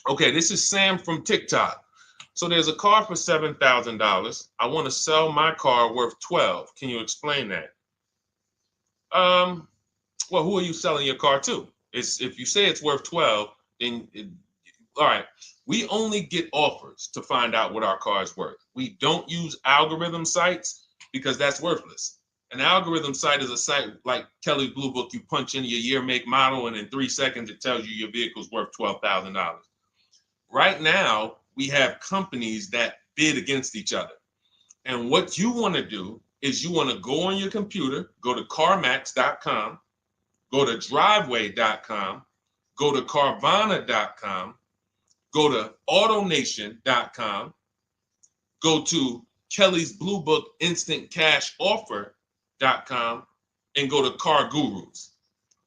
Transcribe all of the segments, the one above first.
Okay, this is Sam from TikTok. So there's a car for $7,000. I want to sell my car worth 12. Can you explain that? Um, well, who are you selling your car to? It's if you say it's worth 12, then all right. We only get offers to find out what our car is worth. We don't use algorithm sites because that's worthless. An algorithm site is a site like Kelly's Blue Book. You punch in your year, make, model, and in 3 seconds it tells you your vehicle's worth $12,000. Right now, we have companies that bid against each other. And what you want to do is you want to go on your computer, go to CarMax.com, go to Driveway.com, go to Carvana.com, go to AutoNation.com, go to Kelly's Blue Book Instant Cash Offer.com, and go to Car Gurus.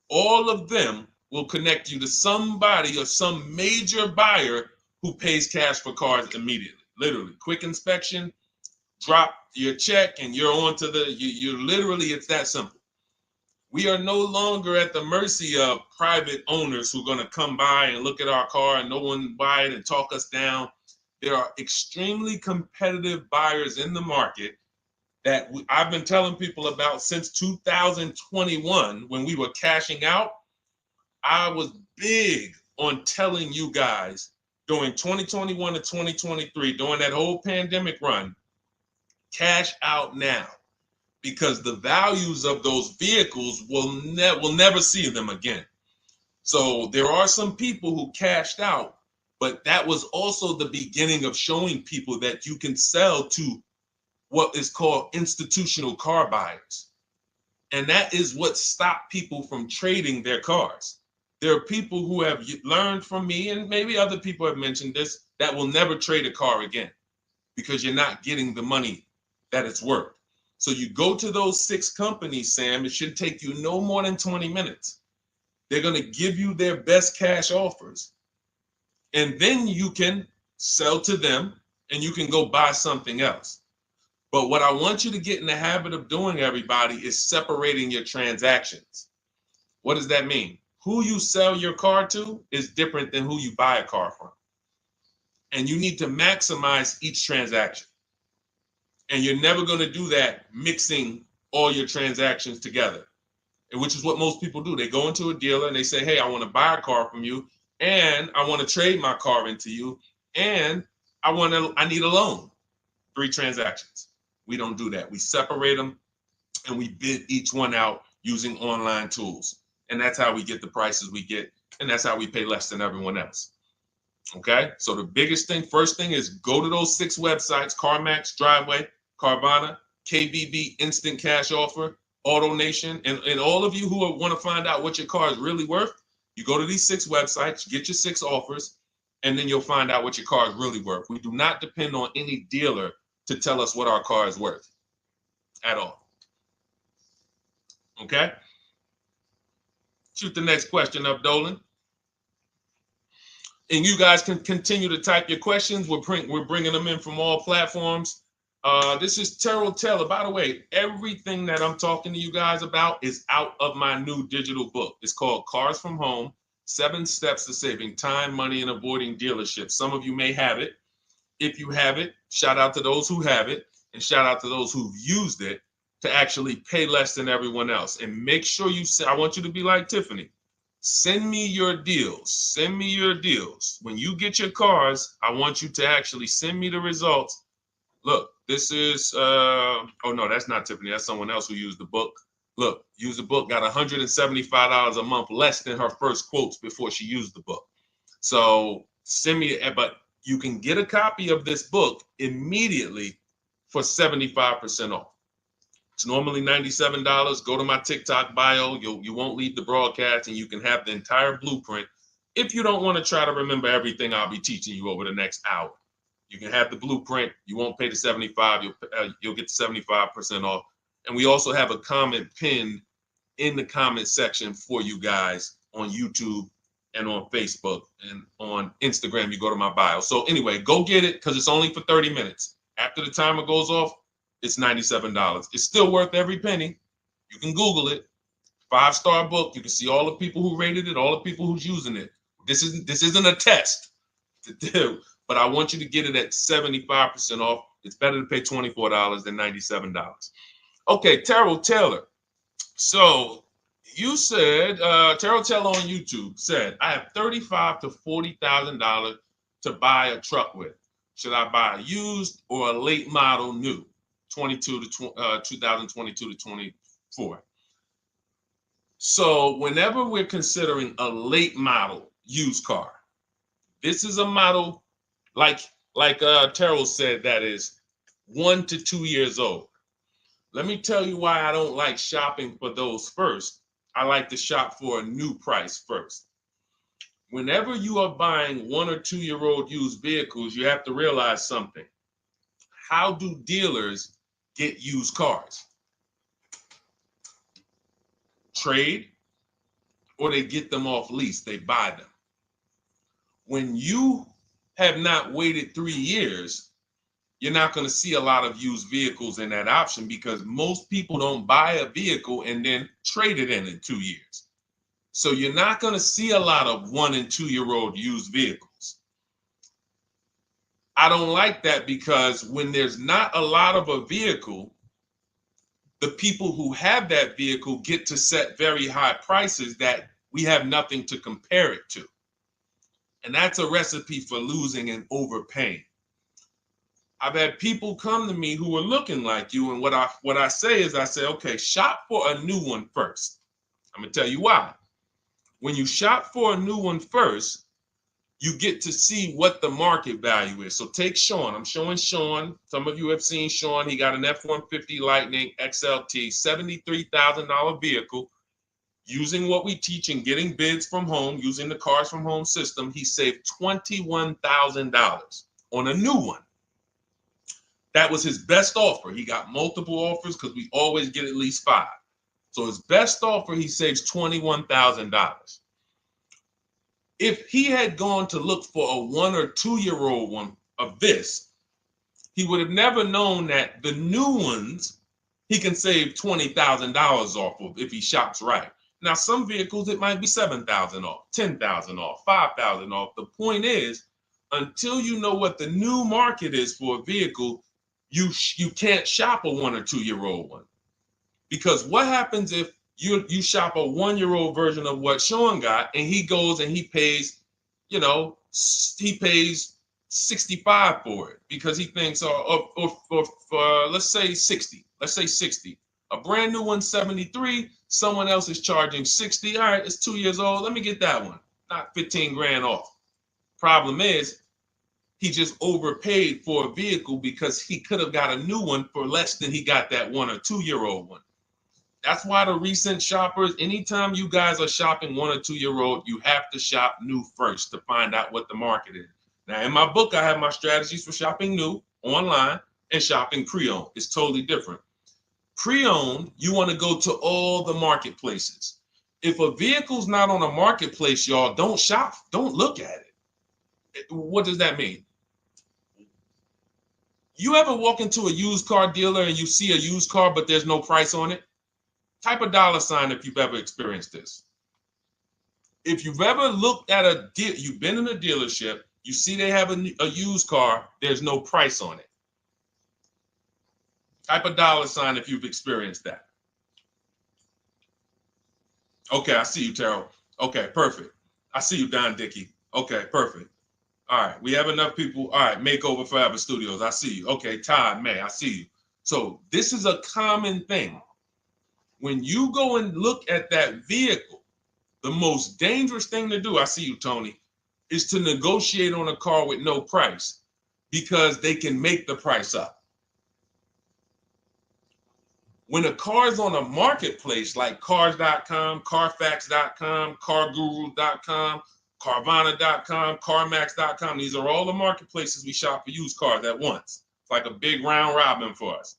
All of them will connect you to somebody or some major buyer who pays cash for cars immediately. Literally, quick inspection, drop your check, and you're on to you literally, it's that simple. We are no longer at the mercy of private owners who are going to come by and look at our car and no one buy it and talk us down. There are extremely competitive buyers in the market that I've been telling people about since 2021 when we were cashing out. I was big on telling you guys during 2021 to 2023, during that whole pandemic run, cash out now, because the values of those vehicles will never see them again. So there are some people who cashed out, but that was also the beginning of showing people that you can sell to what is called institutional car buyers. And that is what stopped people from trading their cars. There are people who have learned from me, and maybe other people have mentioned this, that will never trade a car again because you're not getting the money that it's worth. So you go to those 6 companies, Sam, it should take you no more than 20 minutes. They're going to give you their best cash offers. And then you can sell to them and you can go buy something else. But what I want you to get in the habit of doing, everybody, is separating your transactions. What does that mean? Who you sell your car to is different than who you buy a car from. And you need to maximize each transaction. And you're never going to do that mixing all your transactions together, which is what most people do. They go into a dealer and they say, hey, I want to buy a car from you, and I want to trade my car into you, and I need a loan. 3 transactions. We don't do that. We separate them and we bid each one out using online tools. And that's how we get the prices we get. And that's how we pay less than everyone else. Okay. So the biggest thing, first thing, is go to those 6 websites: CarMax, Driveway, Carvana, KBB, Instant Cash Offer, AutoNation. And all of you who want to find out what your car is really worth, you go to these 6 websites, get your 6 offers, and then you'll find out what your car is really worth. We do not depend on any dealer to tell us what our car is worth at all. Okay? Shoot the next question up, Dolan. And you guys can continue to type your questions. We're bringing them in from all platforms. This is Terrell Taylor. By the way, everything that I'm talking to you guys about is out of my new digital book. It's called Cars from Home, 7 Steps to Saving Time, Money, and Avoiding Dealerships. Some of you may have it. If you have it, shout out to those who have it, and shout out to those who've used it to actually pay less than everyone else. And make sure I want you to be like Tiffany. Send me your deals. Send me your deals. When you get your cars, I want you to actually send me the results. Look, this is, oh no, that's not Tiffany. That's someone else who used the book. Look, used the book, got $175 a month less than her first quotes before she used the book. So send me, but you can get a copy of this book immediately for 75% off. It's normally $97. Go to my TikTok bio. You won't leave the broadcast, and you can have the entire blueprint. If you don't want to try to remember everything I'll be teaching you over the next hour, you can have the blueprint. You won't pay the 75. You'll get the 75% off. And we also have a comment pinned in the comment section for you guys on YouTube and on Facebook, and on Instagram. You go to my bio. So anyway, go get it, because it's only for 30 minutes. After the timer goes off, it's $97. It's still worth every penny. You can Google it. 5-star book. You can see all the people who rated it, all the people who's using it. This isn't a test. to do, but I want you to get it at 75% off. It's better to pay $24 than $97. Okay, Terrell Taylor. So you said, Terrell Taylor on YouTube said, I have $35,000 to $40,000 to buy a truck with. Should I buy a used or a late model new, 2022 to 24? So whenever we're considering a late model used car, this is a model like Terrell said that is 1 to 2 years old. Let me tell you why I don't like shopping for those first. I like to shop for a new price first. Whenever you are buying 1 or 2 year old used vehicles, you have to realize something. How do dealers get used cars? Trade, or they get them off lease, they buy them. When you have not waited 3 years, you're not going to see a lot of used vehicles in that option because most people don't buy a vehicle and then trade it in 2 years. So you're not going to see a lot of 1 and 2 year old used vehicles. I don't like that because when there's not a lot of a vehicle, the people who have that vehicle get to set very high prices that we have nothing to compare it to. And that's a recipe for losing and overpaying. I've had people come to me who are looking like you, and what I say is, I say, okay, shop for a new one first. I'm gonna tell you why. When you shop for a new one first, you get to see what the market value is. So take Sean. I'm showing Sean. Some of you have seen Sean. He got an F-150 Lightning XLT, $73,000 vehicle. Using what we teach and getting bids from home, using the Cars from Home system, he saved $21,000 on a new one. That was his best offer. He got multiple offers because we always get at least 5. So his best offer, he saves $21,000. If he had gone to look for a 1 or 2 year old one of this, he would have never known that the new ones he can save $20,000 off of if he shops right. Now, some vehicles, it might be $7,000 off, $10,000 off, $5,000 off. The point is, until you know what the new market is for a vehicle, you can't shop a 1 or 2 year old one. Because what happens if you shop a 1 year old version of what Sean got and he goes and he pays, he pays 65 for it because he thinks, or let's say 60. Let's say 60. A brand new one, 73. Someone else is charging 60. All right, it's 2 years old. Let me get that one. Not 15 grand off. Problem is, he just overpaid for a vehicle because he could have got a new one for less than he got that 1 or 2 year old one. That's why the recent shoppers, anytime you guys are shopping 1 or 2 year old, you have to shop new first to find out what the market is. Now, in my book, I have my strategies for shopping new online and shopping pre-owned. It's totally different. Pre-owned, you want to go to all the marketplaces. If a vehicle's not on a marketplace, y'all, don't shop. Don't look at it. What does that mean? You ever walk into a used car dealer and you see a used car, but there's no price on it? Type a $ if you've ever experienced this. If you've ever looked at a deal, you've been in a dealership, you see they have a used car, there's no price on it. Type a $ if you've experienced that. Okay, I see you, Terrell. Okay, perfect. I see you, Don Dickey. Okay, perfect. All right, we have enough people. All right, Makeover Forever Studios. I see you. Okay, Todd May, I see you. So this is a common thing. When you go and look at that vehicle, the most dangerous thing to do, I see you, Tony, is to negotiate on a car with no price because they can make the price up. When a car is on a marketplace like cars.com, carfax.com, carguru.com, carvana.com, carmax.com, these are all the marketplaces we shop for used cars at once. It's like a big round robin for us.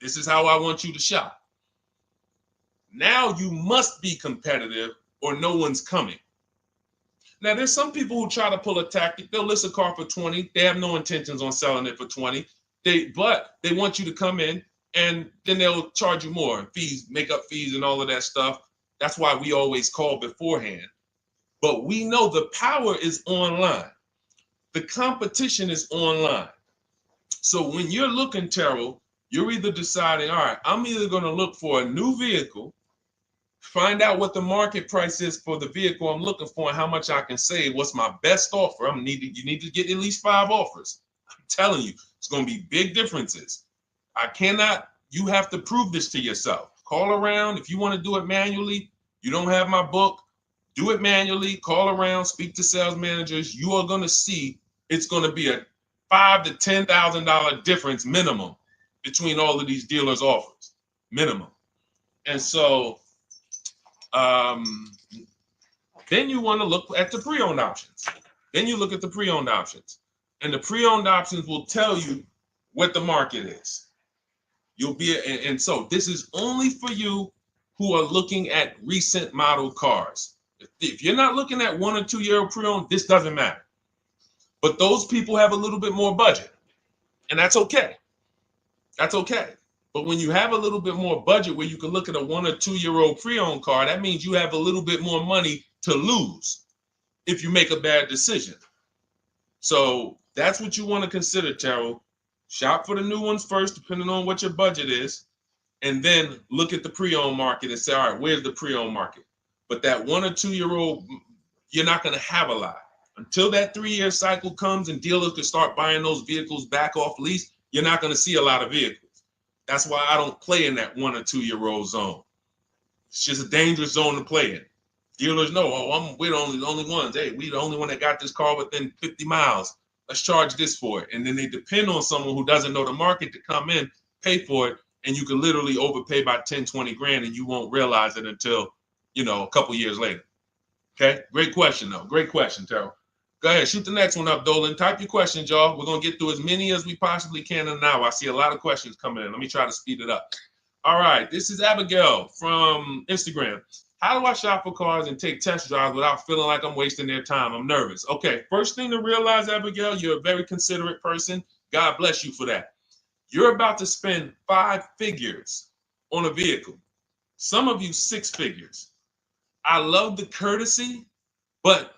This is how I want you to shop. Now you must be competitive or no one's coming. Now there's some people who try to pull a tactic. They'll list a car for 20. They have no intentions on selling it for 20. But they want you to come in and then they'll charge you more, fees, makeup fees and all of that stuff. That's why we always call beforehand. But we know the power is online. The competition is online. So when you're looking, Terrell, you're either deciding, all right, I'm either going to look for a new vehicle, find out what the market price is for the vehicle I'm looking for and how much I can save. What's my best offer? You need to get at least 5 offers. I'm telling you, it's going to be big differences. You have to prove this to yourself. Call around. If you want to do it manually, you don't have my book, do it manually, call around, speak to sales managers. You are going to see it's going to be a $5,000 to $10,000 difference minimum between all of these dealers' offers, minimum. And so then you want to look at the pre-owned options. Then you look at the pre-owned options. And the pre-owned options will tell you what the market is. And so this is only for you who are looking at recent model cars. If you're not looking at 1 or 2 year old pre-owned, this doesn't matter. But those people have a little bit more budget, and that's okay. That's okay. But when you have a little bit more budget where you can look at a 1 or 2 year old pre-owned car, that means you have a little bit more money to lose if you make a bad decision. So that's what you want to consider, Terrell. Shop for the new ones first, depending on what your budget is, and then look at the pre-owned market and say, all right, where's the pre-owned market? But that 1 or 2 year old, you're not going to have a lot. Until that 3 year cycle comes and dealers can start buying those vehicles back off lease, you're not going to see a lot of vehicles. That's why I don't play in that 1 or 2 year old zone. It's just a dangerous zone to play in. Dealers know, we're the only ones. Hey, we the only one that got this car within 50 miles. Let's charge this for it. And then they depend on someone who doesn't know the market to come in, pay for it, and you can literally overpay by 10, 20 grand and you won't realize it until, a couple years later. Okay, great question though. Great question, Terrell. Go ahead, shoot the next one up, Dolan. Type your questions, y'all. We're going to get through as many as we possibly can in an hour. I see a lot of questions coming in. Let me try to speed it up. All right, this is Abigail from Instagram. How do I shop for cars and take test drives without feeling like I'm wasting their time? I'm nervous. Okay, first thing to realize, Abigail, you're a very considerate person. God bless you for that. You're about to spend 5 figures on a vehicle. Some of you 6 figures. I love the courtesy, but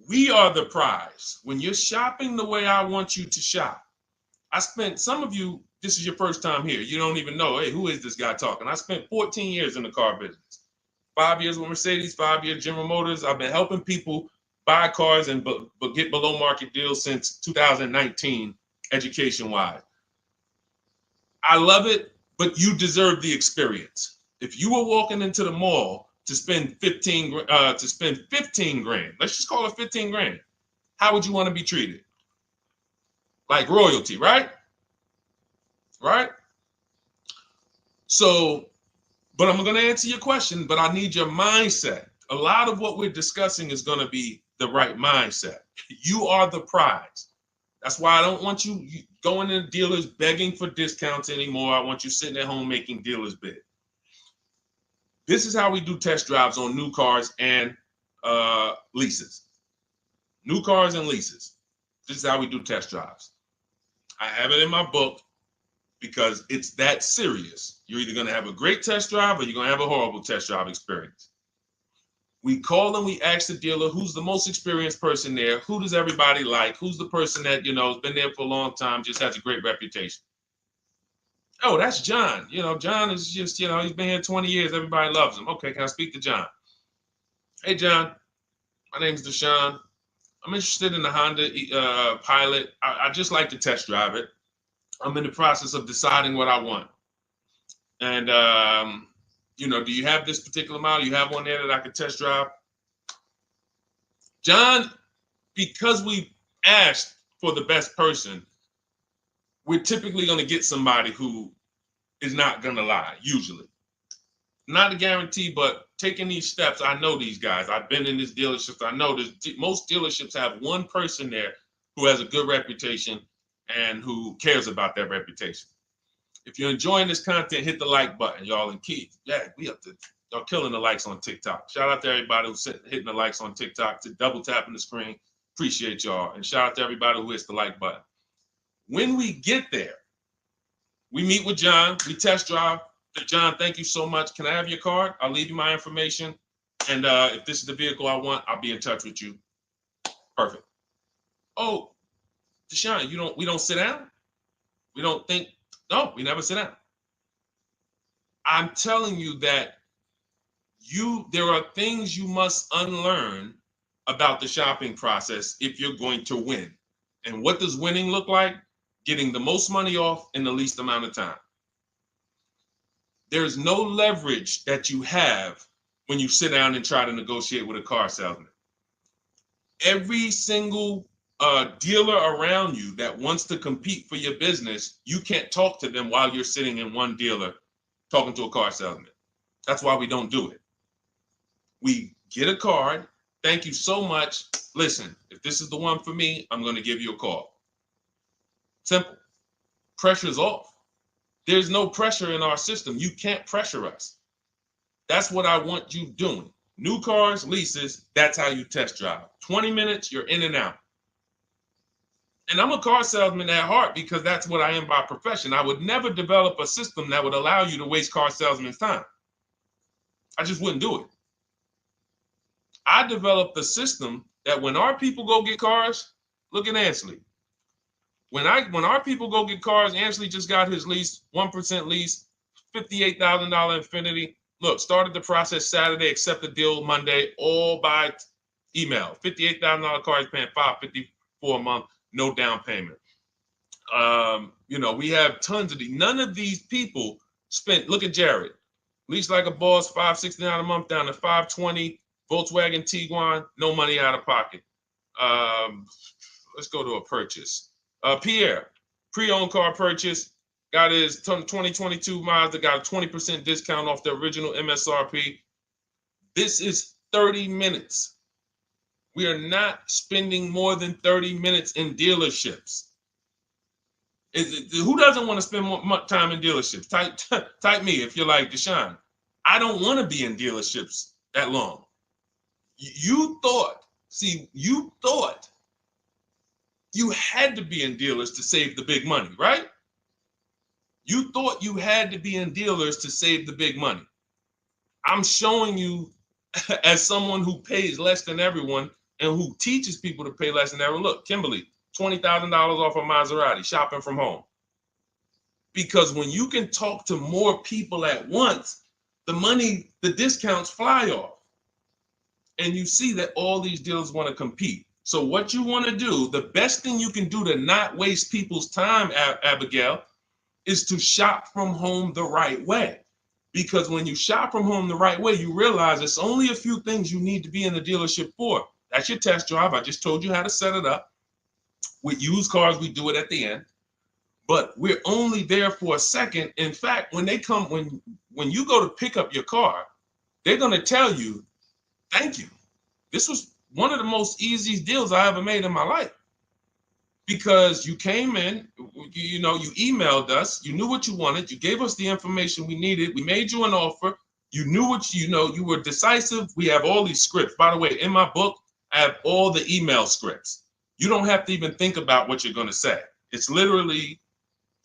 we are the prize. When you're shopping the way I want you to shop, some of you, this is your first time here. You don't even know, hey, who is this guy talking? I spent 14 years in the car business. 5 years with Mercedes, 5 years General Motors. I've been helping people buy cars and get below market deals since 2019, education-wise. I love it, but you deserve the experience. If you were walking into the mall to spend 15 grand, let's just call it 15 grand. How would you want to be treated? Like royalty, right? Right? So, but I'm going to answer your question, but I need your mindset. A lot of what we're discussing is going to be the right mindset. You are the prize. That's why I don't want you going to dealers begging for discounts anymore. I want you sitting at home making dealers bid. This is how we do test drives on new cars and leases. New cars and leases. This is how we do test drives. I have it in my book because it's that serious. You're either going to have a great test drive or you're going to have a horrible test drive experience. We call and we ask the dealer, who's the most experienced person there? Who does everybody like? Who's the person that, has been there for a long time, just has a great reputation? Oh, that's John. John is just, he's been here 20 years. Everybody loves him. Okay, can I speak to John? Hey, John, my name's Deshone. I'm interested in the Honda Pilot. I just like to test drive it. I'm in the process of deciding what I want. And, do you have this particular model? You have one there that I could test drive? John, because we asked for the best person, we're typically going to get somebody who is not going to lie, usually. Not a guarantee, but taking these steps, I know these guys. I've been in this dealership. I know most dealerships have one person there who has a good reputation and who cares about that reputation. If you're enjoying this content, hit the like button, y'all. And Keith, y'all killing the likes on TikTok. Shout out to everybody who's hitting the likes on TikTok, to double tapping the screen. Appreciate y'all. And shout out to everybody who hits the like button. When we get there, we meet with John. We test drive. John, thank you so much. Can I have your card? I'll leave you my information. And if this is the vehicle I want, I'll be in touch with you. Perfect. Oh, Deshone, we don't sit down? We don't think, no, we never sit down. I'm telling you that there are things you must unlearn about the shopping process if you're going to win. And what does winning look like? Getting the most money off in the least amount of time. There's no leverage that you have when you sit down and try to negotiate with a car salesman. Every single dealer around you that wants to compete for your business, you can't talk to them while you're sitting in one dealer talking to a car salesman. That's why we don't do it. We get a card. Thank you so much. Listen, if this is the one for me, I'm going to give you a call. Simple. Pressure's off. There's no pressure in our system. You can't pressure us. That's what I want you doing. New cars, leases, that's how you test drive. 20 minutes, you're in and out. And I'm a car salesman at heart because that's what I am by profession. I would never develop a system that would allow you to waste car salesmen's time. I just wouldn't do it. I developed a system that when our people go get cars, look at Ansley. When our people go get cars, Ansley just got his lease, 1% lease, $58,000 Infiniti. Look, started the process Saturday, accept the deal Monday, all by email. $58,000 car, he's paying $554 a month, no down payment. We have tons of these. None of these people spent, look at Jared, lease like a boss, $569 a month down to $520, Volkswagen Tiguan, no money out of pocket. Let's go to a purchase. Pierre, pre-owned car purchase, got his 2022 Mazda, got a 20% discount off the original MSRP. This is 30 minutes. We are not spending more than 30 minutes in dealerships. Who doesn't want to spend more time in dealerships? Type me if you're like Deshone. I don't want to be in dealerships that long. You thought you had to be in dealers to save the big money, right? You thought you had to be in dealers to save the big money. I'm showing you as someone who pays less than everyone and who teaches people to pay less than everyone. Look, Kimberly, $20,000 off a Maserati, shopping from home. Because when you can talk to more people at once, the discounts fly off. And you see that all these dealers want to compete. So what you want to do, the best thing you can do to not waste people's time, Abigail, is to shop from home the right way. Because when you shop from home the right way, you realize it's only a few things you need to be in the dealership for. That's your test drive. I just told you how to set it up. With used cars, we do it at the end. But we're only there for a second. In fact, when you go to pick up your car, they're going to tell you, thank you. This was one of the most easiest deals I ever made in my life. Because you came in, you emailed us, you knew what you wanted, you gave us the information we needed, we made you an offer, you knew what you were decisive. We have all these scripts. By the way, in my book, I have all the email scripts. You don't have to even think about what you're going to say. It's literally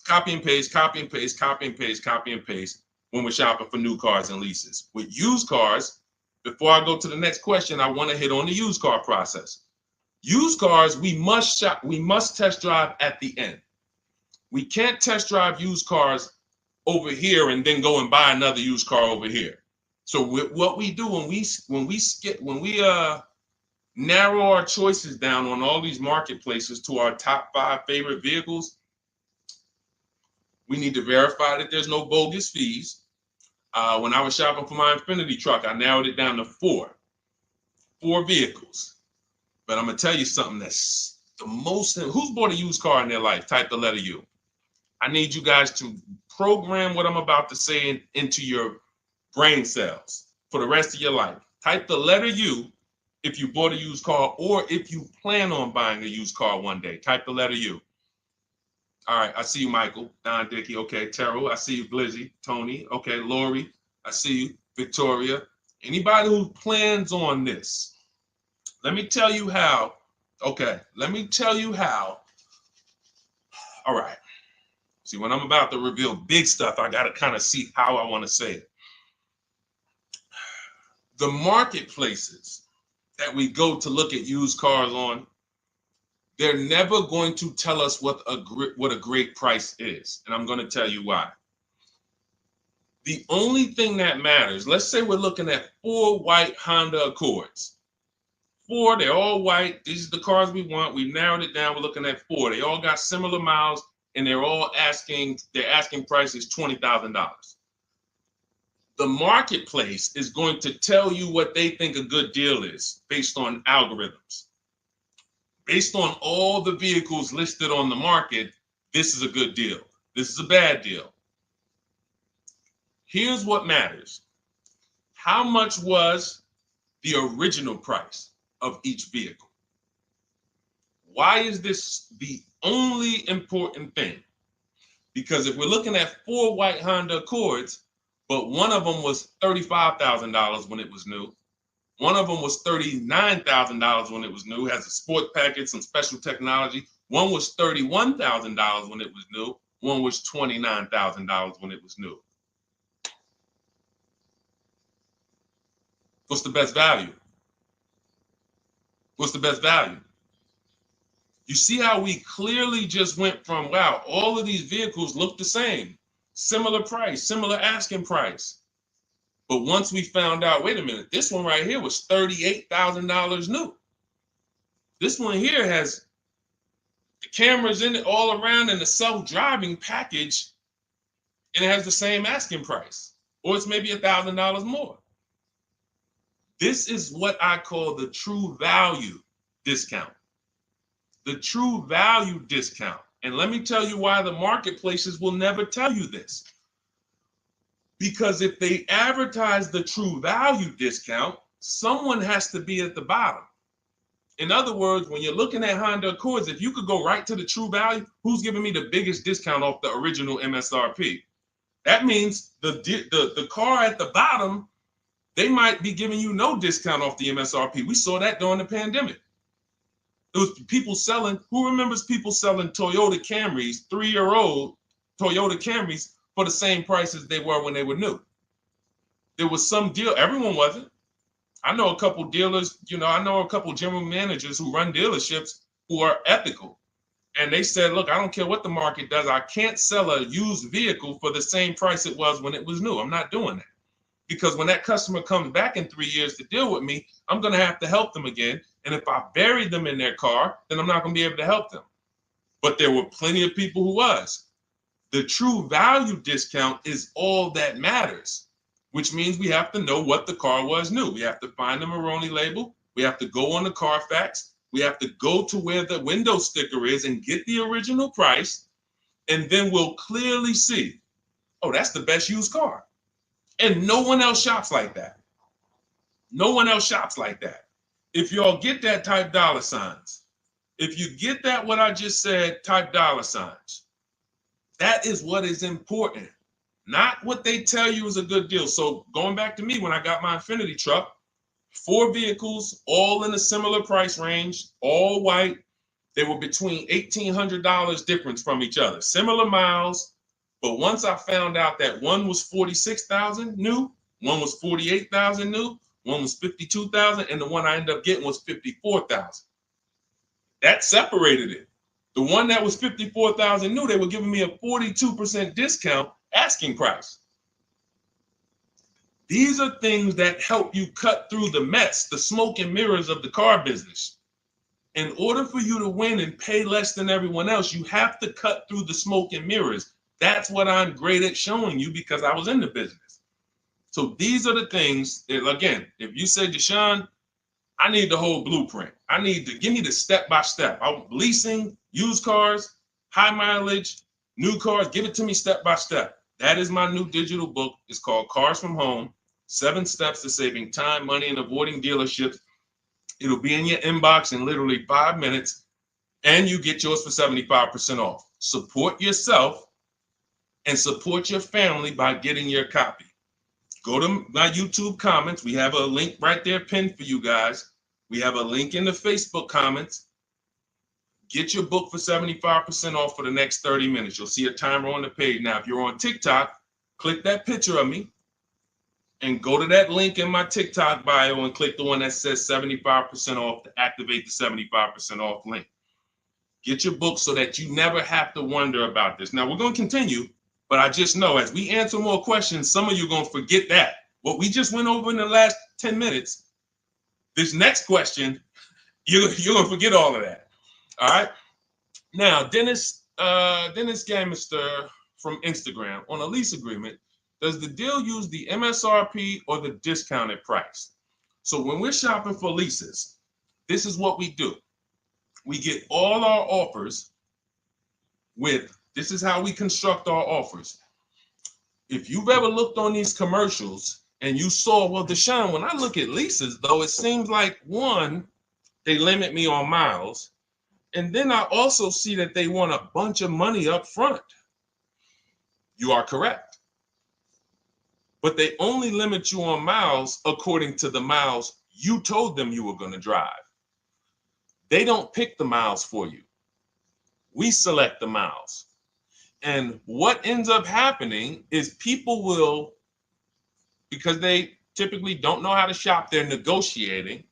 copy and paste, copy and paste, copy and paste, copy and paste when we're shopping for new cars and leases. With used cars, before I go to the next question, I want to hit on the used car process. Used cars, we must test drive at the end. We can't test drive used cars over here and then go and buy another used car over here. So what we do when we narrow our choices down on all these marketplaces to our top 5 favorite vehicles, we need to verify that there's no bogus fees. When I was shopping for my Infiniti truck, I narrowed it down to 4 vehicles. But I'm going to tell you something that's the most, who's bought a used car in their life? Type the letter U. I need you guys to program what I'm about to say into your brain cells for the rest of your life. Type the letter U if you bought a used car or if you plan on buying a used car one day. Type the letter U. All right, I see you, Michael. Don Dickey, okay. Terrell, I see you. Glizzy, Tony, okay. Lori, I see you. Victoria. Anybody who plans on this, let me tell you how. Okay, let me tell you how. All right. See, when I'm about to reveal big stuff, I got to kind of see how I want to say it. The marketplaces that we go to look at used cars on, They're never going to tell us what a great price is. And I'm going to tell you why. The only thing that matters, let's say we're looking at 4 white Honda Accords. 4, they're all white. These are the cars we want. We've narrowed it down. We're looking at 4. They all got similar miles, and they're asking price is $20,000. The marketplace is going to tell you what they think a good deal is based on algorithms. Based on all the vehicles listed on the market, this is a good deal. This is a bad deal. Here's what matters. How much was the original price of each vehicle? Why is this the only important thing? Because if we're looking at 4 white Honda Accords, but one of them was $35,000 when it was new, one of them was $39,000 when it was new, has a sport package, some special technology. One was $31,000 when it was new. One was $29,000 when it was new. What's the best value? What's the best value? You see how we clearly just went from, wow, all of these vehicles look the same, similar price, similar asking price. But once we found out, wait a minute, this one right here was $38,000 new. This one here has the cameras in it all around and the self-driving package, and it has the same asking price, or it's maybe $1,000 more. This is what I call the true value discount. The true value discount. And let me tell you why the marketplaces will never tell you this. Because if they advertise the true value discount, someone has to be at the bottom. In other words, when you're looking at Honda Accords, if you could go right to the true value, who's giving me the biggest discount off the original MSRP? That means the car at the bottom, they might be giving you no discount off the MSRP. We saw that during the pandemic. It was people selling, who remembers people selling Toyota Camrys, 3-year-old Toyota Camrys for the same price as they were when they were new? There was some deal, everyone wasn't. I know a couple dealers, I know a couple general managers who run dealerships who are ethical. And they said, look, I don't care what the market does. I can't sell a used vehicle for the same price it was when it was new. I'm not doing that. Because when that customer comes back in 3 years to deal with me, I'm going to have to help them again. And if I bury them in their car, then I'm not going to be able to help them. But there were plenty of people who was. The true value discount is all that matters, which means we have to know what the car was new. We have to find the Maroni label. We have to go on the Carfax. We have to go to where the window sticker is and get the original price. And then we'll clearly see, oh, that's the best used car. And no one else shops like that. No one else shops like that. If y'all get that, type dollar signs. If you get that, what I just said, type dollar signs. That is what is important, not what they tell you is a good deal. So going back to me, when I got my Infiniti truck, 4 vehicles, all in a similar price range, all white. They were between $1,800 difference from each other, similar miles. But once I found out that one was 46,000 new, one was 48,000 new, one was 52,000, and the one I ended up getting was 54,000. That separated it. The one that was 54,000 new, they were giving me a 42% discount asking price. These are things that help you cut through the mess, the smoke and mirrors of the car business. In order for you to win and pay less than everyone else, you have to cut through the smoke and mirrors. That's what I'm great at showing you because I was in the business. So these are the things that, again, if you say, Deshone, I need the whole blueprint. I need to give me the step-by-step. I'm leasing, used cars, high mileage, new cars. Give it to me step-by-step. That is my new digital book. It's called Cars from Home, 7 Steps to Saving Time, Money, and Avoiding Dealerships. It'll be in your inbox in literally 5 minutes, and you get yours for 75% off. Support yourself and support your family by getting your copy. Go to my YouTube comments. We have a link right there pinned for you guys. We have a link in the Facebook comments. Get your book for 75% off for the next 30 minutes. You'll see a timer on the page. Now, if you're on TikTok, click that picture of me and go to that link in my TikTok bio and click the one that says 75% off to activate the 75% off link. Get your book so that you never have to wonder about this. Now, we're going to continue, but I just know as we answer more questions, some of you are going to forget that. What we just went over in the last 10 minutes, this next question, you're going to forget all of that. All right? Now, Dennis Gamister from Instagram, on a lease agreement, does the deal use the MSRP or the discounted price? So when we're shopping for leases, this is what we do. We get all our offers this is how we construct our offers. If you've ever looked on these commercials and you saw, well, Deshone, when I look at leases, though, it seems like, one, they limit me on miles. And then I also see that they want a bunch of money up front. You are correct. But they only limit you on miles according to the miles you told them you were going to drive. They don't pick the miles for you. We select the miles. And what ends up happening is people will, because they typically don't know how to shop, they're negotiating.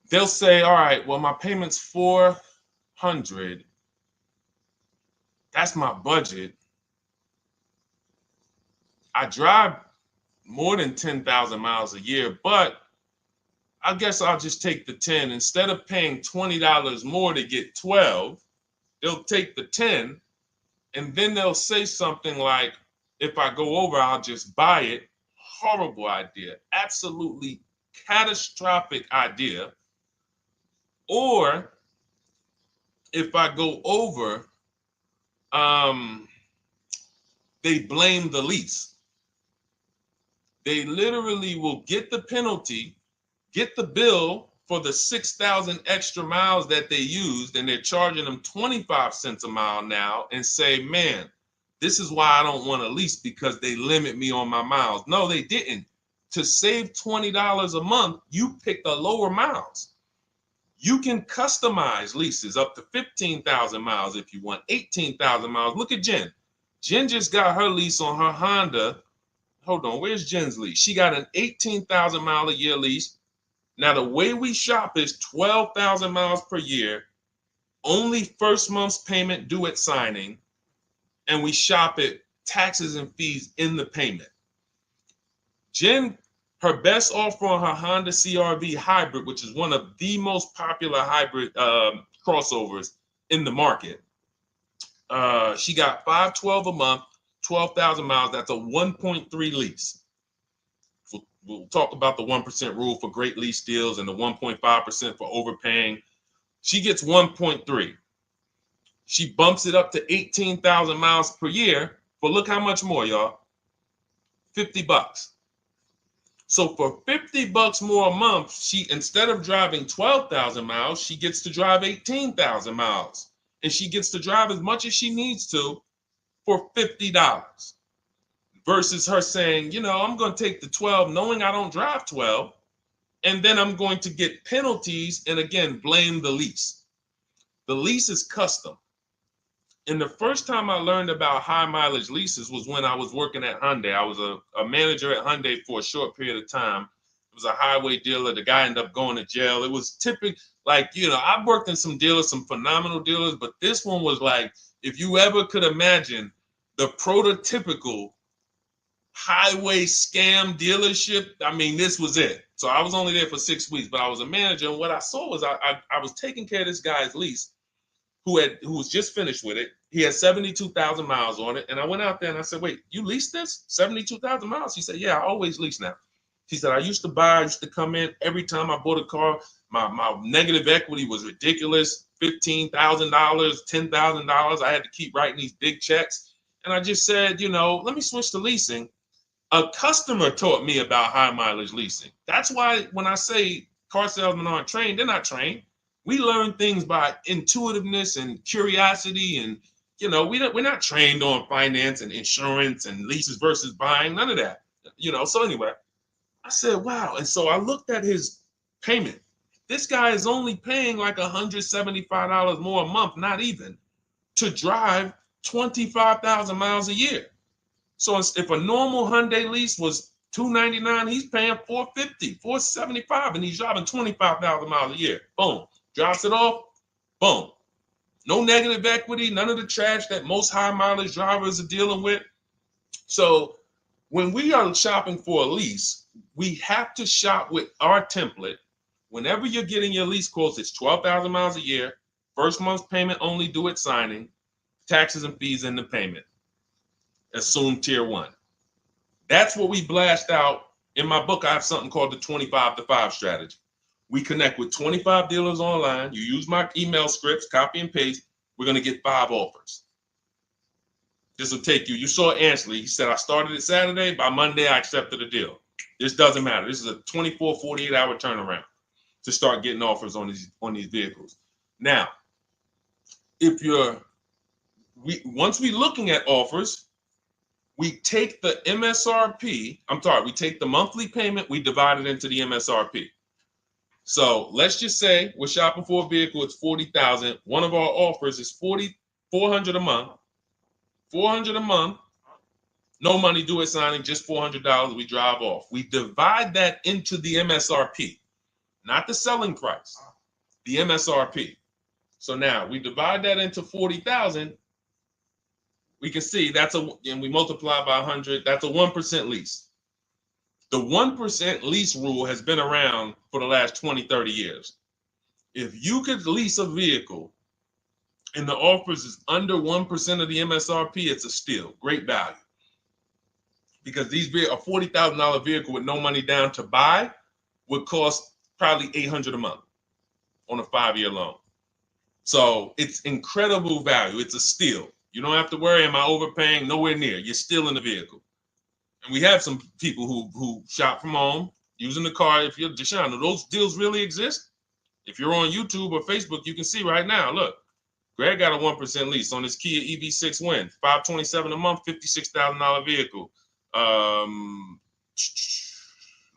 They'll say, all right, well, my payment's $400. That's my budget. I drive more than 10,000 miles a year, but I guess I'll just take the 10. Instead of paying $20 more to get 12, they'll take the 10, and then they'll say something like, if I go over, I'll just buy it. Horrible idea. Absolutely catastrophic idea. Or if I go over, they blame the lease. They literally will get the penalty, get the bill for the 6,000 extra miles that they used, and they're charging them 25 cents a mile now, and say, man, this is why I don't want to lease, because they limit me on my miles. No, they didn't. To save $20 a month, you pick the lower miles. You can customize leases up to 15,000 miles if you want, 18,000 miles. Look at Jen. Jen just got her lease on her Honda. Hold on, where's Jen's lease? She got an 18,000 mile a year lease. Now, the way we shop is 12,000 miles per year, only first month's payment due at signing, and we shop it taxes and fees in the payment. Jen, her best offer on her Honda CR-V hybrid, which is one of the most popular hybrid crossovers in the market, she got $512 a month, 12,000 miles. That's a 1.3 lease. We'll talk about the 1% rule for great lease deals and the 1.5% for overpaying. She gets 1.3. She bumps it up to 18,000 miles per year. But look how much more, y'all. $50. So for $50 more a month, she, instead of driving 12,000 miles, she gets to drive 18,000 miles. And she gets to drive as much as she needs to for $50. Versus her saying, you know, I'm going to take the 12 knowing I don't drive 12, and then I'm going to get penalties and, again, blame the lease. The lease is custom. And the first time I learned about high mileage leases was when I was working at Hyundai. I was a manager at Hyundai for a short period of time. It was a highway dealer. The guy ended up going to jail. It was typical, like, you know, I've worked in some dealers, some phenomenal dealers, but this one was like, if you ever could imagine the prototypical highway scam dealership, I mean, this was it. So I was only there for 6 weeks, but I was a manager, and what I saw was I was taking care of this guy's lease who was just finished with it. He had 72,000 miles on it, and I went out there and I said, wait, you leased this? 72,000 miles? He said, yeah, I always lease now. He said, I used to come in every time I bought a car, my negative equity was ridiculous, $15,000, $10,000. I had to keep writing these big checks. And I just said, you know, let me switch to leasing. A customer taught me about high mileage leasing. That's why when I say car salesmen aren't trained, they're not trained. We learn things by intuitiveness and curiosity, and you know, we're not trained on finance and insurance and leases versus buying, none of that. You know, so anyway, I said, wow. And so I looked at his payment. This guy is only paying like $175 more a month, not even, to drive 25,000 miles a year. So if a normal Hyundai lease was $299, he's paying $450, $475, and he's driving 25,000 miles a year. Boom, drops it off, Boom. No negative equity, none of the trash that most high mileage drivers are dealing with. So when we are shopping for a lease, we have to shop with our template. Whenever you're getting your lease quotes, it's 12,000 miles a year, first month's payment only due at signing, taxes and fees in the payment. Assume tier 1. That's what we blast out. In my book, I have something called the 25 to 5 strategy. We connect with 25 dealers online. You use my email scripts, copy and paste. We're going to get 5 offers. This will take you. You saw Ansley. He said, I started it Saturday. By Monday, I accepted a deal. This doesn't matter. This is a 24, 48-hour turnaround to start getting offers on these vehicles. Now, once we're looking at offers, we take the MSRP. We take the monthly payment. We divide it into the MSRP. So let's just say we're shopping for a vehicle. It's $40,000. One of our offers is $400 a month. $400 a month. No money due at signing, just $400. We drive off. We divide that into the MSRP, not the selling price, the MSRP. So now we divide that into 40,000. We can see and we multiply by 100. That's a 1% lease. The 1% lease rule has been around for the last 20, 30 years. If you could lease a vehicle and the offers is under 1% of the MSRP, it's a steal. Great value. Because a $40,000 vehicle with no money down to buy would cost probably $800 a month on a 5-year loan. So it's incredible value. It's a steal. You don't have to worry, am I overpaying? Nowhere near. You're still in the vehicle. And we have some people who shop from home using the car. If you're Deshone, do those deals really exist? If you're on YouTube or Facebook, you can see right now. Look, Greg got a 1% lease on his Kia EV6 Win, $527 a month, $56,000 vehicle.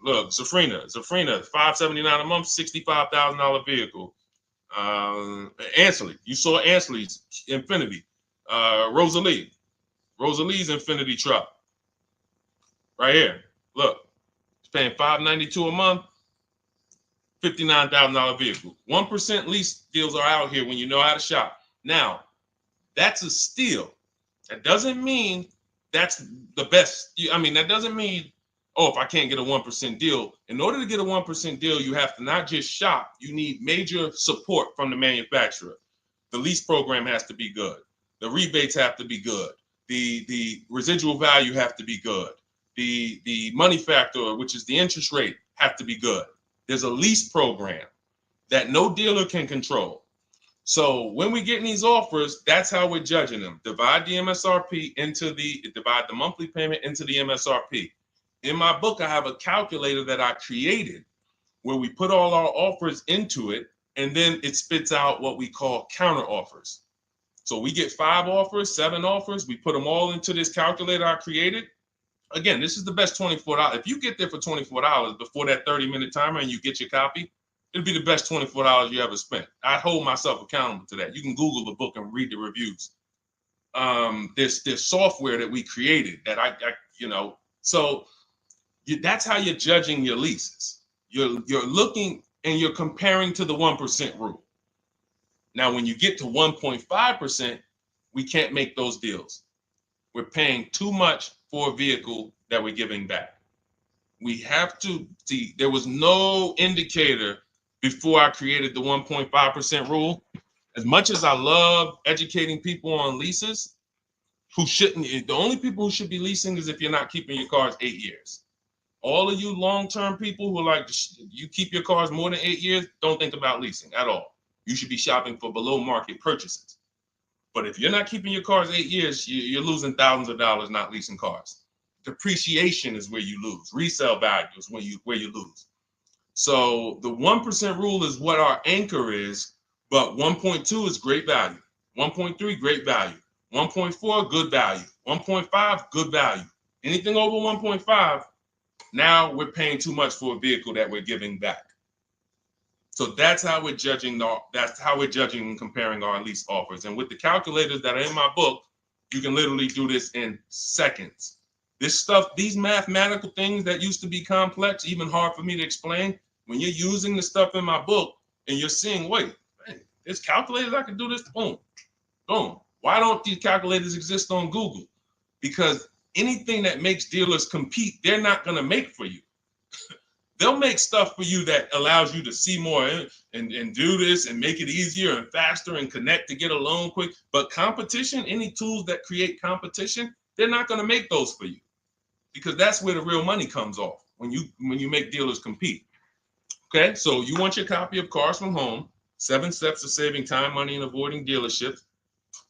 Look, Zafrina, $579 a month, $65,000 vehicle. Ansley, you saw Ansley's Infinity. Rosalie's Infinity truck. Right here. Look, it's paying $592 a month, $59,000 vehicle. 1% lease deals are out here when you know how to shop. Now, that's a steal. That doesn't mean that's the best. That doesn't mean, if I can't get a 1% deal. In order to get a 1% deal, you have to not just shop. You need major support from the manufacturer. The lease program has to be good. The rebates have to be good. The residual value have to be good. The money factor, which is the interest rate, have to be good. There's a lease program that no dealer can control. So when we get these offers, that's how we're judging them. Divide the monthly payment into the MSRP. In my book, I have a calculator that I created where we put all our offers into it, and then it spits out what we call counter offers. So we get 5 offers, 7 offers. We put them all into this calculator I created. Again, this is the best $24. If you get there for $24 before that 30-minute timer and you get your copy, it'll be the best $24 you ever spent. I hold myself accountable to that. You can Google the book and read the reviews. There's software that we created that that's how you're judging your leases. You're looking and you're comparing to the 1% rule. Now, when you get to 1.5%, we can't make those deals. We're paying too much for a vehicle that we're giving back. We have to see, there was no indicator before I created the 1.5% rule. As much as I love educating people on leases, the only people who should be leasing is if you're not keeping your cars 8 years. All of you long-term people who you keep your cars more than 8 years, don't think about leasing at all. You should be shopping for below market purchases. But if you're not keeping your cars 8 years, you're losing thousands of dollars not leasing cars. Depreciation is where you lose. Resale value is where you lose. So the 1% rule is what our anchor is, but 1.2 is great value. 1.3, great value. 1.4, good value. 1.5, good value. Anything over 1.5, now we're paying too much for a vehicle that we're giving back. So that's how we're judging. That's how we're judging and comparing our lease offers. And with the calculators that are in my book, you can literally do this in seconds. This stuff, these mathematical things that used to be complex, even hard for me to explain, when you're using the stuff in my book and you're seeing, wait, There's calculators I can do this. Boom, boom. Why don't these calculators exist on Google? Because anything that makes dealers compete, they're not going to make for you. They'll make stuff for you that allows you to see more and do this and make it easier and faster and connect to get a loan quick. But competition, any tools that create competition, they're not going to make those for you, because that's where the real money comes off when you make dealers compete. Okay, so you want your copy of Cars from Home, 7 Steps to Saving Time, Money, and Avoiding Dealerships.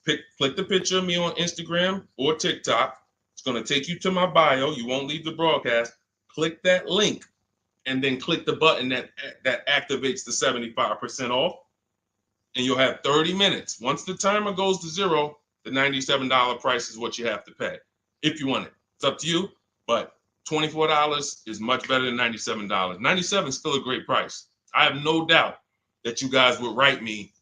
Click the picture of me on Instagram or TikTok. It's going to take you to my bio. You won't leave the broadcast. Click that link and then click the button that activates the 75% off, and you'll have 30 minutes. Once the timer goes to 0, the $97 price is what you have to pay if you want it. It's up to you, but $24 is much better than $97. $97 is still a great price. I have no doubt that you guys would write me,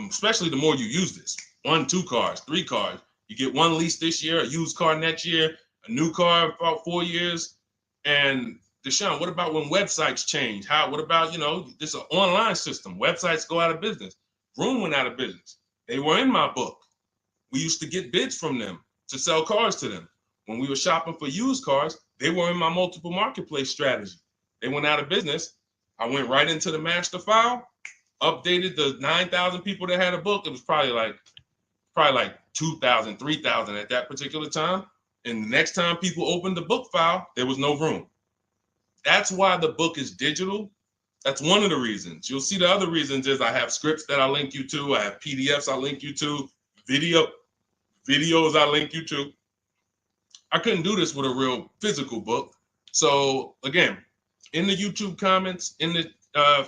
especially the more you use this. 1, 2 cars, 3 cars. You get 1 lease this year, a used car next year, a new car in about 4 years. And Deshone, what about when websites change? What about, this is an online system. Websites go out of business. Vroom went out of business. They were in my book. We used to get bids from them to sell cars to them. When we were shopping for used cars, they were in my multiple marketplace strategy. They went out of business. I went right into the master file, updated the 9,000 people that had a book. It was probably like 2,000, 3,000 at that particular time. And the next time people opened the book file, there was no room. That's why the book is digital. That's one of the reasons. You'll see the other reasons is I have scripts that I link you to. I have PDFs I link you to. Videos I link you to. I couldn't do this with a real physical book. So again, in the YouTube comments, in the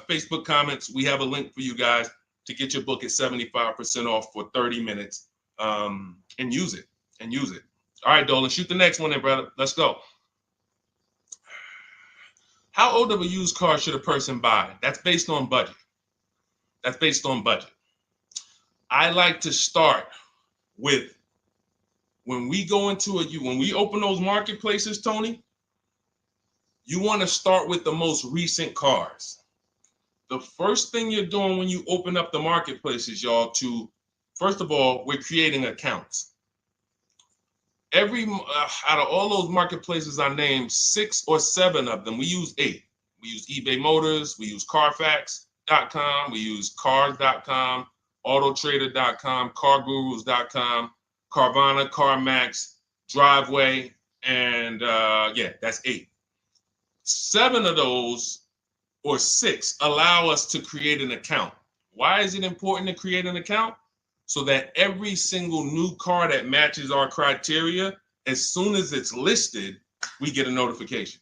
Facebook comments, we have a link for you guys to get your book at 75% off for 30 minutes and use it. All right, Dolan, shoot the next one then, brother. Let's go. How old of a used car should a person buy? That's based on budget. I like to start with, when we open those marketplaces, Tony, you want to start with the most recent cars. The first thing you're doing when you open up the marketplaces, y'all, first of all, we're creating accounts. Out of all those marketplaces I named, 6 or 7 of them, we use 8. We use eBay Motors, we use Carfax.com, we use Cars.com, Autotrader.com, CarGurus.com, Carvana, CarMax, Driveway, and that's 8. 7 of those, or 6, allow us to create an account. Why is it important to create an account? So that every single new car that matches our criteria, as soon as it's listed, we get a notification.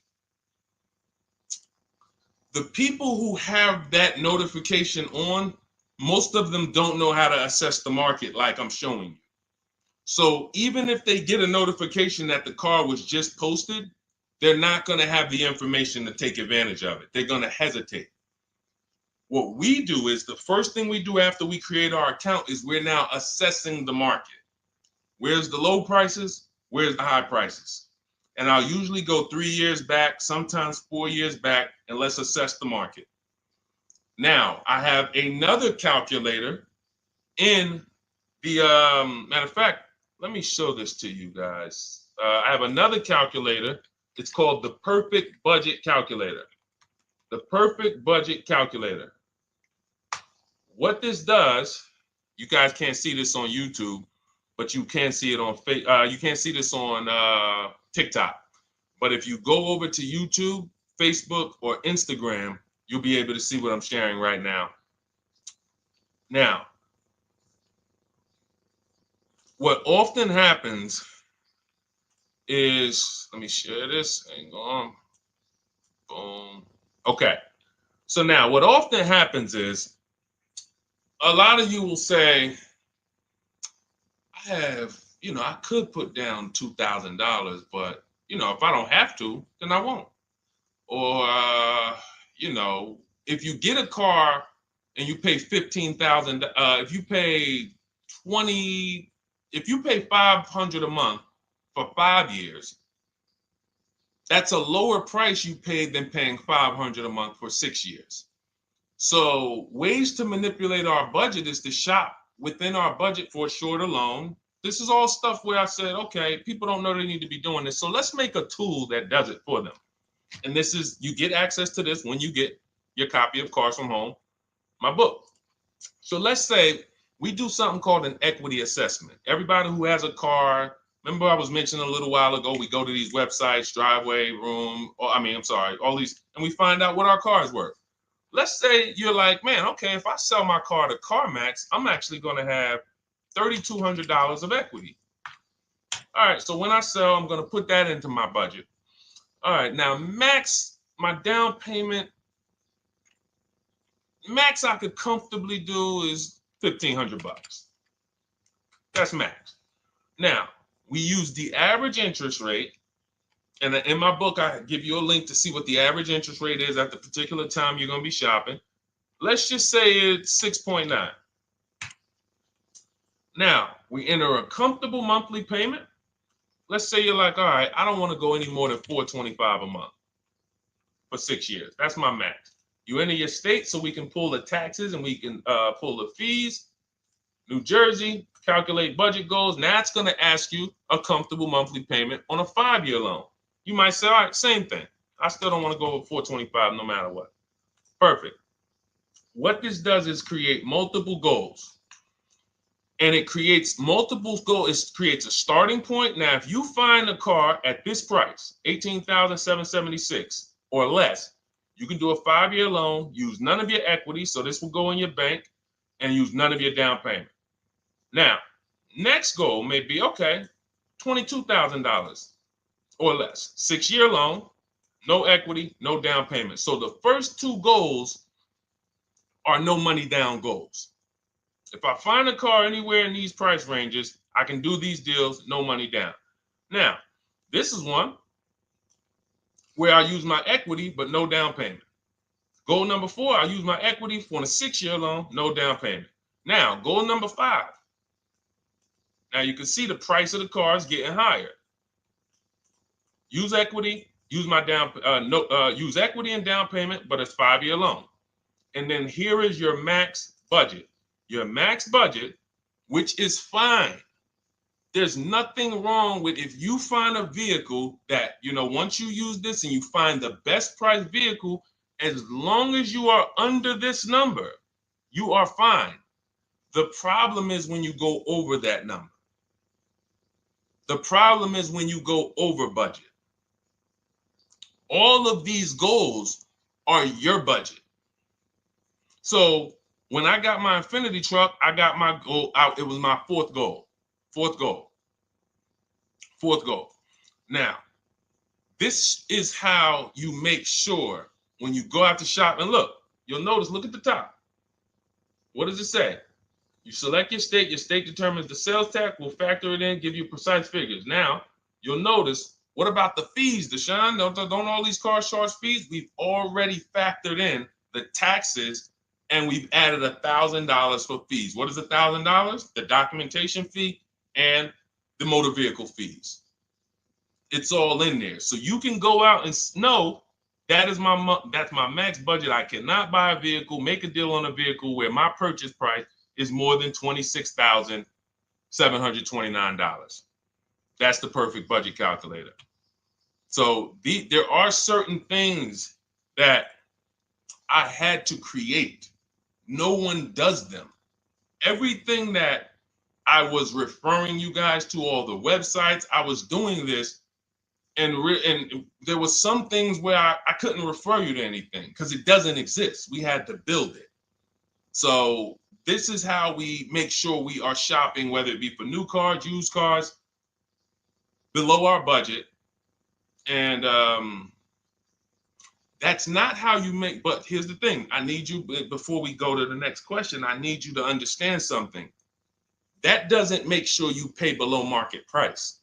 The people who have that notification on, most of them don't know how to assess the market like I'm showing you. So even if they get a notification that the car was just posted, they're not going to have the information to take advantage of it. They're going to hesitate. What we do is, the first thing we do after we create our account is we're now assessing the market. Where's the low prices? Where's the high prices? And I'll usually go 3 years back, sometimes 4 years back, and let's assess the market. Now, I have another calculator in the, matter of fact, let me show this to you guys. I have another calculator. It's called the Perfect Budget Calculator. The Perfect Budget Calculator. What this does, you guys can't see this on YouTube, but you can see it on you can't see this on TikTok. But if you go over to YouTube, Facebook, or Instagram, you'll be able to see what I'm sharing right now. Now, what often happens is, let me share this. Hang on. Boom. Okay. So now what often happens is, a lot of you will say, I could put down $2,000, but, if I don't have to, then I won't. Or, if you get a car and you pay $15,000, if you pay $500 a month for 5 years, that's a lower price you paid than paying $500 a month for 6 years. So ways to manipulate our budget is to shop within our budget for a shorter loan. This is all stuff where I said, okay, people don't know they need to be doing this. So let's make a tool that does it for them. And this is, you get access to this when you get your copy of Cars from Home, my book. So let's say we do something called an equity assessment. Everybody who has a car, remember I was mentioning a little while ago, we go to these websites, Driveway, Room, or all these, and we find out what our car is worth. Let's say you're like, man, okay, if I sell my car to CarMax, I'm actually going to have $3,200 of equity. All right, so when I sell, I'm going to put that into my budget. All right, now max, my down payment, max I could comfortably do is $1,500. That's max. Now, we use the average interest rate, and in my book, I give you a link to see what the average interest rate is at the particular time you're going to be shopping. Let's just say it's 6.9. Now, we enter a comfortable monthly payment. Let's say you're like, all right, I don't want to go any more than $425 a month for 6 years. That's my max. You enter your state so we can pull the taxes and we can pull the fees. New Jersey, calculate budget goals. Now it's going to ask you a comfortable monthly payment on a 5-year loan. You might say, all right, same thing. I still don't want to go over 425 no matter what. Perfect. What this does is create multiple goals. And it creates multiple goals. It creates a starting point. Now, if you find a car at this price, $18,776 or less, you can do a 5-year loan, use none of your equity, so this will go in your bank, and use none of your down payment. Now, next goal may be, okay, $22,000 or less. 6-year loan, no equity, no down payment. So the first two goals are no money down goals. If I find a car anywhere in these price ranges, I can do these deals, no money down. Now, this is one where I use my equity, but no down payment. Goal number 4, I use my equity for a 6-year loan, no down payment. Now, goal number 5. Now you can see the price of the car is getting higher. Use equity, use my use equity and down payment, but it's 5-year loan. And then here is your max budget. Your max budget, which is fine. There's nothing wrong with if you find a vehicle that, once you use this and you find the best price vehicle, as long as you are under this number, you are fine. The problem is when you go over that number. The problem is when you go over budget. All of these goals are your budget. So when I got my Infiniti truck, I got my goal out. It was my fourth goal. Now, this is how you make sure when you go out to shop, and look at the top. What does it say? You select your state determines the sales tax, will factor it in, give you precise figures. Now, you'll notice, what about the fees, Deshone? Don't all these cars charge fees? We've already factored in the taxes, and we've added $1,000 for fees. What is $1,000? The documentation fee and the motor vehicle fees. It's all in there. So you can go out and know that's my max budget. I cannot buy a vehicle, make a deal on a vehicle where my purchase price is more than $26,729. That's the perfect budget calculator. So there are certain things that I had to create. No one does them. Everything that I was referring you guys to, all the websites, I was doing this, and there was some things where I couldn't refer you to anything because it doesn't exist. We had to build it. So this is how we make sure we are shopping, whether it be for new cars, used cars, below our budget. And that's not how you make, but here's the thing. I need you, before we go to the next question, I need you to understand something. That doesn't make sure you pay below market price.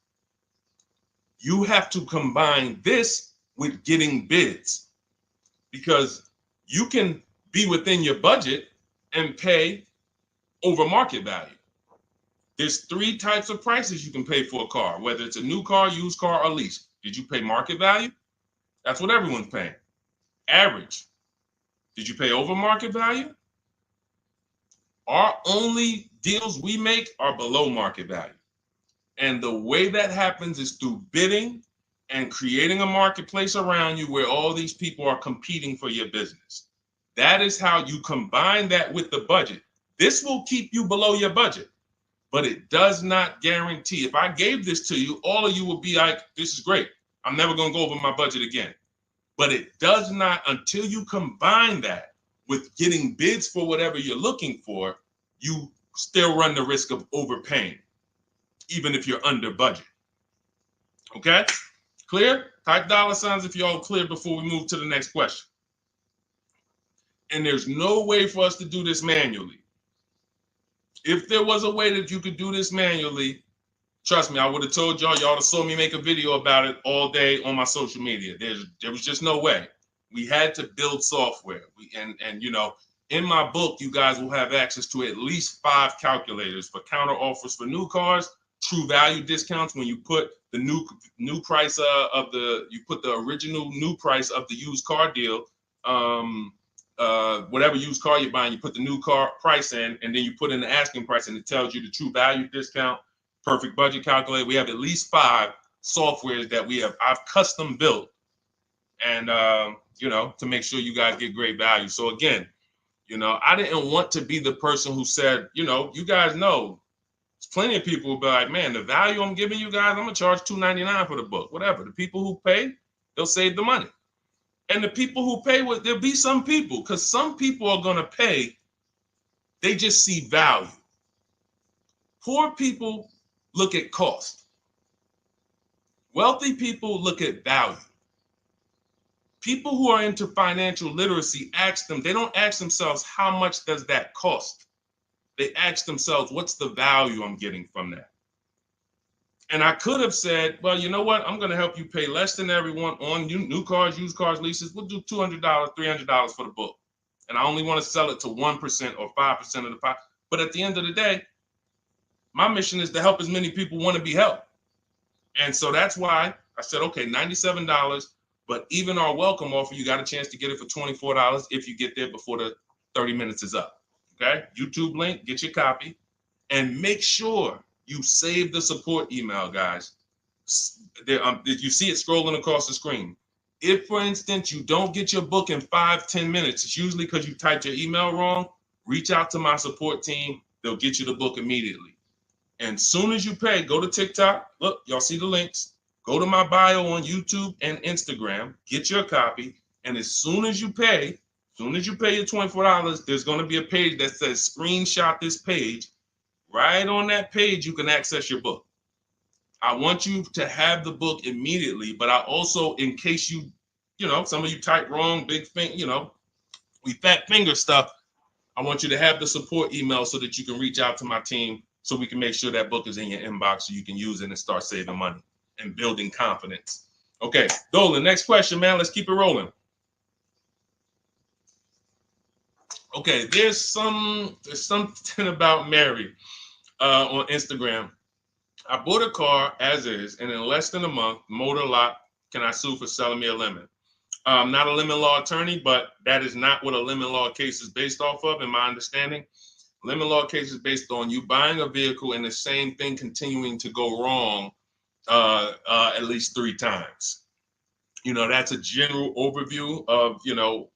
You have to combine this with getting bids, because you can be within your budget and pay over market value. There's 3 types of prices you can pay for a car, whether it's a new car, used car, or lease. Did you pay market value? That's what everyone's paying. Average. Did you pay over market value? Our only deals we make are below market value. And the way that happens is through bidding and creating a marketplace around you where all these people are competing for your business. That is how you combine that with the budget. This will keep you below your budget, but it does not guarantee. If I gave this to you, all of you would be like, this is great. I'm never going to go over my budget again. But it does not, until you combine that with getting bids for whatever you're looking for, you still run the risk of overpaying, even if you're under budget. Okay? Clear? Type $ if you're all clear before we move to the next question. And there's no way for us to do this manually. If there was a way that you could do this manually, trust me, I would have told y'all to saw me make a video about it all day on my social media. There was just no way. We had to build software. And you know, in my book, you guys will have access to at least 5 calculators for counter offers for new cars, true value discounts when you put the new price you put the original new price of the used car deal, whatever used car you're buying, you put the new car price in, and then you put in the asking price, and it tells you the true value discount, perfect budget calculator. We have at least 5 softwares that I've custom built, and you know, to make sure you guys get great value. So again, you know, I didn't want to be the person who said, you know, you guys know, there's plenty of people who be like, man, the value I'm giving you guys, I'm gonna charge $2.99 for the book, whatever. The people who pay, they'll save the money. And the people who pay, there'll be some people, because some people are gonna pay, they just see value. Poor people look at cost. Wealthy people look at value. People who are into financial literacy they don't ask themselves, how much does that cost? They ask themselves, what's the value I'm getting from that? And I could have said, well, you know what? I'm going to help you pay less than everyone on new cars, used cars, leases. We'll do $200, $300 for the book. And I only want to sell it to 1% or 5% of the pie. But at the end of the day, my mission is to help as many people want to be helped. And so that's why I said, okay, $97. But even our welcome offer, you got a chance to get it for $24 if you get there before the 30 minutes is up. Okay? YouTube link, get your copy. And make sure you save the support email, guys. You see it scrolling across the screen. If, for instance, you don't get your book in 5-10 minutes, it's usually because you typed your email wrong. Reach out to my support team. They'll get you the book immediately. And soon as you pay, go to TikTok. Look, y'all see the links. Go to my bio on YouTube and Instagram. Get your copy. And as soon as you pay your $24, there's going to be a page that says screenshot this page. Right on that page, you can access your book. I want you to have the book immediately, but I also, in case you know, some of you type wrong, big thing, you know, we fat finger stuff. I want you to have the support email so that you can reach out to my team so we can make sure that book is in your inbox so you can use it and start saving money and building confidence. Okay, Dolan, next question, man. Let's keep it rolling. Okay, there's something about Mary on Instagram. I bought a car as is, and in less than a month, motor lock, can I sue for selling me a lemon? I'm not a lemon law attorney, but that is not what a lemon law case is based off of, in my understanding. Lemon law case is based on you buying a vehicle and the same thing continuing to go wrong at least 3 times. You know, that's a general overview of, you know,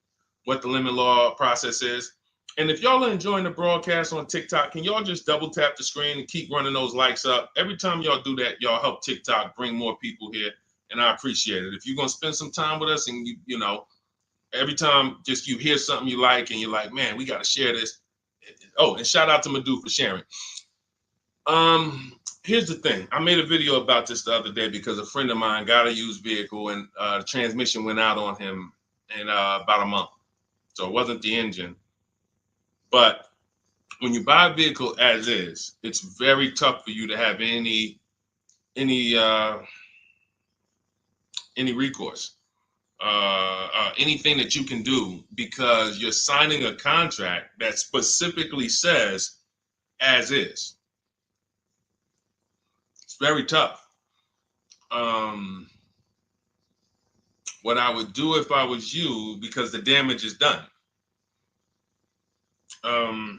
what the lemon law process is. And if y'all are enjoying the broadcast on TikTok, can y'all just double tap the screen and keep running those likes up? Every time y'all do that, y'all help TikTok bring more people here, and I appreciate it. If you're going to spend some time with us and, you know, every time just you hear something you like and you're like, man, we got to share this. Oh, and shout out to Madhu for sharing. Here's the thing. I made a video about this the other day because a friend of mine got a used vehicle and the transmission went out on him in about a month. So it wasn't the engine. But when you buy a vehicle as is, it's very tough for you to have any recourse, anything that you can do, because you're signing a contract that specifically says as is. It's very tough. What I would do if I was you, because the damage is done. I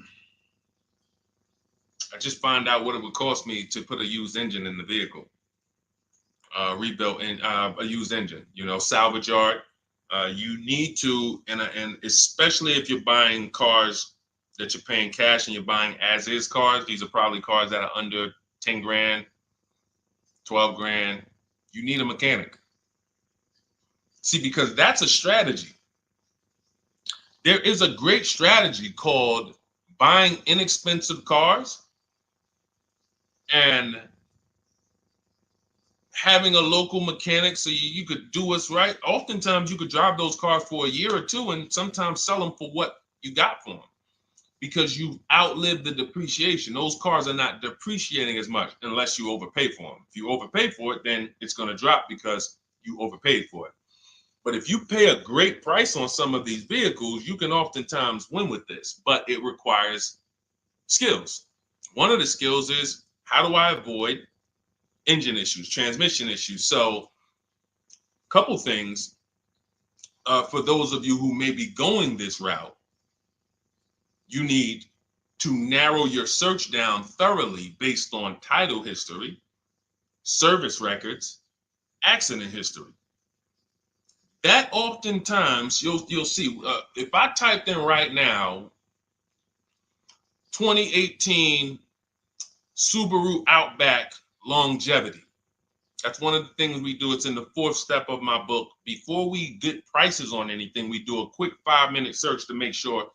just find out what it would cost me to put a used engine in the vehicle, rebuilt in a used engine. You know, salvage yard. You need to, and especially if you're buying cars that you're paying cash and you're buying as is cars. These are probably cars that are under 10 grand, 12 grand. You need a mechanic. See, because that's a strategy. There is a great strategy called buying inexpensive cars and having a local mechanic so you could do what's right. Oftentimes you could drive those cars for a year or two and sometimes sell them for what you got for them because you've outlived the depreciation. Those cars are not depreciating as much unless you overpay for them. If you overpay for it, then it's going to drop because you overpaid for it. But if you pay a great price on some of these vehicles, you can oftentimes win with this, but it requires skills. One of the skills is, how do I avoid engine issues, transmission issues? So a couple things for those of you who may be going this route, you need to narrow your search down thoroughly based on title history, service records, accident history. That oftentimes you'll see, if I typed in right now 2018 Subaru Outback longevity. That's one of the things we do. It's in the 4th step of my book. Before we get prices on anything, we do a quick 5-minute search to make sure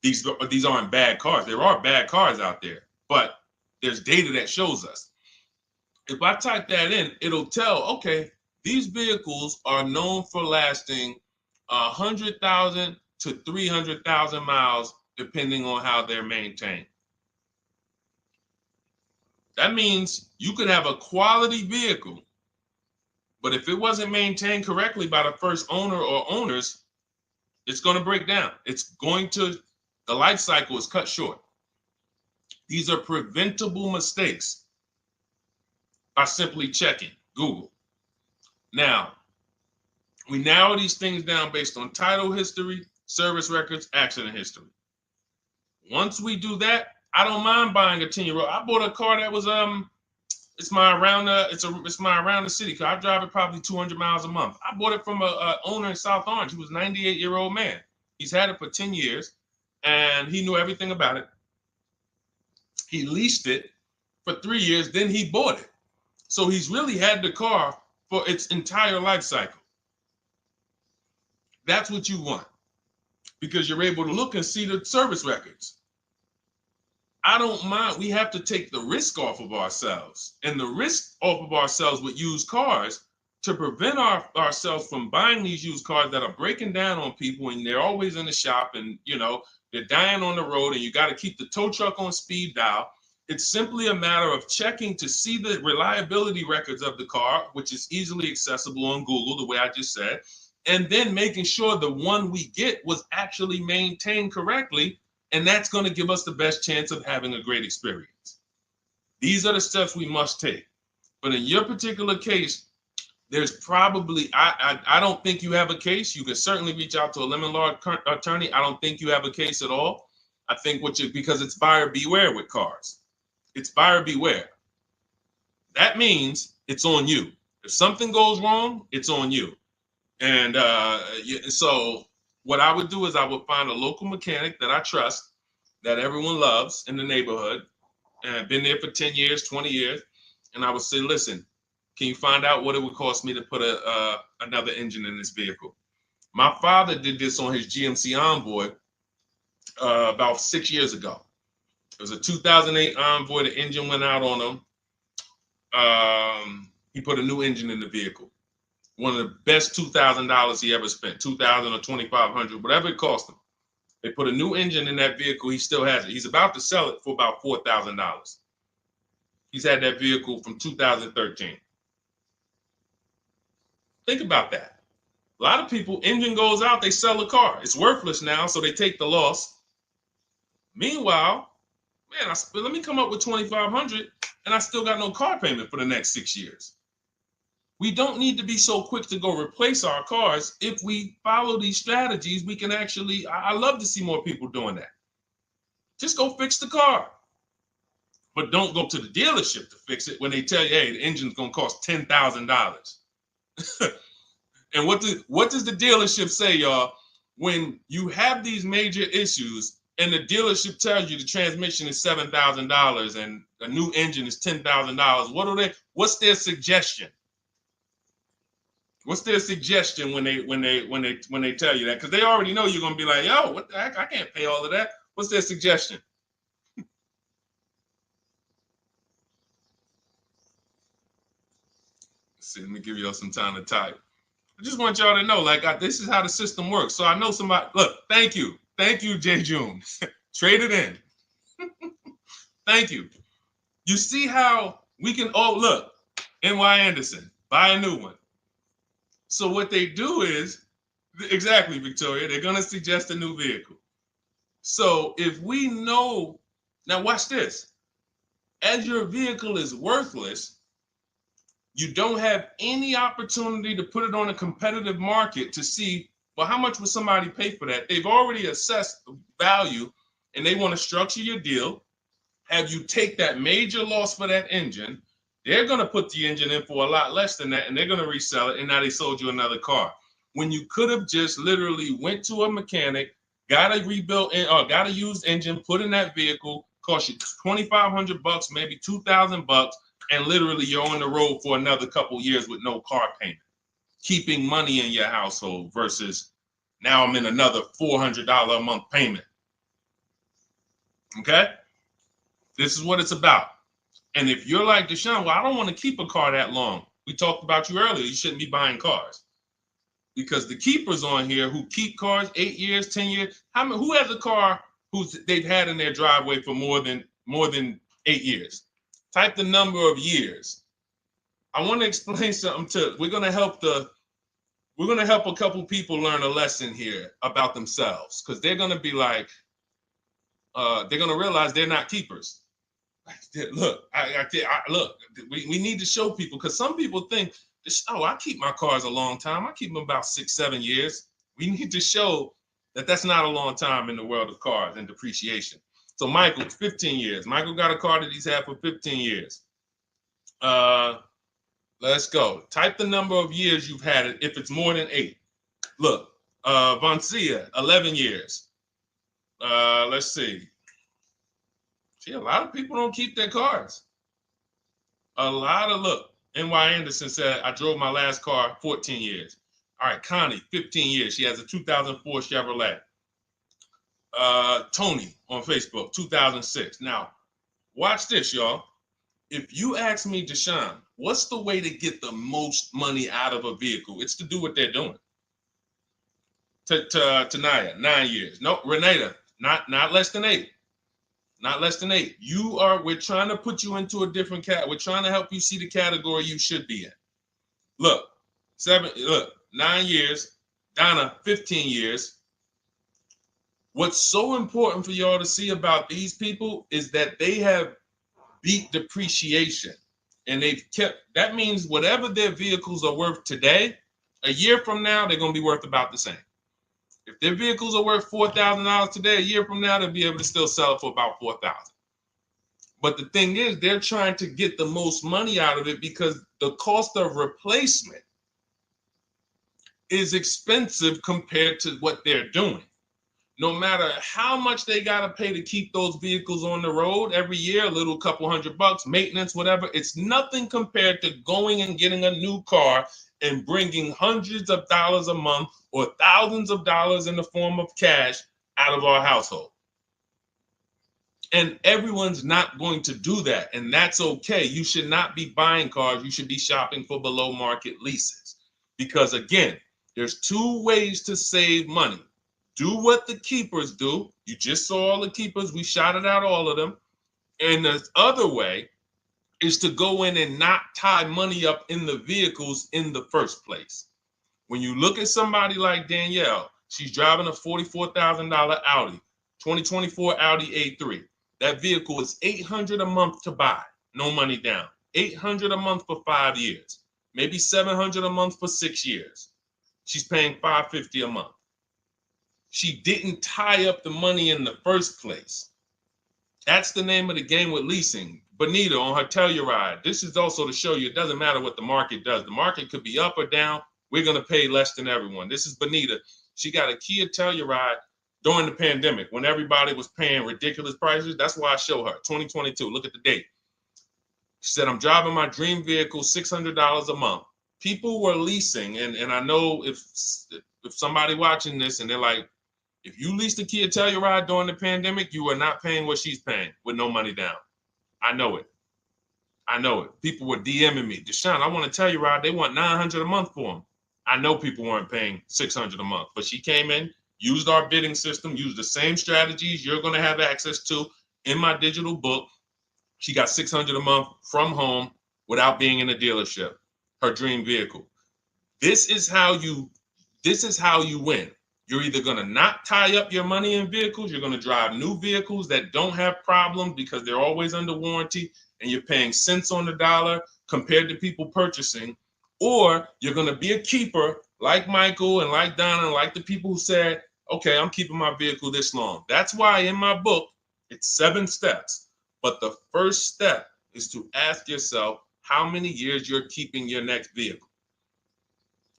these aren't bad cars. There are bad cars out there, but there's data that shows us. If I type that in, it'll tell, okay, these vehicles are known for lasting 100,000 to 300,000 miles, depending on how they're maintained. That means you could have a quality vehicle, but if it wasn't maintained correctly by the first owner or owners, it's going to break down. The life cycle is cut short. These are preventable mistakes by simply checking Google. Now, we narrow these things down based on title history, service records, accident history. Once we do that, I don't mind buying a 10-year-old. I bought a car that was it's my around the city car. I drive it probably 200 miles a month. I bought it from a owner in South Orange. He was a 98-year-old man. He's had it for 10 years and he knew everything about it. He leased it for 3 years, then he bought it. So he's really had the car for its entire life cycle. That's what you want because you're able to look and see the service records. I don't mind. We have to take the risk off of ourselves, and the risk off of ourselves with used cars to prevent ourselves from buying these used cars that are breaking down on people and they're always in the shop and, they're dying on the road and you got to keep the tow truck on speed dial. It's simply a matter of checking to see the reliability records of the car, which is easily accessible on Google, the way I just said, and then making sure the one we get was actually maintained correctly. And that's going to give us the best chance of having a great experience. These are the steps we must take. But in your particular case, there's probably, I don't think you have a case. You can certainly reach out to a lemon law attorney. I don't think you have a case at all. I think because it's buyer beware with cars. It's buyer beware. That means it's on you. If something goes wrong, it's on you. And so what I would do is I would find a local mechanic that I trust, that everyone loves in the neighborhood, and I've been there for 10 years, 20 years. And I would say, listen, can you find out what it would cost me to put another engine in this vehicle? My father did this on his GMC Envoy about 6 years ago. It was a 2008 Envoy. The engine went out on him. He put a new engine in the vehicle. One of the best $2,000 he ever spent, $2,000 or $2,500, whatever it cost him. They put a new engine in that vehicle. He still has it. He's about to sell it for about $4,000. He's had that vehicle from 2013. Think about that. A lot of people, engine goes out, they sell the car. It's worthless now, so they take the loss. Meanwhile, man, let me come up with $2,500 and I still got no car payment for the next 6 years. We don't need to be so quick to go replace our cars. If we follow these strategies, we can actually, I love to see more people doing that. Just go fix the car. But don't go to the dealership to fix it when they tell you, hey, the engine's gonna cost $10,000. And what does the dealership say, y'all? When you have these major issues and the dealership tells you the transmission is $7,000 and a new engine is $10,000, what's their suggestion? What's their suggestion when they tell you that? Because they already know you're gonna be like, yo, what the heck? I can't pay all of that. What's their suggestion? Let's see, let me give y'all some time to type. I just want y'all to know, like, this is how the system works. So I know somebody, look, thank you, Jay June. Trade it in. Thank you. You see how we can, oh, look, NY Anderson, buy a new one. So what they do is, exactly, Victoria, they're going to suggest a new vehicle. So if we know, now watch this, as your vehicle is worthless, you don't have any opportunity to put it on a competitive market to see, well, how much would somebody pay for that? They've already assessed the value and they want to structure your deal, have you take that major loss for that engine. They're going to put the engine in for a lot less than that and they're going to resell it, and now they sold you another car. When you could have just literally went to a mechanic, got a rebuilt or got a used engine, put in that vehicle, cost you $2,500, maybe $2,000, and literally you're on the road for another couple years with no car payment, keeping money in your household versus now I'm in another $400 a month payment. Okay? This is what it's about. And if you're like Deshone, well, I don't want to keep a car that long. We talked about you earlier. You shouldn't be buying cars. Because the keepers on here who keep cars 8 years, 10 years, who has a car they've had in their driveway for more than 8 years? Type the number of years. I want to explain something we're going to help a couple people learn a lesson here about themselves, because they're going to be like, they're going to realize they're not keepers. Look, look, we need to show people, because some people think, oh, I keep my cars a long time. I keep them about 6-7 years. We need to show that that's not a long time in the world of cars and depreciation. So Michael, 15 years. Michael got a car that he's had for 15 years. Let's go. Type the number of years you've had it if it's more than 8. Look, Vancia, 11 years. Let's see. See, a lot of people don't keep their cars. Look, NY Anderson said, I drove my last car 14 years. All right, Connie, 15 years. She has a 2004 Chevrolet. Tony on Facebook, 2006. Now, watch this, y'all. If you ask me, Deshone, what's the way to get the most money out of a vehicle? It's to do what they're doing. Tanaya, 9 years. No, Renata, not less than 8. Not less than 8. We're trying to put you into a different we're trying to help you see the category you should be in. Look, 9 years. Donna, 15 years. What's so important for y'all to see about these people is that they have beat depreciation, and that means whatever their vehicles are worth today, a year from now, they're going to be worth about the same. If their vehicles are worth $4,000 today, a year from now, they'll be able to still sell it for about $4,000. But the thing is, they're trying to get the most money out of it because the cost of replacement is expensive compared to what they're doing. No matter how much they got to pay to keep those vehicles on the road every year, a little couple $100, maintenance, whatever, it's nothing compared to going and getting a new car and bringing hundreds of dollars a month or thousands of dollars in the form of cash out of our household. And everyone's not going to do that, and that's okay. You should not be buying cars. You should be shopping for below market leases, because again, there's 2 ways to save money. Do what the keepers do. You just saw all the keepers. We shouted out all of them. And the other way is to go in and not tie money up in the vehicles in the first place. When you look at somebody like Danielle, she's driving a $44,000 Audi, 2024 Audi A3. That vehicle is $800 a month to buy, no money down. $800 a month for 5 years, maybe $700 a month for 6 years. She's paying $550 a month. She didn't tie up the money in the first place. That's the name of the game with leasing. Bonita on her Telluride. This is also to show you it doesn't matter what the market does. The market could be up or down. We're going to pay less than everyone. This is Bonita. She got a Kia Telluride during the pandemic when everybody was paying ridiculous prices. That's why I show her 2022. Look at the date. She said, I'm driving my dream vehicle, $600 a month. People were leasing, and I know if somebody watching this and they're like, if you leased a Kia Telluride during the pandemic, you are not paying what she's paying with no money down. I know it. I know it. People were DMing me, Deshone, I want a Telluride. They want $900 a month for them. I know people weren't paying $600 a month, but she came in, used our bidding system, used the same strategies you're going to have access to in my digital book. She got $600 a month from home without being in a dealership. Her dream vehicle. This is how you win. You're either going to not tie up your money in vehicles, you're going to drive new vehicles that don't have problems because they're always under warranty and you're paying cents on the dollar compared to people purchasing, or you're going to be a keeper like Michael and like Donna and like the people who said, okay, I'm keeping my vehicle this long. That's why in my book, it's 7 steps. But the first step is to ask yourself how many years you're keeping your next vehicle.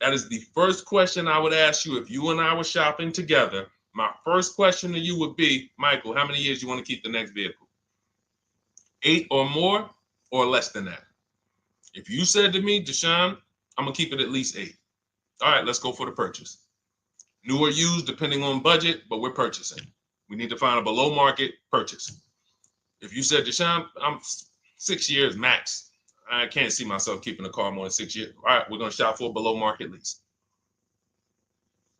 That is the first question I would ask you if you and I were shopping together. My first question to you would be, Michael, how many years you want to keep the next vehicle? 8 or more or less than that? If you said to me, Deshone, I'm going to keep it at least 8. All right, let's go for the purchase. New or used, depending on budget, but we're purchasing. We need to find a below market purchase. If you said, Deshone, I'm 6 years max. I can't see myself keeping a car more than 6 years. All right, we're going to shop for a below market lease.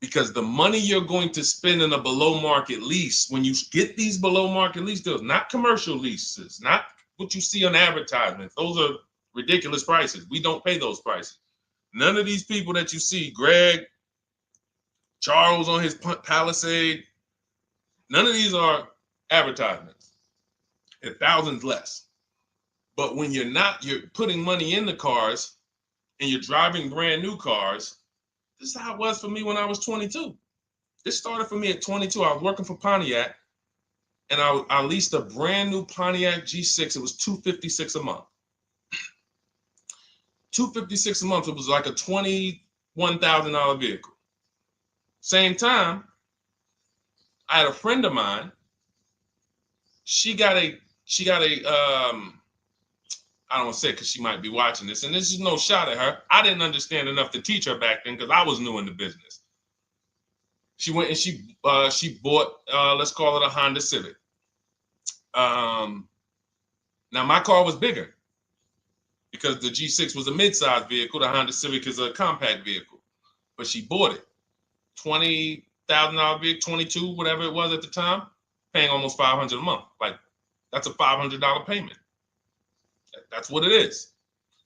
Because the money you're going to spend in a below market lease, when you get these below market lease deals, not commercial leases, not what you see on advertisements. Those are ridiculous prices. We don't pay those prices. None of these people that you see, Greg, Charles on his Palisade, none of these are advertisements. They're thousands less. But when you're putting money in the cars and you're driving brand new cars, this is how it was for me when I was 22. This started for me at 22. I was working for Pontiac and I leased a brand new Pontiac G6. It was $256 a month. $256 a month. It was like a $21,000 vehicle. Same time, I had a friend of mine. She got a I don't want to say it because she might be watching this, and this is no shot at her. I didn't understand enough to teach her back then because I was new in the business. She went and she bought, let's call it a Honda Civic. Now my car was bigger because the G6 was a mid-sized vehicle. The Honda Civic is a compact vehicle, but she bought it. $20,000 vehicle, 22, whatever it was at the time, paying almost $500 a month. Like that's a $500 payment. That's what it is.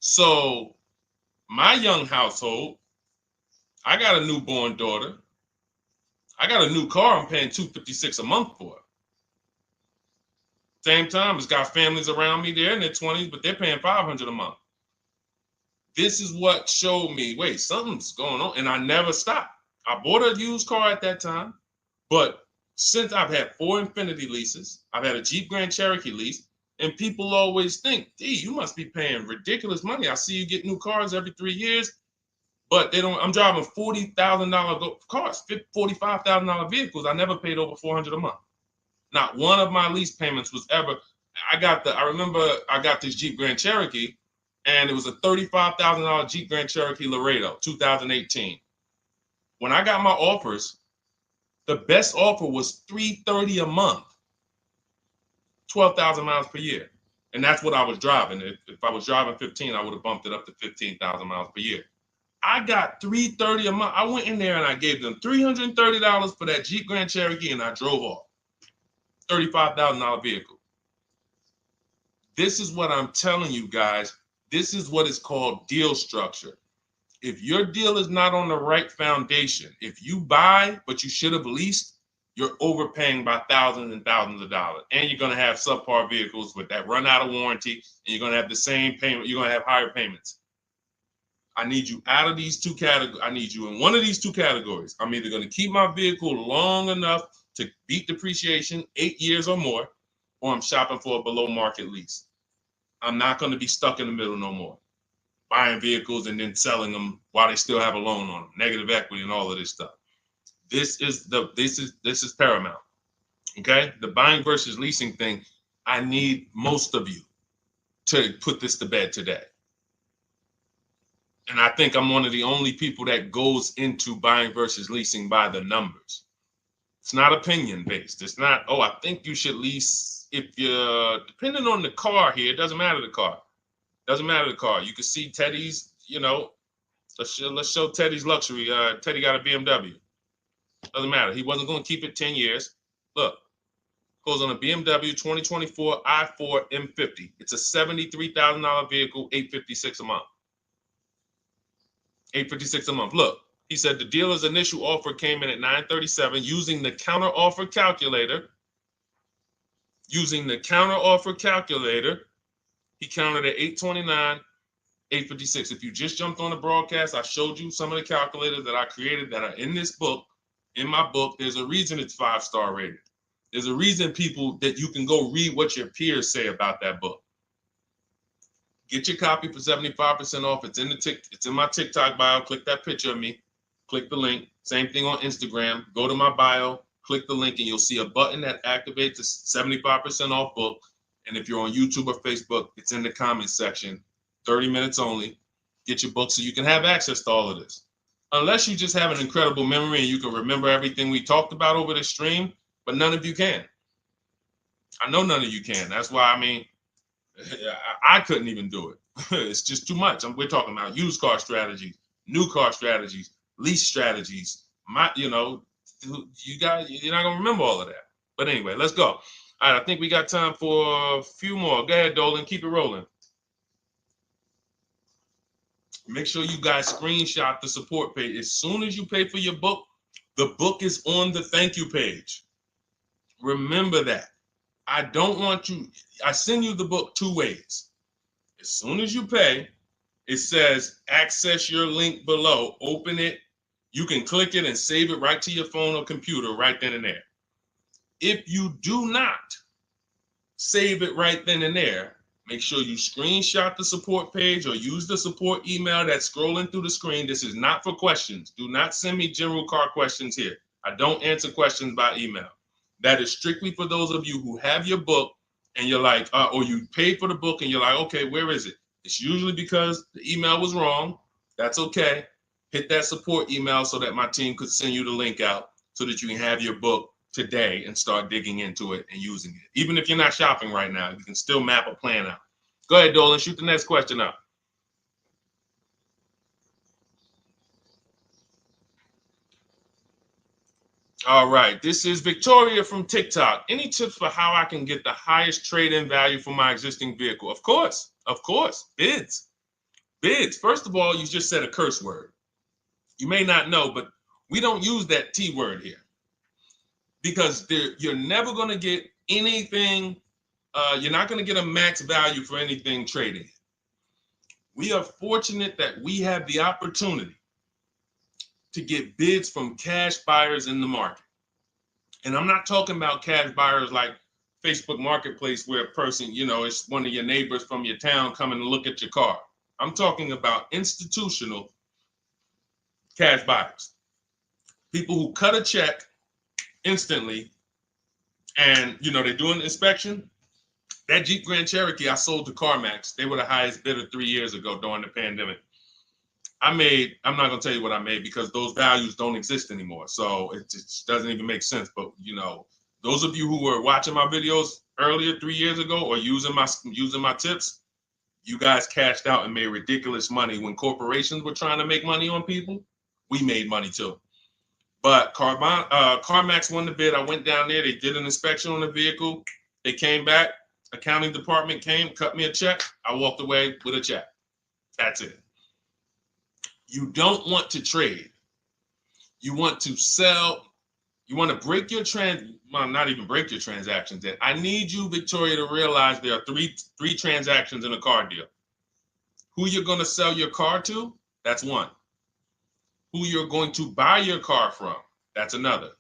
So my young household, I got a newborn daughter. I got a new car I'm paying $256 a month for. Same time, it's got families around me. They're in their 20s, but they're paying $500 a month. This is what showed me, wait, something's going on. And I never stopped. I bought a used car at that time. But since I've had 4 Infiniti leases, I've had a Jeep Grand Cherokee lease, and people always think, D, you must be paying ridiculous money. I see you get new cars every 3 years, but they don't. I'm driving $40,000 cars, $45,000 vehicles. I never paid over $400 a month. Not one of my lease payments was ever. I remember I got this Jeep Grand Cherokee, and it was a $35,000 Jeep Grand Cherokee Laredo, 2018. When I got my offers, the best offer was $330 a month. 12,000 miles per year. And that's what I was driving. If I was driving 15, I would have bumped it up to 15,000 miles per year. I got $330 a month. I went in there and I gave them $330 for that Jeep Grand Cherokee and I drove off. $35,000 vehicle. This is what I'm telling you guys. This is what is called deal structure. If your deal is not on the right foundation, if you buy, but you should have leased, you're overpaying by thousands and thousands of dollars. And you're going to have subpar vehicles with that run out of warranty, and you're going to have the same payment. You're going to have higher payments. I need you out of these 2 categories. I need you in one of these 2 categories. I'm either going to keep my vehicle long enough to beat depreciation, 8 years or more, or I'm shopping for a below market lease. I'm not going to be stuck in the middle no more, buying vehicles and then selling them while they still have a loan on them, negative equity and all of this stuff. This is paramount. Okay, the buying versus leasing thing, I need most of you to put this to bed today. And I think I'm one of the only people that goes into buying versus leasing by the numbers. It's not opinion based. It's not, oh, I think you should lease if you're, depending on the car here, it doesn't matter the car. Doesn't matter the car. You can see Teddy's, you know, let's show Teddy's luxury. Teddy got a BMW. Doesn't matter. He wasn't going to keep it 10 years. Look, goes on a BMW 2024 i4 M50. It's a $73,000 vehicle, $856 a month. $856 a month. Look, he said the dealer's initial offer came in at $937 using the counter offer calculator. Using the counter offer calculator, he counted at $829, $856. If you just jumped on the broadcast, I showed you some of the calculators that I created that are in this book. In my book, there's a reason it's 5-star rated. There's a reason, people, that you can go read what your peers say about that book. Get your copy for 75% off. It's in my TikTok bio. Click that picture of me. Click the link. Same thing on Instagram. Go to my bio. Click the link, and you'll see a button that activates the 75% off book. And if you're on YouTube or Facebook, it's in the comments section. 30 minutes only. Get your book so you can have access to all of this. Unless you just have an incredible memory and you can remember everything we talked about over the stream, but none of you can. I know none of you can. That's why, I mean, I couldn't even do it. It's just too much. We're talking about used car strategies, new car strategies, lease strategies. You guys, you're not gonna remember all of that. But anyway, let's go. All right, I think we got time for a few more. Go ahead, Dolan, keep it rolling. Make sure you guys screenshot the support page. As soon as you pay for your book, the book is on the thank you page. Remember that. I don't want you, I send you the book 2 ways. As soon as you pay, it says access your link below, open it. You can click it and save it right to your phone or computer right then and there. If you do not save it right then and there, make sure you screenshot the support page or use the support email that's scrolling through the screen. This is not for questions. Do not send me general car questions here. I don't answer questions by email. That is strictly for those of you who have your book and you're like, or you paid for the book and you're like, okay, where is it? It's usually because the email was wrong. That's okay. Hit that support email so that my team could send you the link out so that you can have your book today and start digging into it and using it. Even if you're not shopping right now, you can still map a plan out. Go ahead, Dolan, shoot the next question up. All right, this is Victoria from TikTok. Any tips for how I can get the highest trade-in value for my existing vehicle? Of course, bids. Bids. First of all, you just said a curse word. You may not know, but we don't use that T word here because you're never going to get anything. You're not going to get a max value for anything trading. We are fortunate that we have the opportunity to get bids from cash buyers in the market. And I'm not talking about cash buyers like Facebook Marketplace where a person, it's one of your neighbors from your town coming to look at your car. I'm talking about institutional cash buyers. People who cut a check instantly and, they do an inspection. That Jeep Grand Cherokee I sold to CarMax, they were the highest bidder 3 years ago during the pandemic. I'm not going to tell you what I made because those values don't exist anymore. So it just doesn't even make sense. But, those of you who were watching my videos earlier 3 years ago or using my tips, you guys cashed out and made ridiculous money. When corporations were trying to make money on people, we made money too. But CarMax won the bid. I went down there. They did an inspection on the vehicle. They came back. Accounting department came, cut me a check. I walked away with a check. That's it. You don't want to trade. You want to sell. You want to break your not even break your transactions. I need you, Victoria, to realize there are three transactions in a car deal. Who you're going to sell your car to, that's one. Who you're going to buy your car from, that's another.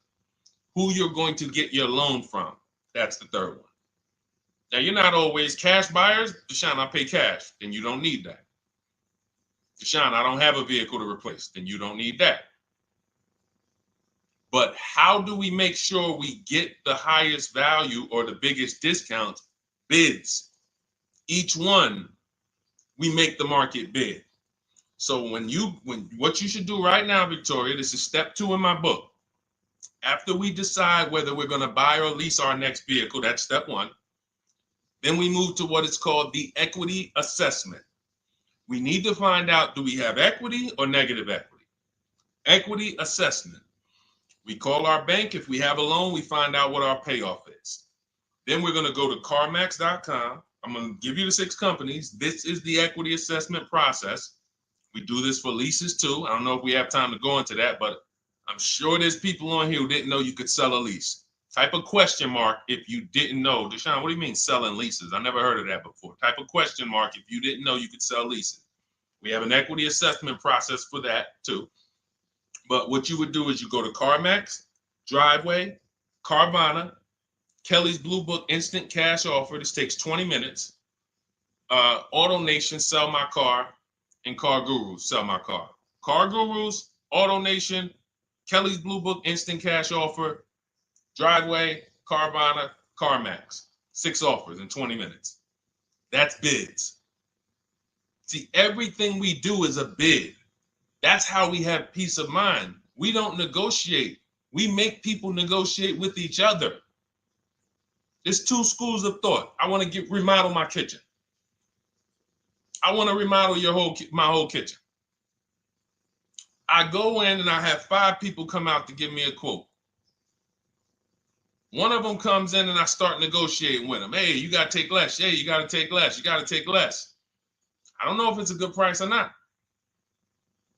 Who you're going to get your loan from, that's the third one. Now, you're not always cash buyers. Deshone, I pay cash. Then you don't need that. Deshone, I don't have a vehicle to replace. Then you don't need that. But how do we make sure we get the highest value or the biggest discount? Bids. Each one, we make the market bid. So what you should do right now, Victoria, this is step 2 in my book. After we decide whether we're going to buy or lease our next vehicle, that's step 1. Then we move to what is called the equity assessment. We need to find out, do we have equity or negative equity? Equity assessment. We call our bank. If we have a loan, we find out what our payoff is. Then we're going to go to CarMax.com. I'm going to give you the 6 companies. This is the equity assessment process. We do this for leases too. I don't know if we have time to go into that, but I'm sure there's people on here who didn't know you could sell a lease. Type a question mark if you didn't know. Deshone, what do you mean selling leases? I never heard of that before. Type a question mark if you didn't know you could sell leases. We have an equity assessment process for that too. But what you would do is you go to CarMax, Driveway, Carvana, Kelly's Blue Book Instant Cash Offer. This takes 20 minutes. Auto Nation, Sell My Car, and Car Gurus, Sell My Car. Car Gurus, Auto Nation, Kelly's Blue Book Instant Cash Offer, Driveway, Carvana, CarMax. 6 offers in 20 minutes. That's bids. See, everything we do is a bid. That's how we have peace of mind. We don't negotiate. We make people negotiate with each other. There's 2 schools of thought. I want to remodel my kitchen. I want to remodel my whole kitchen. I go in and I have 5 people come out to give me a quote. One of them comes in and I start negotiating with them. Hey, you got to take less. Hey, you got to take less. You got to take less. I don't know if it's a good price or not.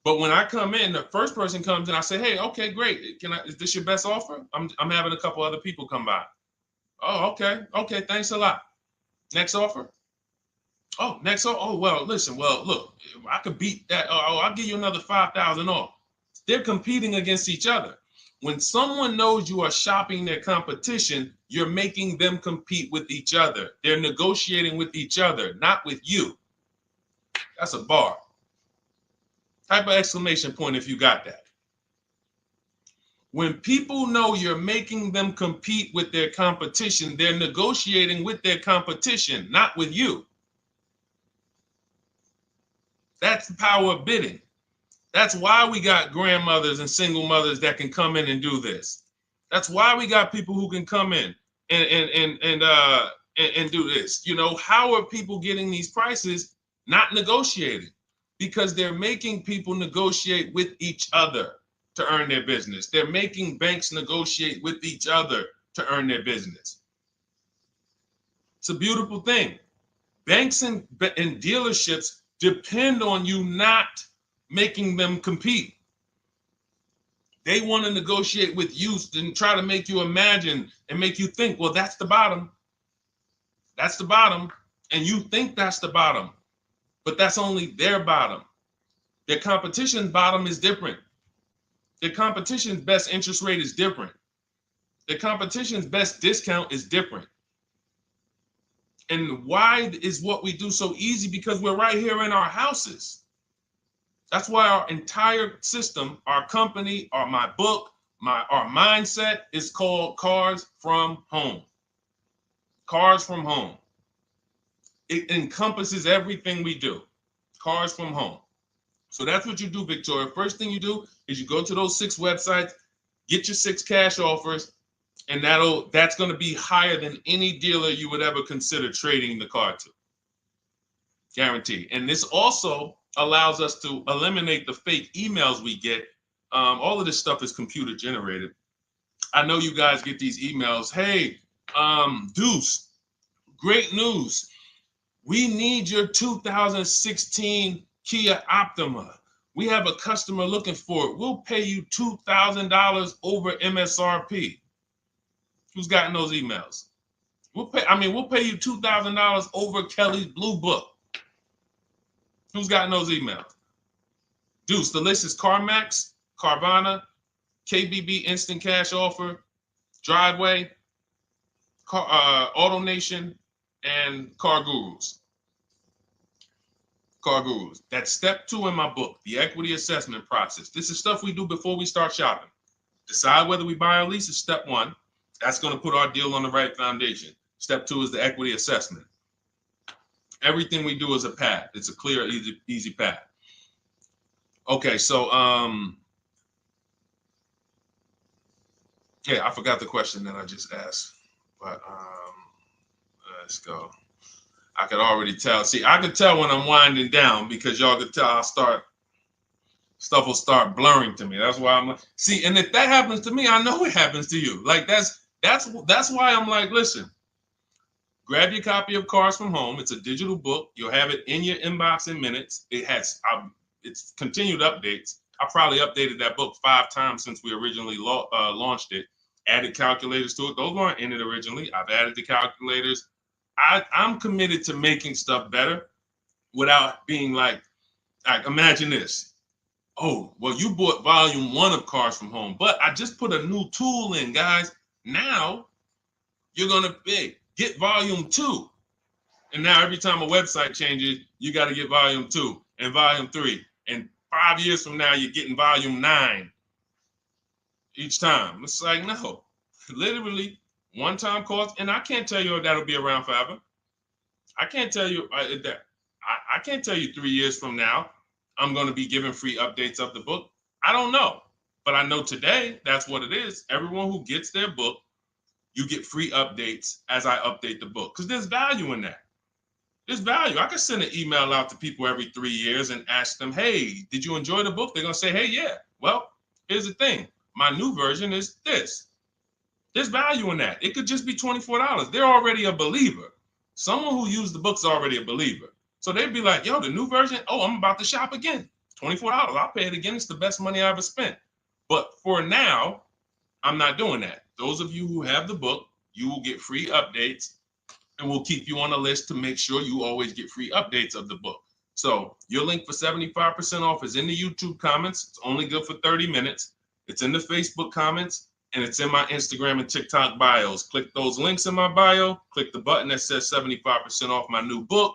But when I come in, the first person comes in, I say, hey, okay, great. Is this your best offer? I'm having a couple other people come by. Oh, okay. Okay, thanks a lot. Next offer? Oh, next offer? Oh, well, listen, look, I could beat that. Oh, I'll give you another 5,000 off. They're competing against each other. When someone knows you are shopping their competition, you're making them compete with each other. They're negotiating with each other, not with you. That's a bar. Type of exclamation point if you got that. When people know you're making them compete with their competition, they're negotiating with their competition, not with you. That's the power of bidding. That's why we got grandmothers and single mothers that can come in and do this. That's why we got people who can come in and do this. You know, how are people getting these prices? Not negotiating, because they're making people negotiate with each other to earn their business. They're making banks negotiate with each other to earn their business. It's a beautiful thing. Banks and dealerships depend on you not making them compete. They want to negotiate with you and try to make you imagine and make you think, well, that's the bottom. That's the bottom. And you think that's the bottom, but that's only their bottom. Their competition's bottom is different. Their competition's best interest rate is different. Their competition's best discount is different. And why is what we do so easy? Because we're right here in our houses. That's why our entire system, our company, my book, our mindset is called Cars from Home. Cars from Home. It encompasses everything we do. Cars from Home. So that's what you do, Victoria. First thing you do is you go to those 6 websites, get your 6 cash offers, and that's going to be higher than any dealer you would ever consider trading the car to. Guaranteed. And this also allows us to eliminate the fake emails we get. All of this stuff is computer generated. I know you guys get these emails. Hey, Deuce, great news. We need your 2016 Kia Optima. We have a customer looking for it. We'll pay you $2,000 over MSRP. Who's gotten those emails? We'll pay you $2,000 over Kelly's Blue Book. Who's gotten those emails? Deuce, the list is CarMax, Carvana, KBB Instant Cash Offer, Driveway, Auto Nation, and car gurus. Car gurus. That's step 2 in my book, the equity assessment process. This is stuff we do before we start shopping. Decide whether we buy or lease is step 1. That's going to put our deal on the right foundation. Step 2 is the equity assessment. Everything we do is a path. It's a clear, easy path. Okay, so yeah, I forgot the question that I just asked, but let's go. I could already tell. See, I could tell when I'm winding down because y'all could tell stuff will start blurring to me. That's why I'm like, see, and if that happens to me, I know it happens to you. Like that's why I'm like, listen, grab your copy of Cars from Home. It's a digital book. You'll have it in your inbox in minutes. It's continued updates. I probably updated that book 5 times since we originally launched it. Added calculators to it. Those weren't in it originally. I've added the calculators. I'm committed to making stuff better without being like imagine this. Oh, well, you bought volume 1 of Cars from Home, but I just put a new tool in, guys. Now you're going to get volume 2. And now every time a website changes, you got to get volume 2 and volume 3. And 5 years from now, you're getting volume 9 each time. It's like, no, literally one-time cost. And I can't tell you if that'll be around forever. I can't tell you that. I can't tell you 3 years from now, I'm going to be giving free updates of the book. I don't know. But I know today, that's what it is. Everyone who gets their book, you get free updates as I update the book. Because there's value in that. There's value. I could send an email out to people every 3 years and ask them, hey, did you enjoy the book? They're going to say, hey, yeah. Well, here's the thing. My new version is this. There's value in that. It could just be $24. They're already a believer. Someone who used the book's already a believer. So they'd be like, yo, the new version, oh, I'm about to shop again. $24. I'll pay it again. It's the best money I ever spent. But for now, I'm not doing that. Those of you who have the book, you will get free updates, and we'll keep you on the list to make sure you always get free updates of the book. So your link for 75% off is in the YouTube comments. It's only good for 30 minutes. It's in the Facebook comments, and it's in my Instagram and TikTok bios. Click those links in my bio. Click the button that says 75% off my new book.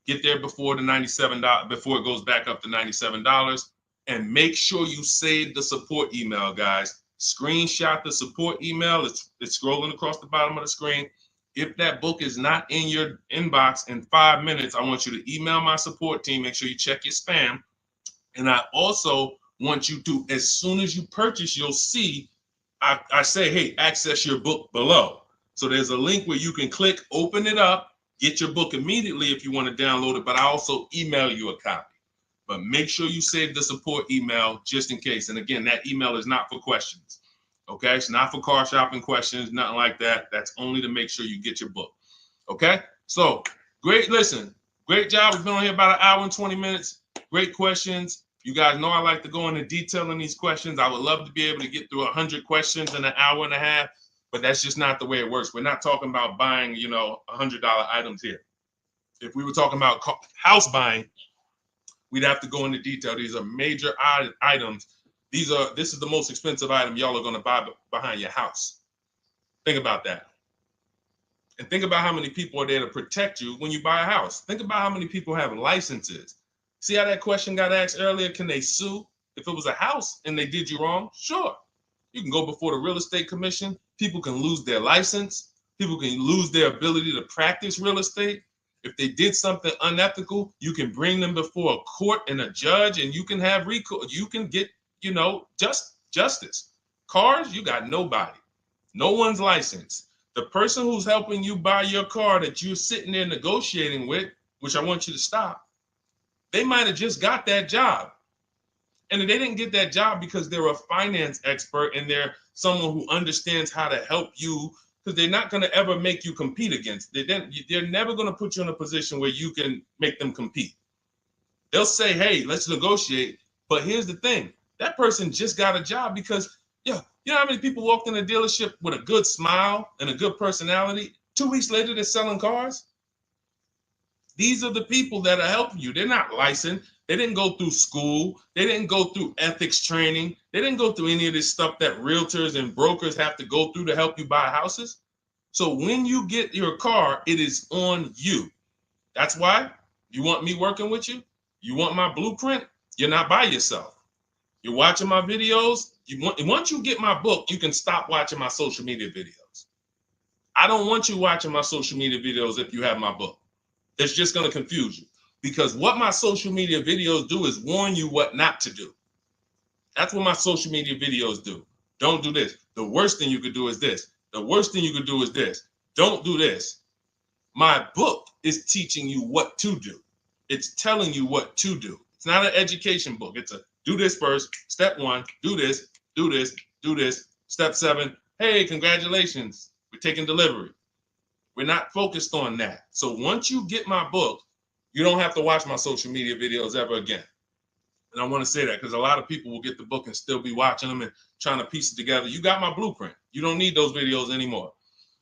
Get there before the $97, before it goes back up to $97. And make sure you save the support email, guys. Screenshot the support email. It's scrolling across the bottom of the screen. If that book is not in your inbox in 5 minutes, I want you to email my support team. Make sure you check your spam. And I also want you to, as soon as you purchase, you'll see, I say, hey, access your book below. So there's a link where you can click, open it up, get your book immediately if you want to download it, but I also email you a copy. But make sure you save the support email just in case. And again, that email is not for questions. Okay, it's not for car shopping questions, nothing like that. That's only to make sure you get your book. Okay, so great. Listen, great job. We've been on here about an hour and 20 minutes. Great questions. You guys know I like to go into detail in these questions. I would love to be able to get through 100 questions in an hour and a half, but that's just not the way it works. We're not talking about buying, $100 items here. If we were talking about house buying, we'd have to go into detail. These are major items. This is the most expensive item y'all are going to buy behind your house. Think about that. And think about how many people are there to protect you when you buy a house. Think about how many people have licenses. See how that question got asked earlier? Can they sue if it was a house and they did you wrong? Sure. You can go before the real estate commission. People can lose their license. People can lose their ability to practice real estate. If they did something unethical, you can bring them before a court and a judge, and you can have recourse. You can get, justice. Cars, you got nobody. No one's licensed. The person who's helping you buy your car that you're sitting there negotiating with, which I want you to stop, they might have just got that job. And they didn't get that job because they're a finance expert and they're someone who understands how to help you, because they're not going to ever make you compete against. They're never going to put you in a position where you can make them compete. They'll say, hey, let's negotiate. But here's the thing. That person just got a job because, you know how many people walked in a dealership with a good smile and a good personality? 2 weeks later, they're selling cars. These are the people that are helping you. They're not licensed. They didn't go through school. They didn't go through ethics training. They didn't go through any of this stuff that realtors and brokers have to go through to help you buy houses. So when you get your car, it is on you. That's why you want me working with you. You want my blueprint. You're not by yourself. You're watching my videos. Once you get my book, you can stop watching my social media videos. I don't want you watching my social media videos if you have my book. It's just going to confuse you, because what my social media videos do is warn you what not to do. That's what my social media videos do. Don't do this. The worst thing you could do is this. The worst thing you could do is this. Don't do this. My book is teaching you what to do. It's telling you what to do. It's not an education book. It's a do this first. Step 1, do this, do this, do this. Step 7, hey, congratulations. We're taking delivery. We're not focused on that. So once you get my book, you don't have to watch my social media videos ever again. And I want to say that because a lot of people will get the book and still be watching them and trying to piece it together. You got my blueprint. You don't need those videos anymore.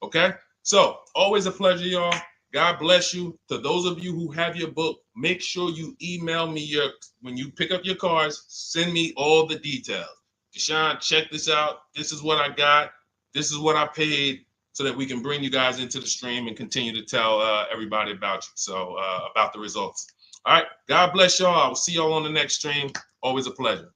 Okay? So always a pleasure, y'all. God bless you. To those of you who have your book, make sure you email me when you pick up your cars, send me all the details. Deshone, check this out. This is what I got. This is what I paid, so that we can bring you guys into the stream and continue to tell everybody about you. So about the results. All right. God bless y'all. I will see y'all on the next stream. Always a pleasure.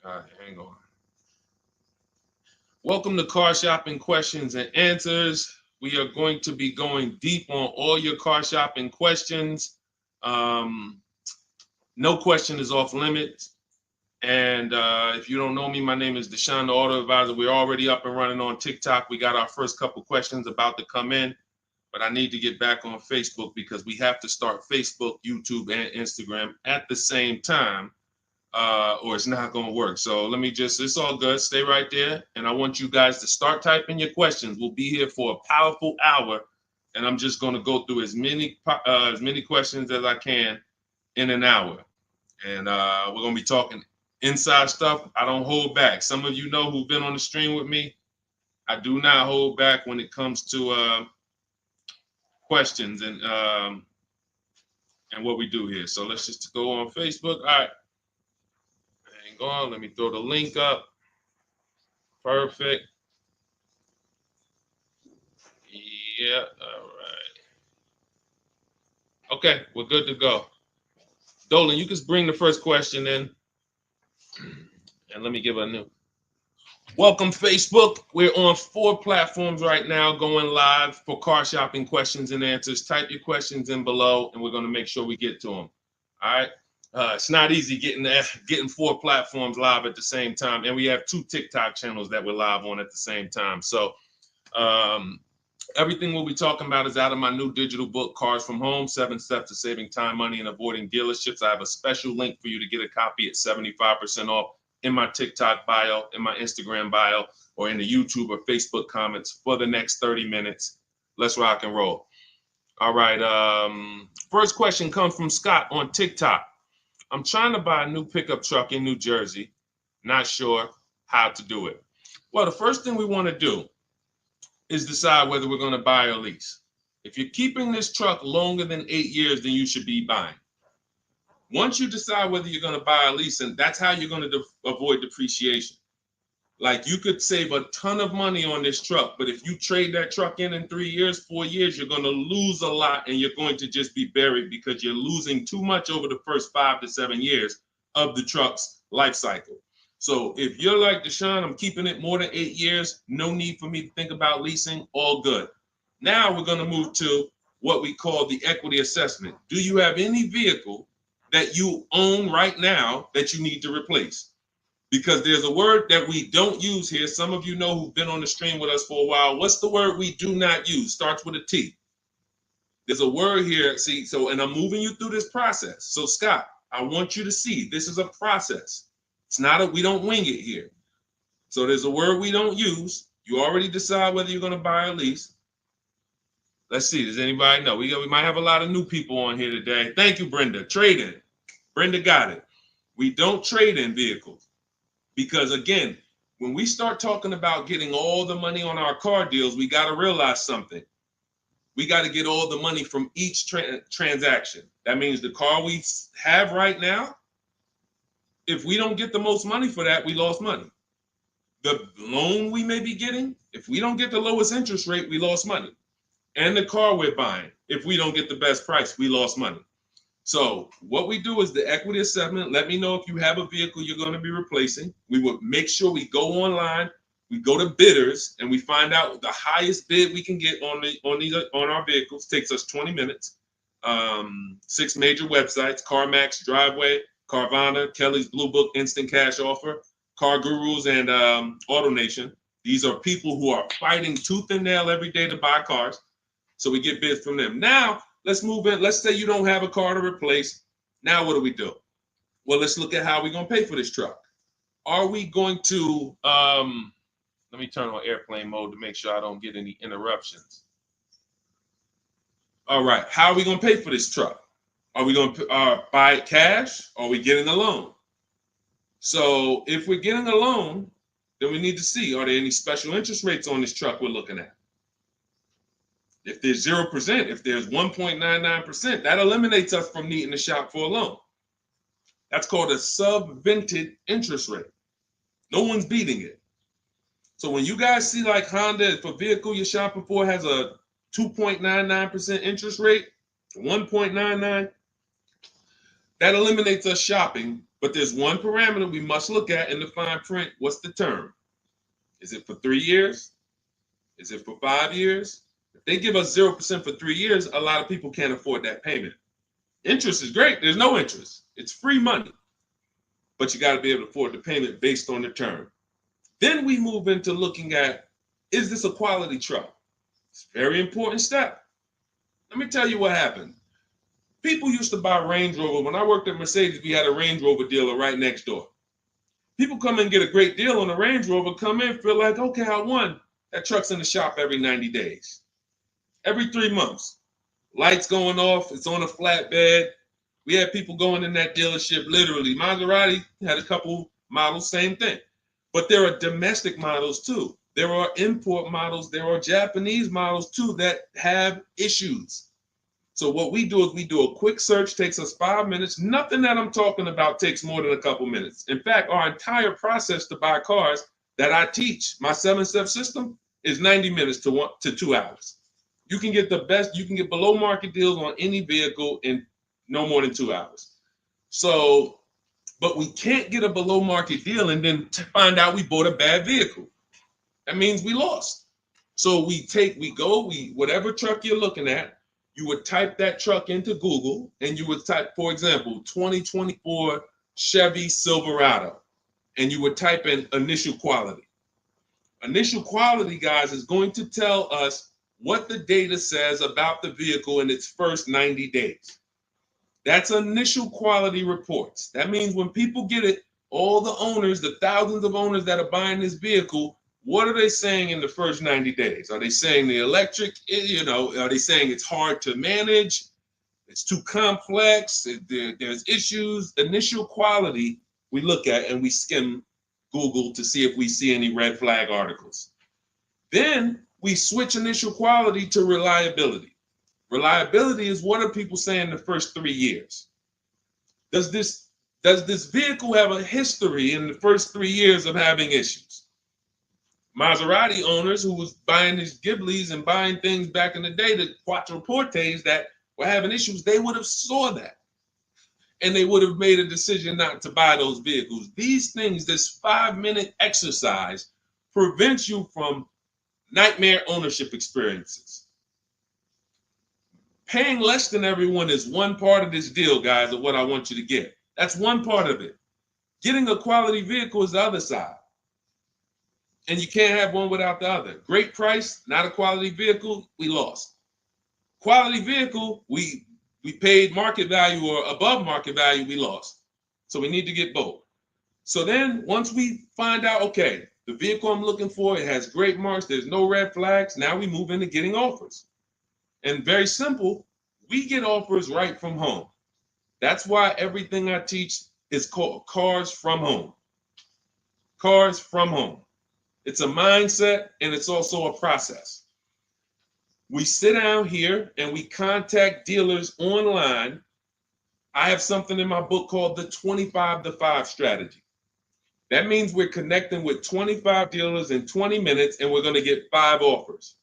All right, hang on. Welcome to Car Shopping Questions and Answers. We are going to be going deep on all your car shopping questions. No question is off limits. And if you don't know me, my name is Deshone the Auto Advisor. We're already up and running on TikTok. We got our first couple questions about to come in, but I need to get back on Facebook because we have to start Facebook, YouTube, and Instagram at the same time, or it's not going to work. So let me it's all good. Stay right there. And I want you guys to start typing your questions. We'll be here for a powerful hour, and I'm just going to go through as many questions as I can in an hour. And we're going to be talking inside stuff. I don't hold back. Some of you know who've been on the stream with me. I do not hold back when it comes to questions and what we do here. So let's just go on Facebook. All right. Hang on. Let me throw the link up. Perfect. Yeah. All right. Okay. We're good to go. Dolan, you can bring the first question in. And let me give a new. Welcome, Facebook. We're on 4 platforms right now going live for car shopping questions and answers. Type your questions in below, and we're going to make sure we get to them. All right. It's not easy getting 4 platforms live at the same time. And we have 2 TikTok channels that we're live on at the same time. So everything we'll be talking about is out of my new digital book, Cars from Home, 7 Steps to Saving Time, Money, and Avoiding Dealerships. I have a special link for you to get a copy at 75% off in my TikTok bio, in my Instagram bio, or in the YouTube or Facebook comments for the next 30 minutes. Let's rock and roll. All right. First question comes from Scott on TikTok. I'm trying to buy a new pickup truck in New Jersey. Not sure how to do it. Well, the first thing we want to do is decide whether we're going to buy or lease. If you're keeping this truck longer than 8 years, then you should be buying. Once you decide whether you're going to buy or lease, and that's how you're going to avoid depreciation. Like, you could save a ton of money on this truck, but if you trade that truck in 3 years, 4 years, you're going to lose a lot, and you're going to just be buried because you're losing too much over the first 5 to 7 years of the truck's life cycle. So if you're like Deshone, I'm keeping it more than 8 years, no need for me to think about leasing, all good. Now we're going to move to what we call the equity assessment. Do you have any vehicle that you own right now that you need to replace? Because there's a word that we don't use here. Some of you know who've been on the stream with us for a while. What's the word we do not use? Starts with a T. There's a word here. See, so, and I'm moving you through this process. So Scott, I want you to see this is a process. It's not a, we don't wing it here. So there's a word we don't use. You already decide whether you're going to buy or lease. Let's see. Does anybody know? We might have a lot of new people on here today. Thank you, Brenda. Trade in. Brenda got it. We don't trade in vehicles because, again, when we start talking about getting all the money on our car deals, we got to realize something. We got to get all the money from each transaction. That means the car we have right now, if we don't get the most money for that, we lost money. The loan we may be getting, if we don't get the lowest interest rate, we lost money. And the car we're buying, if we don't get the best price, we lost money. So what we do is the equity assessment. Let me know if you have a vehicle you're going to be replacing. We would make sure we go online, we go to bidders, and we find out the highest bid we can get on our vehicles. Takes us 20 minutes. 6 major websites: CarMax, Driveway, Carvana, Kelly's Blue Book, Instant Cash Offer, Car Gurus, and AutoNation. These are people who are fighting tooth and nail every day to buy cars. So we get bids from them. Now, let's move in. Let's say you don't have a car to replace. Now, what do? Well, let's look at how we're going to pay for this truck. Are we going to, let me turn on airplane mode to make sure I don't get any interruptions. All right. How are we going to pay for this truck? Are we going to buy it cash, or are we getting a loan? So if we're getting a loan, then we need to see, are there any special interest rates on this truck we're looking at? If there's 0%, if there's 1.99%, that eliminates us from needing to shop for a loan. That's called a subvented interest rate. No one's beating it. So when you guys see like Honda, if a vehicle you're shopping for has a 2.99% interest rate, 1.99, that eliminates us shopping. But there's one parameter we must look at in the fine print. What's the term? Is it for 3 years? Is it for 5 years? If they give us 0% for 3 years, a lot of people can't afford that payment. Interest is great. There's no interest. It's free money. But you got to be able to afford the payment based on the term. Then we move into looking at, is this a quality truck? It's a very important step. Let me tell you what happened. People used to buy Range Rover. When I worked at Mercedes, we had a Range Rover dealer right next door. People come in and get a great deal on a Range Rover, come in, feel like, okay, I won. That truck's in the shop every 90 days. Every 3 months. Lights going off, it's on a flatbed. We had people going in that dealership, literally. Maserati had a couple models, same thing. But there are domestic models too. There are import models. There are Japanese models too that have issues. So what we do is we do a quick search, takes us 5 minutes. Nothing that I'm talking about takes more than a couple minutes. In fact, our entire process to buy cars that I teach, my 7-step system, is 90 minutes to 2 hours. You can get the best, you can get below market deals on any vehicle in no more than 2 hours. So, but we can't get a below market deal and then find out we bought a bad vehicle. That means we lost. So whatever truck you're looking at, you would type that truck into Google and you would type, for example, 2024 Chevy Silverado, and you would type in initial quality. Initial quality, guys, is going to tell us what the data says about the vehicle in its first 90 days. That's initial quality reports. That means when people get it, all the owners, the thousands of owners that are buying this vehicle, what are they saying in the first 90 days? Are they saying the electric, are they saying it's hard to manage? It's too complex. There's issues. Initial quality we look at and we skim Google to see if we see any red flag articles. Then we switch initial quality to reliability. Reliability is what are people saying in the first 3 years? Does this vehicle have a history in the first 3 years of having issues? Maserati owners who was buying these Ghiblis and buying things back in the day, the Quattroportes that were having issues, they would have saw that. and they would have made a decision not to buy those vehicles. These things, this 5-minute exercise prevents you from nightmare ownership experiences. Paying less than everyone is one part of this deal, guys, of what I want you to get. That's one part of it. Getting a quality vehicle is the other side. And you can't have one without the other. Great price, not a quality vehicle, we lost. Quality vehicle, we paid market value or above market value, we lost. So we need to get both. So then once we find out, okay, the vehicle I'm looking for, it has great marks, there's no red flags, now we move into getting offers. And very simple, we get offers right from home. That's why everything I teach is called Cars from Home. Cars from Home. It's a mindset and it's also a process. We sit down here and we contact dealers online. I have something in my book called the 25 to 5 strategy. That means we're connecting with 25 dealers in 20 minutes and we're going to get 5 offers.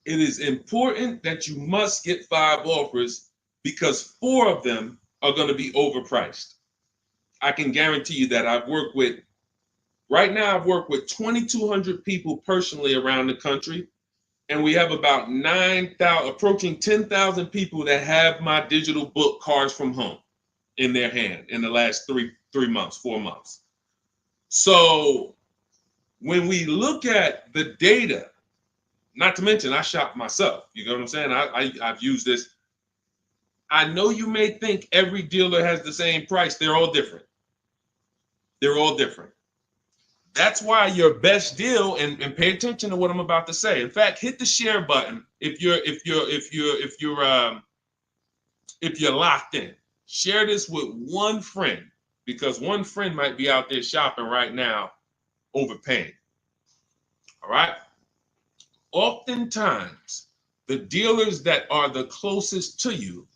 It is important that you must get 5 offers because 4 of them are going to be overpriced. I can guarantee you that. Right now I've worked with 2,200 people personally around the country, and we have about 9,000, approaching 10,000 people that have my digital book Cars from Home in their hand in the last 4 months. So when we look at the data, not to mention I shop myself, you know what I'm saying? I've used this. I know you may think every dealer has the same price. They're all different. They're all different. That's why your best deal, and pay attention to what I'm about to say. In fact, hit the share button if you're locked in. Share this with one friend, because one friend might be out there shopping right now, overpaying. All right. Oftentimes, the dealers that are the closest to you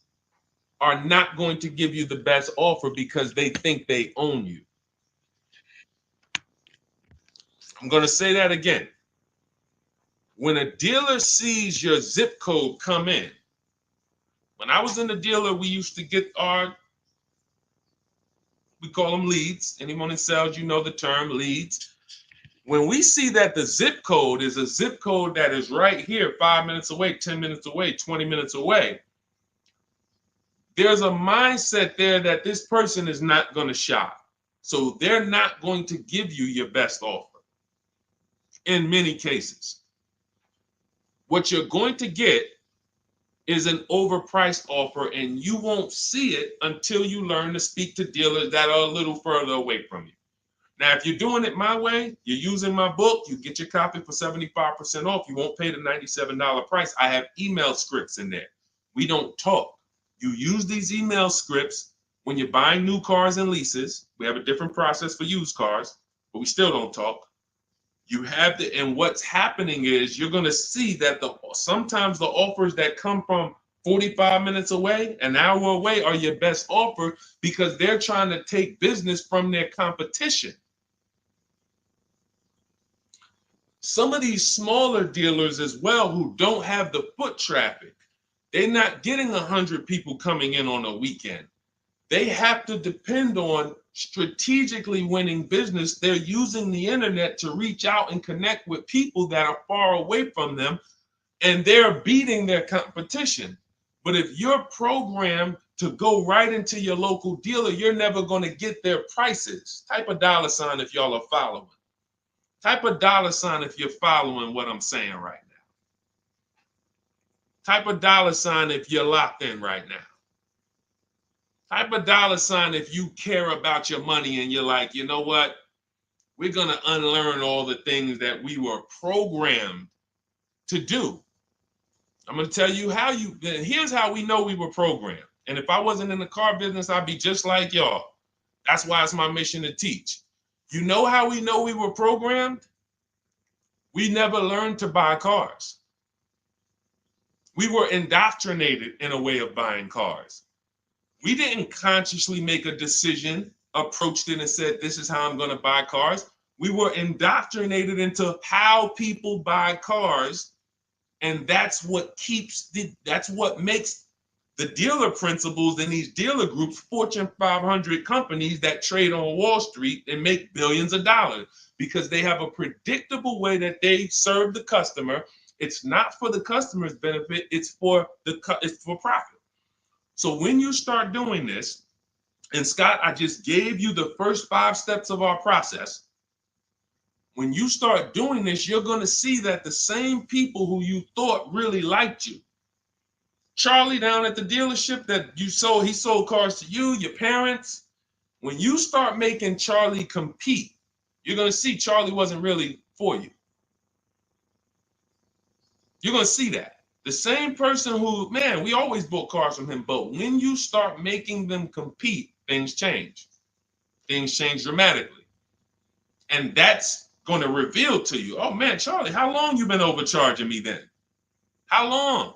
are not going to give you the best offer because they think they own you. I'm going to say that again. When a dealer sees your zip code come in, when I was in the dealer, we used to get we call them leads. Anyone in sales, you know the term leads. When we see that the zip code is a zip code that is right here, 5 minutes away, 10 minutes away, 20 minutes away, there's a mindset there that this person is not going to shop. So they're not going to give you your best offer in many cases. What you're going to get is an overpriced offer, and you won't see it until you learn to speak to dealers that are a little further away from you. Now, if you're doing it my way, you're using my book, you get your copy for 75% off. You won't pay the $97 price. I have email scripts in there. We don't talk. You use these email scripts when you're buying new cars and leases. We have a different process for used cars, but we still don't talk. You have to, and what's happening is you're going to see that sometimes the offers that come from 45 minutes away, an hour away, are your best offer because they're trying to take business from their competition. Some of these smaller dealers as well who don't have the foot traffic, they're not getting 100 people coming in on a weekend. They have to depend on strategically winning business. They're using the internet to reach out and connect with people that are far away from them, and they're beating their competition. But if you're programmed to go right into your local dealer, you're never going to get their prices. Type a $ if y'all are following. Type a $ if you're following what I'm saying right now. Type a $ if you're locked in right now. Type a $ if you care about your money and you're like, you know what? We're going to unlearn all the things that we were programmed to do. I'm going to tell you here's how we know we were programmed. And if I wasn't in the car business, I'd be just like y'all. That's why it's my mission to teach. You know how we know we were programmed? We never learned to buy cars. We were indoctrinated in a way of buying cars. We didn't consciously make a decision, approached it and said, this is how I'm going to buy cars. We were indoctrinated into how people buy cars. And that's what makes the dealer principals in these dealer groups, Fortune 500 companies that trade on Wall Street and make billions of dollars because they have a predictable way that they serve the customer. It's not for the customer's benefit, it's for profit. So when you start doing this, and Scott, I just gave you the first 5 steps of our process. When you start doing this, you're going to see that the same people who you thought really liked you, Charlie down at the dealership that he sold cars to you, your parents. When you start making Charlie compete, you're going to see Charlie wasn't really for you. You're going to see that. The same person who, man, we always bought cars from him, but when you start making them compete, things change. Things change dramatically. And that's going to reveal to you, oh man, Charlie, how long you been overcharging me then? How long?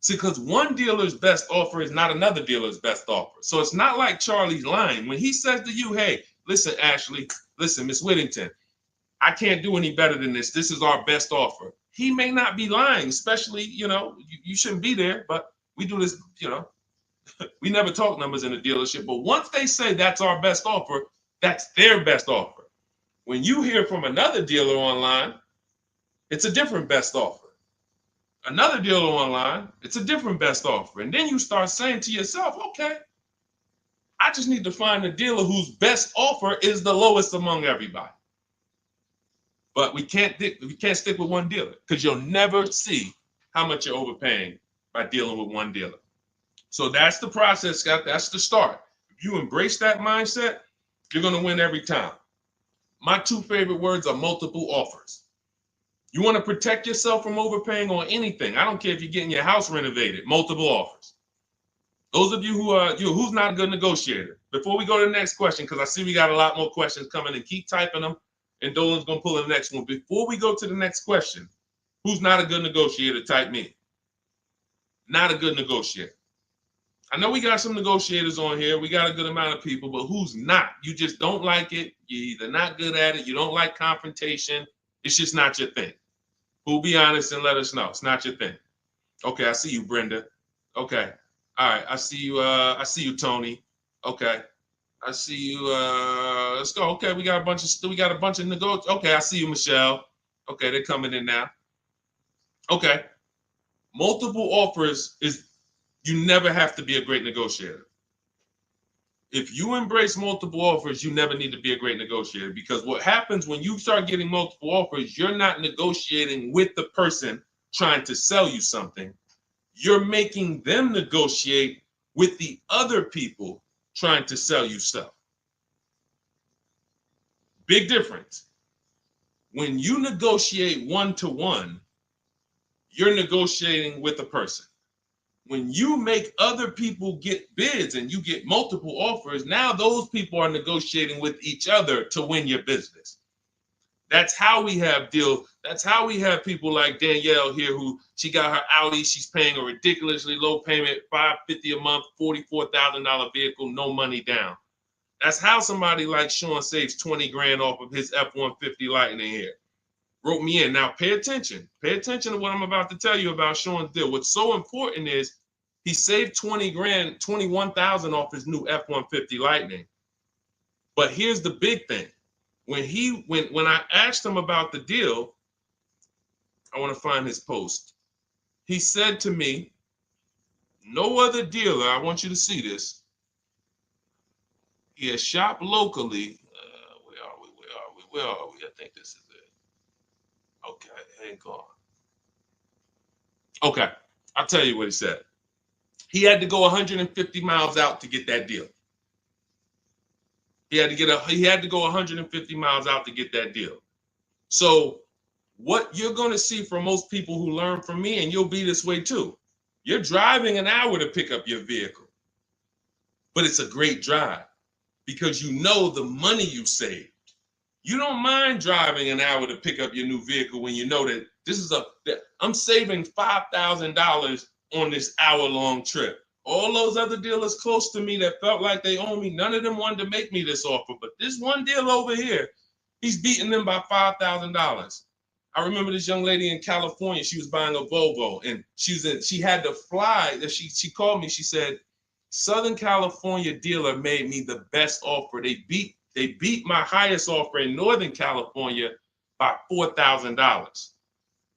See, because one dealer's best offer is not another dealer's best offer. So it's not like Charlie's lying. When he says to you, hey, listen, Ashley, listen, Miss Whittington, I can't do any better than this. This is our best offer. He may not be lying, especially, you shouldn't be there, but we do this, we never talk numbers in a dealership. But once they say that's our best offer, that's their best offer. When you hear from another dealer online, it's a different best offer. Another dealer online, it's a different best offer. And then you start saying to yourself, okay, I just need to find a dealer whose best offer is the lowest among everybody. But we can't stick with one dealer because you'll never see how much you're overpaying by dealing with one dealer. So that's the process, Scott. That's the start. If you embrace that mindset, you're going to win every time. My 2 favorite words are multiple offers. You want to protect yourself from overpaying on anything. I don't care if you're getting your house renovated, multiple offers. Those of you who's not a good negotiator. Before we go to the next question, because I see we got a lot more questions coming and keep typing them, and Dolan's going to pull in the next one. Before we go to the next question, who's not a good negotiator? Type me. Not a good negotiator. I know we got some negotiators on here. We got a good amount of people, but who's not? You just don't like it. You're either not good at it. You don't like confrontation. It's just not your thing. Who'll be honest and let us know. It's not your thing. Okay, I see you, Brenda. Okay. All right. I see you, Tony. Okay. I see you. Let's go. Okay, we got a bunch of negotiators. Okay, I see you, Michelle. Okay, they're coming in now. Okay. Multiple offers is you never have to be a great negotiator. If you embrace multiple offers, you never need to be a great negotiator, because what happens when you start getting multiple offers, you're not negotiating with the person trying to sell you something. You're making them negotiate with the other people trying to sell you stuff. Big difference. When you negotiate one-to-one, you're negotiating with a person. When you make other people get bids and you get multiple offers, now those people are negotiating with each other to win your business. That's how we have deals. That's how we have people like Danielle here, who she got her Audi. She's paying a ridiculously low payment, $550 a month, $44,000 vehicle, no money down. That's how somebody like Sean saves 20 grand off of his F-150 Lightning here. Wrote me in. Now pay attention. Pay attention to what I'm about to tell you about Sean's deal. What's so important is he saved 20 grand, 21,000 off his new F-150 Lightning. But here's the big thing. When I asked him about the deal, I want to find his post. He said to me, no other dealer, I want you to see this. He has shopped locally. Where are we? I think this is it. Okay, hang on. Okay, I'll tell you what he said. He had to go 150 miles out to get that deal. He had to go 150 miles out to get that deal. So what you're going to see from most people who learn from me, and you'll be this way too, you're driving an hour to pick up your vehicle, but it's a great drive because you know the money you saved. You don't mind driving an hour to pick up your new vehicle when you know that I'm saving $5,000 on this hour-long trip. All those other dealers close to me that felt like they owe me, none of them wanted to make me this offer. But this one dealer over here, he's beating them by $5,000. I remember this young lady in California. She was buying a Volvo, and she had to fly. She called me. She said, Southern California dealer made me the best offer. They beat my highest offer in Northern California by $4,000.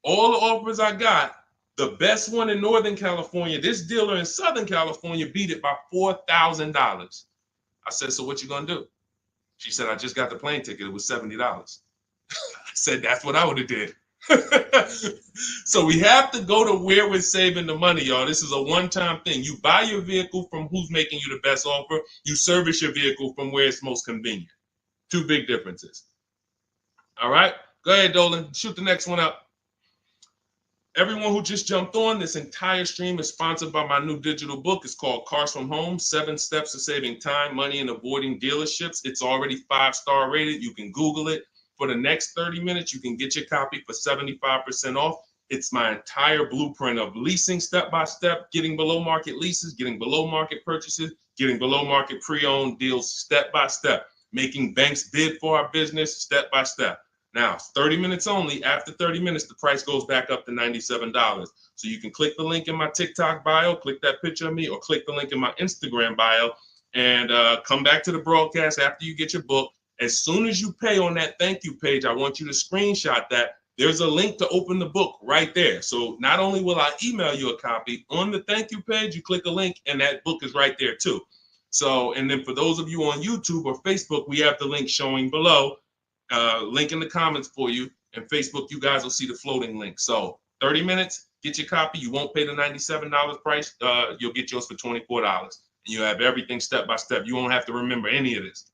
All the offers I got, the best one in Northern California, this dealer in Southern California beat it by $4,000. I said, so what you gonna do? She said, I just got the plane ticket. It was $70. I said, that's what I would have did. So we have to go to where we're saving the money, y'all. This is a one-time thing. You buy your vehicle from who's making you the best offer. You service your vehicle from where it's most convenient. Two big differences. All right, go ahead, Dolan. Shoot the next one up. Everyone who just jumped on, this entire stream is sponsored by my new digital book. It's called Cars from Home, 7 Steps to Saving Time, Money, and Avoiding Dealerships. It's already 5-star rated. You can Google it. For the next 30 minutes, you can get your copy for 75% off. It's my entire blueprint of leasing step-by-step, getting below market leases, getting below market purchases, getting below market pre-owned deals step-by-step, making banks bid for our business step-by-step. Now, 30 minutes only. After 30 minutes, the price goes back up to $97. So you can click the link in my TikTok bio, click that picture of me, or click the link in my Instagram bio, and come back to the broadcast after you get your book. As soon as you pay on that thank you page, I want you to screenshot that. There's a link to open the book right there. So not only will I email you a copy, on the thank you page, you click a link and that book is right there too. So, and then for those of you on YouTube or Facebook, we have the link showing below, link in the comments for you. And Facebook, you guys will see the floating link. So 30 minutes, get your copy. You won't pay the $97 price. You'll get yours for $24. And you have everything step by step. You won't have to remember any of this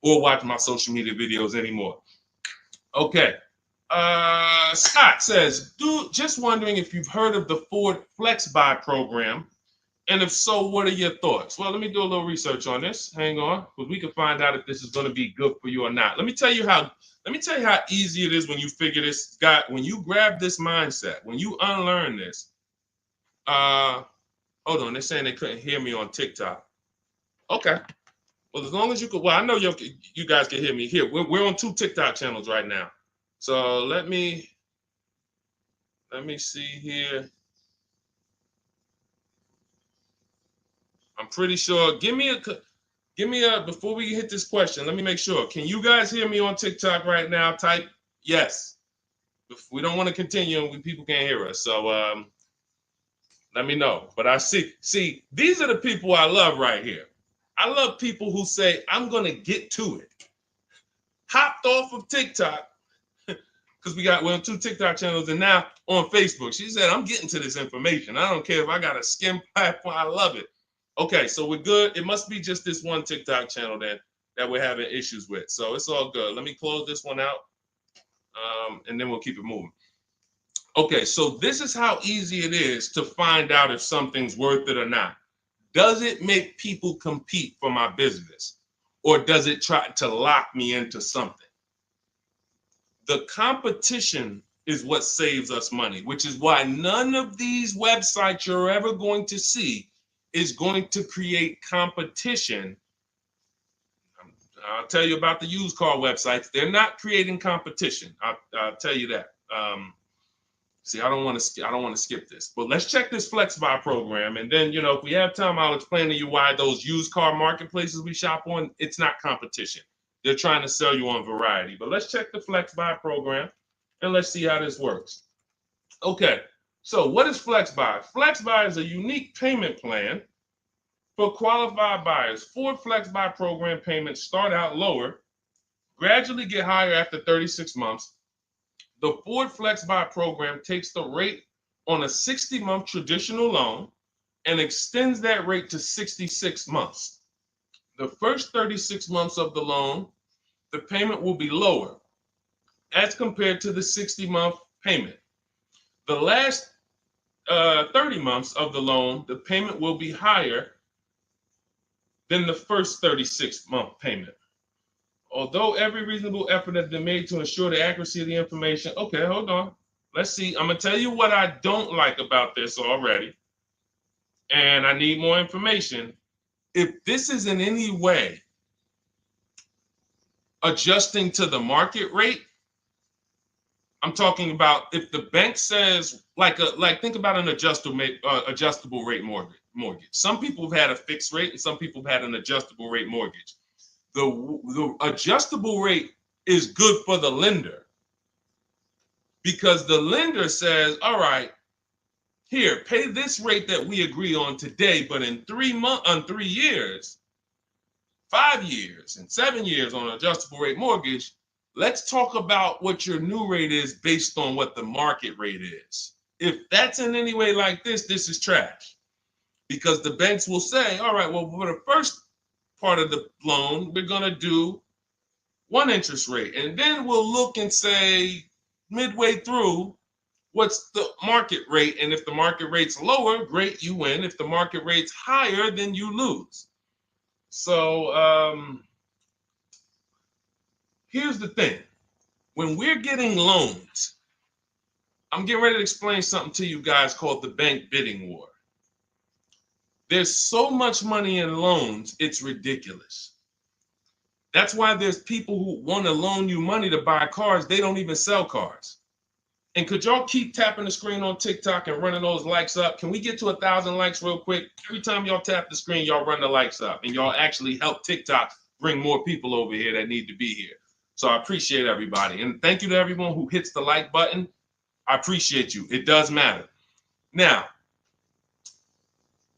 or watch my social media videos anymore. Okay. Scott says, just wondering if you've heard of the Ford Flex Buy program, and if so, what are your thoughts? Well, let me do a little research on this. Hang on, because we can find out if this is going to be good for you or not. Let me tell you how easy it is when you figure this, Scott. When you grab this mindset, when you unlearn this. Hold on, they're saying they couldn't hear me on TikTok. Okay. Well, as long as you could, well, I know you guys can hear me here. We're on 2 TikTok channels right now. So let me see here. I'm pretty sure. Give me a before we hit this question. Let me make sure. Can you guys hear me on TikTok right now? Type yes. If we don't want to continue, people can't hear us. So let me know. But I see these are the people I love right here. I love people who say, I'm going to get to it. Hopped off of TikTok, because we're on 2 TikTok channels and now on Facebook. She said, I'm getting to this information. I don't care if I got a skim platform. I love it. Okay, so we're good. It must be just this one TikTok channel that we're having issues with. So it's all good. Let me close this one out, and then we'll keep it moving. Okay, so this is how easy it is to find out if something's worth it or not. Does it make people compete for my business, or does it try to lock me into something? The competition is what saves us money, which is why none of these websites you're ever going to see is going to create competition. I'll tell you about the used car websites. They're not creating competition. I'll tell you that. See, I don't want to skip this, but let's check this Flex Buy program. And then, if we have time, I'll explain to you why those used car marketplaces we shop on, it's not competition. They're trying to sell you on variety. But let's check the Flex Buy program and let's see how this works. Okay, so what is Flex Buy? Flex Buy is a unique payment plan for qualified buyers. Ford Flex Buy program payments start out lower, gradually get higher after 36 months. The Ford Flex Buy program takes the rate on a 60-month traditional loan and extends that rate to 66 months. The first 36 months of the loan, the payment will be lower as compared to the 60-month payment. The last 30 months of the loan, the payment will be higher than the first 36-month payment. Although every reasonable effort has been made to ensure the accuracy of the information. Okay, hold on. Let's see. I'm going to tell you what I don't like about this already. And I need more information. If this is in any way adjusting to the market rate, I'm talking about if the bank says like think about an adjustable rate mortgage. Some people have had a fixed rate and some people have had an adjustable rate mortgage. The adjustable rate is good for the lender because the lender says, all right, here, pay this rate that we agree on today, but in 3 years, 5 years, and 7 years on an adjustable rate mortgage, let's talk about what your new rate is based on what the market rate is. If that's in any way like this is trash. Because the banks will say, all right, well, for the first part of the loan, we're going to do one interest rate. And then we'll look and say, midway through, what's the market rate? And if the market rate's lower, great, you win. If the market rate's higher, then you lose. So here's the thing. When we're getting loans, I'm getting ready to explain something to you guys called the bank bidding war. There's so much money in loans, it's ridiculous. That's why there's people who want to loan you money to buy cars. They don't even sell cars. And could y'all keep tapping the screen on TikTok and running those likes up? Can we get to 1,000 likes real quick? Every time y'all tap the screen, y'all run the likes up. And y'all actually help TikTok bring more people over here that need to be here. So I appreciate everybody. And thank you to everyone who hits the like button. I appreciate you. It does matter. Now,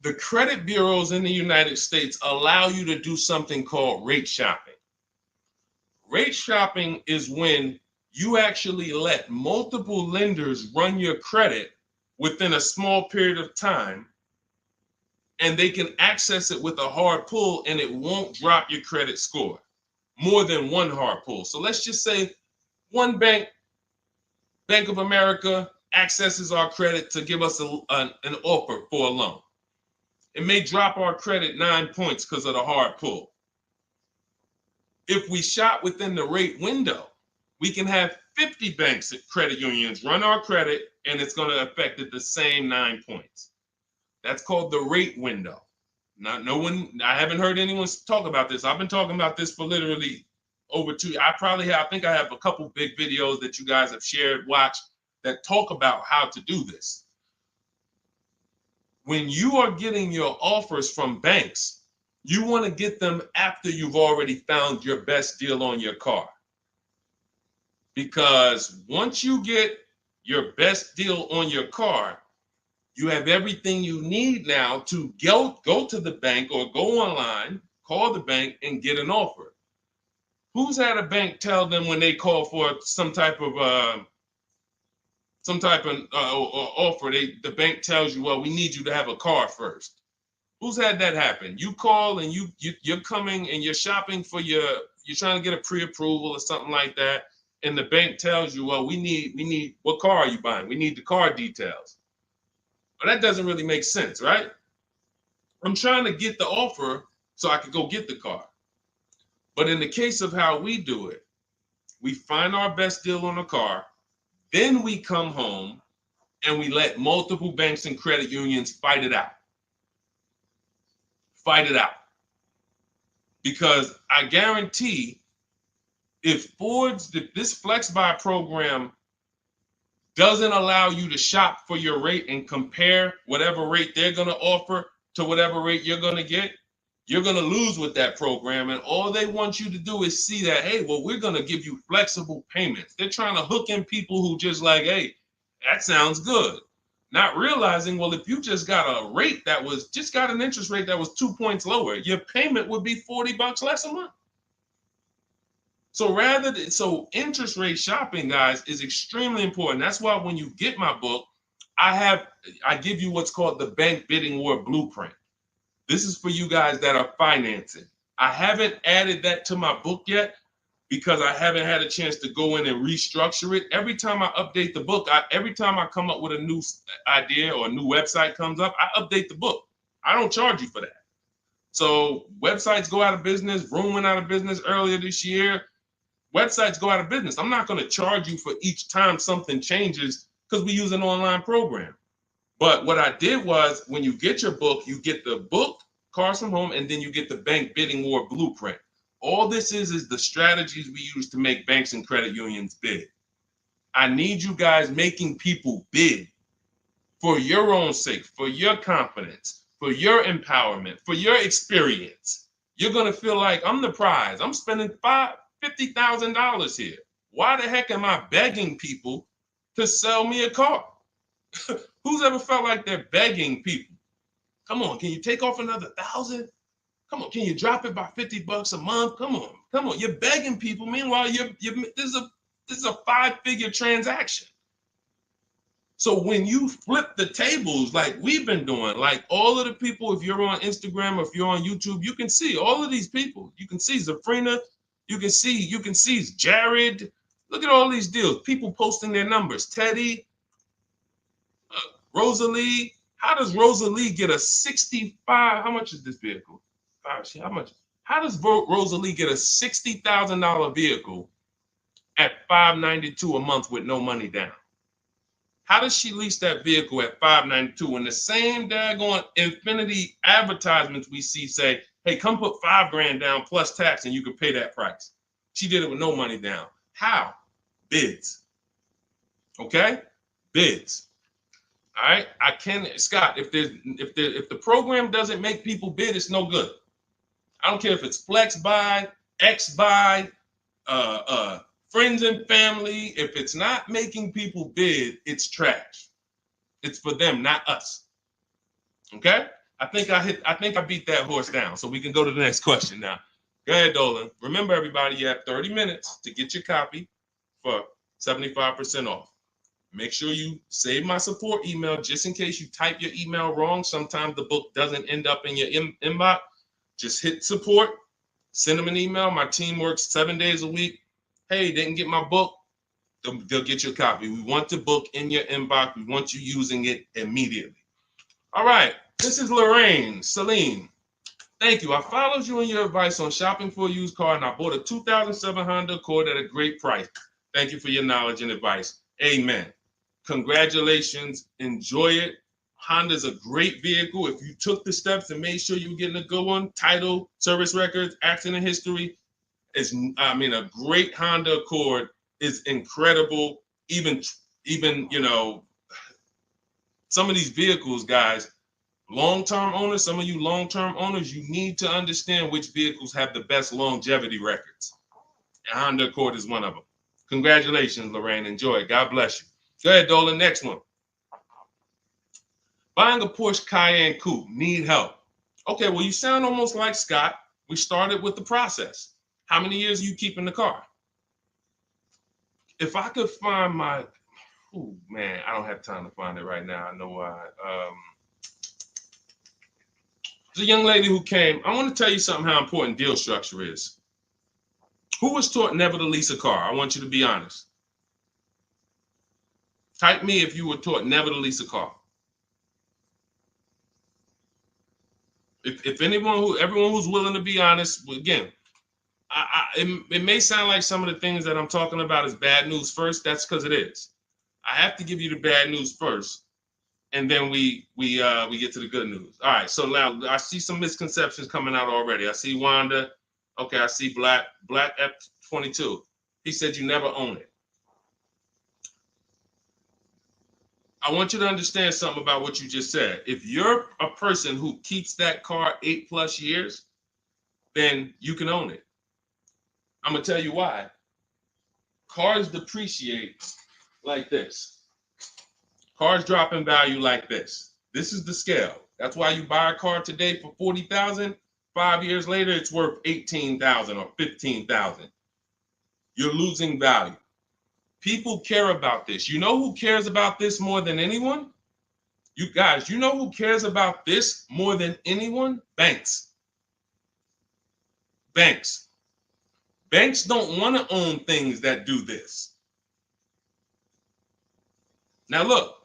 the credit bureaus in the United States allow you to do something called rate shopping. Rate shopping is when you actually let multiple lenders run your credit within a small period of time, and they can access it with a hard pull and it won't drop your credit score. More than one hard pull. So let's just say one bank, Bank of America, accesses our credit to give us an offer for a loan. It may drop our credit 9 points because of the hard pull. If we shop within the rate window, we can have 50 banks at credit unions run our credit, and it's going to affect it the same 9 points. That's called the rate window. I haven't heard anyone talk about this. I've been talking about this for literally over 2 years. I think I have a couple big videos that you guys have shared, watched, that talk about how to do this. When you are getting your offers from banks, you want to get them after you've already found your best deal on your car. Because once you get your best deal on your car, you have everything you need now to go to the bank or go online, call the bank and get an offer. Who's had a bank tell them when they call for some type of offer, the bank tells you, well, we need you to have a car first. Who's had that happen? You call and you're coming and you're shopping for you're trying to get a pre-approval or something like that, and the bank tells you, well, we need what car are you buying? We need the car details. Well, that doesn't really make sense, right? I'm trying to get the offer so I could go get the car. But in the case of how we do it, we find our best deal on a car, then we come home and we let multiple banks and credit unions fight it out. Fight it out. Because I guarantee if this Flex Buy program doesn't allow you to shop for your rate and compare whatever rate they're going to offer to whatever rate you're going to get, you're going to lose with that program. And all they want you to do is see that, hey, well, we're going to give you flexible payments. They're trying to hook in people who just like, hey, that sounds good. Not realizing, well, if you just got an interest rate that was 2 points lower, your payment would be $40 less a month. So interest rate shopping, guys, is extremely important. That's why when you get my book, I give you what's called the Bank Bidding War Blueprint. This is for you guys that are financing. I haven't added that to my book yet because I haven't had a chance to go in and restructure it. Every time I update the book, every time I come up with a new idea or a new website comes up, I update the book. I don't charge you for that. So websites go out of business. Room went out of business earlier this year. Websites go out of business. I'm not going to charge you for each time something changes because we use an online program. But what I did was when you get your book, you get the book, Cars from Home, and then you get the Bank Bidding War Blueprint. All this is the strategies we use to make banks and credit unions bid. I need you guys making people bid for your own sake, for your confidence, for your empowerment, for your experience. You're going to feel like I'm the prize. I'm spending $50,000 here. Why the heck am I begging people to sell me a car? Who's ever felt like they're begging people? Come on, can you take off another 1,000? Come on, can you drop it by $50 a month? Come on. You're begging people. Meanwhile, this is a 5-figure transaction. So when you flip the tables like we've been doing, like all of the people, if you're on Instagram or if you're on YouTube, you can see all of these people. You can see Zafrina, you can see Jared. Look at all these deals. People posting their numbers. Teddy, Rosalie. How does Rosalie get a 65? How much is this vehicle? How much? How does Rosalie get a $60,000 vehicle at $592 a month with no money down? How does she lease that vehicle at $592 when the same daggone Infinity advertisements we see say, hey, come put $5,000 down plus tax and you can pay that price? She did it with no money down. How? Bids. Okay? Bids. All right. I can, Scott, if the program doesn't make people bid, it's no good. I don't care if it's flex buy, X buy, friends and family. If it's not making people bid, it's trash. It's for them, not us. Okay? I think I beat that horse down. So we can go to the next question now. Go ahead, Dolan. Remember, everybody, you have 30 minutes to get your copy for 75% off. Make sure you save my support email just in case you type your email wrong. Sometimes the book doesn't end up in your inbox. Just hit support, send them an email. My team works 7 days a week. Hey, didn't get my book. They'll get you a copy. We want the book in your inbox. We want you using it immediately. All right. This is Lorraine. Celine. Thank you. I followed you in your advice on shopping for a used car, and I bought a 2007 Honda Accord at a great price. Thank you for your knowledge and advice. Amen. Congratulations. Enjoy it. Honda's a great vehicle. If you took the steps and made sure you were getting a good one, title, service records, accident history, a great Honda Accord is incredible. Even some of these vehicles, guys, long-term owners, some of you long-term owners, you need to understand which vehicles have the best longevity records. And Honda Accord is one of them. Congratulations, Lorraine. Enjoy it. God bless you. Go ahead, Dolan. Next one. Buying a Porsche Cayenne Coupe. Need help. Okay, well, you sound almost like Scott. We started with the process. How many years are you keeping the car? If I could find my, oh man, I don't have time to find it right now. I know why. There's a young lady who came. I want to tell you something how important deal structure is. Who was taught never to lease a car? I want you to be honest. Type me if you were taught never to lease a car. If everyone who's willing to be honest, again, it may sound like some of the things that I'm talking about is bad news first. That's because it is. I have to give you the bad news first, and then we get to the good news. All right. So now I see some misconceptions coming out already. I see Wanda. Okay. I see Black F22. He said you never own it. I want you to understand something about what you just said. If you're a person who keeps that car 8+ years, then you can own it. I'm going to tell you why. Cars depreciate like this. Cars drop in value like this. This is the scale. That's why you buy a car today for $40,000. 5 years later, it's worth $18,000 or $15,000. You're losing value. People care about this. You know who cares about this more than anyone? You guys, you know who cares about this more than anyone? Banks. Banks. Banks don't want to own things that do this. Now look,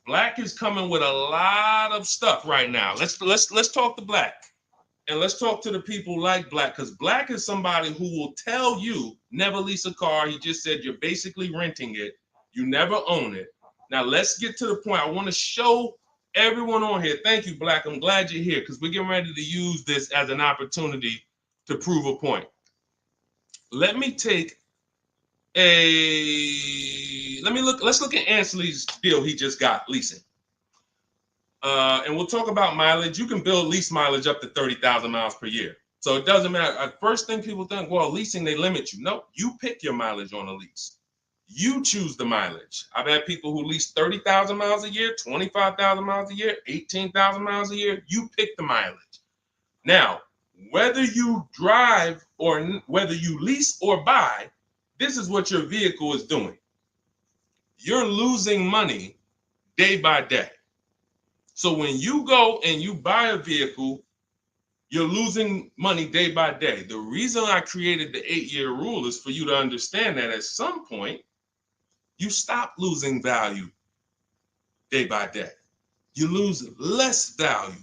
Black is coming with a lot of stuff right now. Let's talk to Black. And let's talk to the people like Black, because Black is somebody who will tell you never lease a car. He just said you're basically renting it. You never own it. Now let's get to the point. I want to show everyone on here. Thank you, Black. I'm glad you're here because we're getting ready to use this as an opportunity to prove a point. Let me take let's look at Ansley's deal he just got leasing. And we'll talk about mileage. You can build lease mileage up to 30,000 miles per year. So it doesn't matter. First thing people think, well, leasing, they limit you. No, you pick your mileage on a lease. You choose the mileage. I've had people who lease 30,000 miles a year, 25,000 miles a year, 18,000 miles a year. You pick the mileage. Now, whether you drive or whether you lease or buy, this is what your vehicle is doing. You're losing money day by day. So when you go and you buy a vehicle, you're losing money day by day. The reason I created the 8-year rule is for you to understand that at some point, you stop losing value day by day. You lose less value.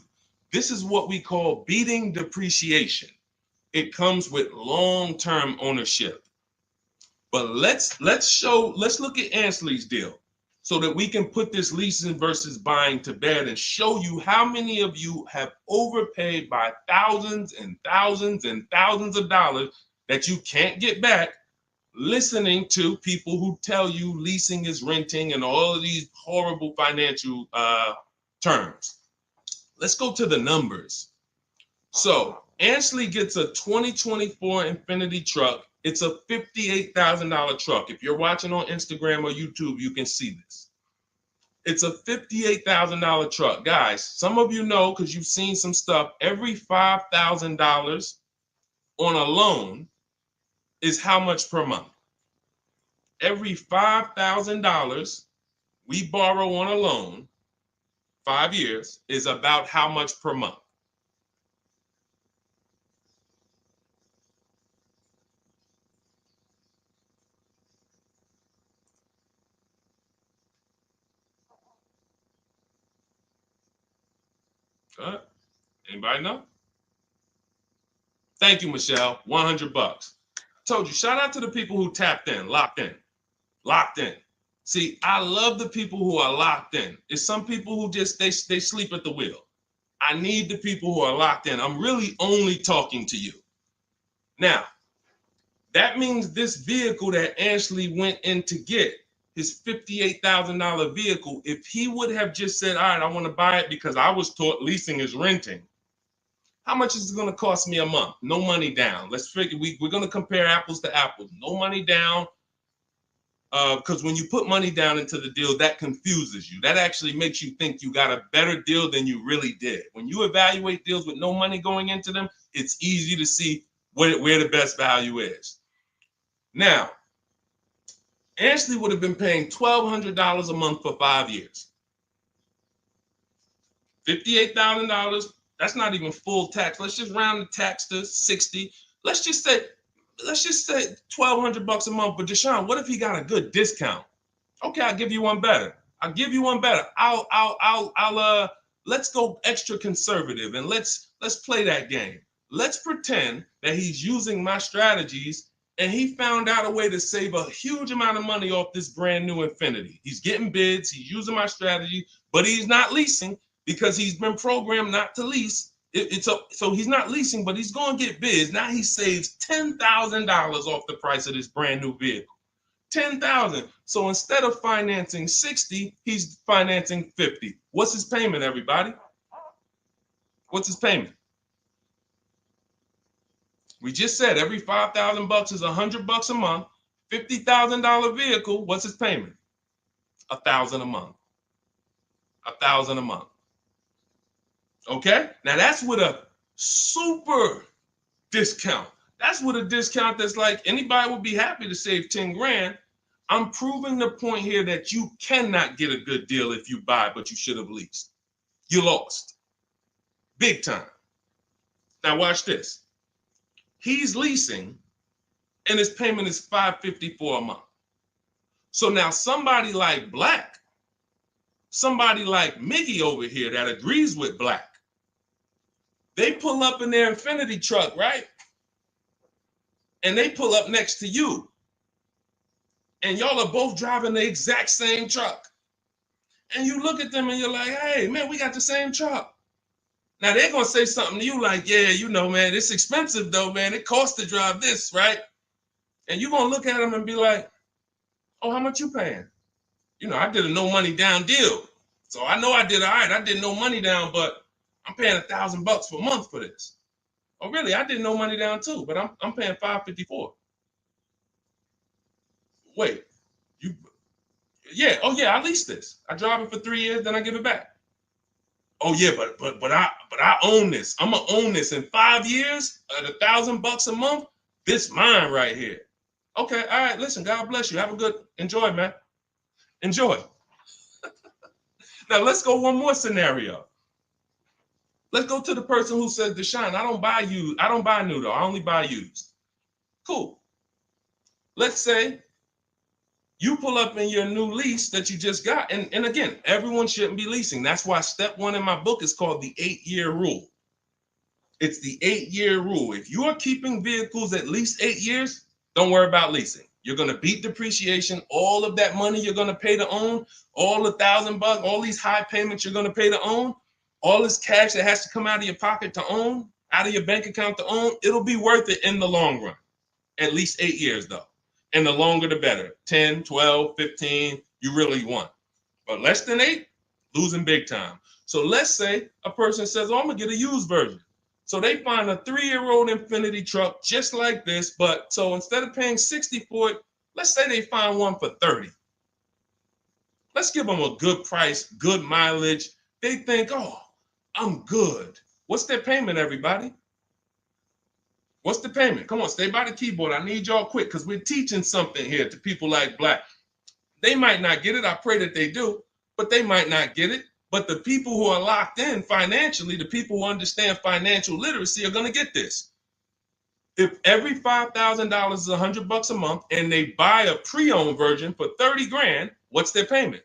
This is what we call beating depreciation. It comes with long-term ownership. But let's look at Ansley's deal so that we can put this leasing versus buying to bed and show you how many of you have overpaid by thousands and thousands and thousands of dollars that you can't get back listening to people who tell you leasing is renting and all of these horrible financial terms. Let's go to the numbers. So Ansley gets a 2024 Infiniti truck. It's a $58,000 truck. If you're watching on Instagram or YouTube, you can see this. It's a $58,000 truck. Guys, some of you know because you've seen some stuff, every $5,000 on a loan is how much per month? Every $5,000 we borrow on a loan, 5 years, is about how much per month? Anybody know? Thank you, Michelle. $100. Told you, shout out to the people who tapped in, locked in. See, I love the people who are locked in. It's some people who just, they sleep at the wheel. I need the people who are locked in. I'm really only talking to you. Now, that means this vehicle that Ashley went in to get, his $58,000 vehicle, if he would have just said, all right, I want to buy it because I was taught leasing is renting, how much is it going to cost me a month? No money down. Let's figure, we're going to compare apples to apples. No money down, because when you put money down into the deal, that confuses you. That actually makes you think you got a better deal than you really did. When you evaluate deals with no money going into them, it's easy to see where the best value is. Now, Ashley would have been paying $1,200 a month for 5 years. $58,000, that's not even full tax. Let's just round the tax to 60. Let's just say $1,200 a month. But Deshone, what if he got a good discount? Okay, I'll give you one better. Let's go extra conservative and let's play that game. Let's pretend that he's using my strategies and he found out a way to save a huge amount of money off this brand new Infiniti. He's getting bids, he's using my strategy, but he's not leasing because he's been programmed not to lease. So he's not leasing, but he's going to get bids. Now he saves $10,000 off the price of this brand new vehicle. $10,000. So instead of financing 60, he's financing 50. What's his payment, everybody? What's his payment? We just said every $5,000 is $100 a month. $50,000 vehicle. What's his payment? $1,000 a month. $1,000 a month. Okay. Now that's with a super discount. That's with a discount that's like anybody would be happy to save 10 grand. I'm proving the point here that you cannot get a good deal if you buy, but you should have leased. You lost. Big time. Now watch this. He's leasing and his payment is $554 a month. So now somebody like Black, somebody like Miggy over here that agrees with Black, they pull up in their Infiniti truck, right? And they pull up next to you. And y'all are both driving the exact same truck. And you look at them and you're like, hey, man, we got the same truck. Now they're going to say something to you like, yeah, you know, man, it's expensive though, man. It costs to drive this, right? And you're going to look at them and be like, Oh, how much you paying? You know, I did a no money down deal. So I know I did all right. I did no money down, but I'm paying $1,000 per month for this. Oh, really? I did no money down too, but I'm paying $554. Wait, you? Yeah. Oh, yeah. I leased this. I drive it for 3 years, then I give it back. Oh, yeah, but I own this. I'm gonna own this in 5 years at $1,000 a month. This mine right here. Okay. All right. Listen. God bless you. Have a good enjoy, man. Enjoy. Now let's go one more scenario. Let's go to the person who says, Deshone, I don't buy you. I don't buy new though. I only buy used. Cool. Let's say you pull up in your new lease that you just got. And again, everyone shouldn't be leasing. That's why step 1 in my book is called the 8-year rule. It's the 8-year rule. If you are keeping vehicles at least 8 years, don't worry about leasing. You're going to beat depreciation. All of that money you're going to pay to own, all $1,000, all these high payments you're going to pay to own, all this cash that has to come out of your pocket to own, out of your bank account to own, it'll be worth it in the long run. At least 8 years though. And the longer the better. 10, 12, 15, you really want. But less than 8, losing big time. So let's say a person says, oh, I'm going to get a used version. So they find a 3-year-old Infiniti truck just like this, but so instead of paying $60 for it, let's say they find one for $30. Let's give them a good price, good mileage. They think, oh, I'm good. What's their payment, everybody? What's the payment? Come on, stay by the keyboard. I need y'all quick because we're teaching something here to people like Black. They might not get it. I pray that they do, but they might not get it. But the people who are locked in financially, the people who understand financial literacy are going to get this. If every $5,000 is $100 a month and they buy a pre-owned version for 30 grand, what's their payment?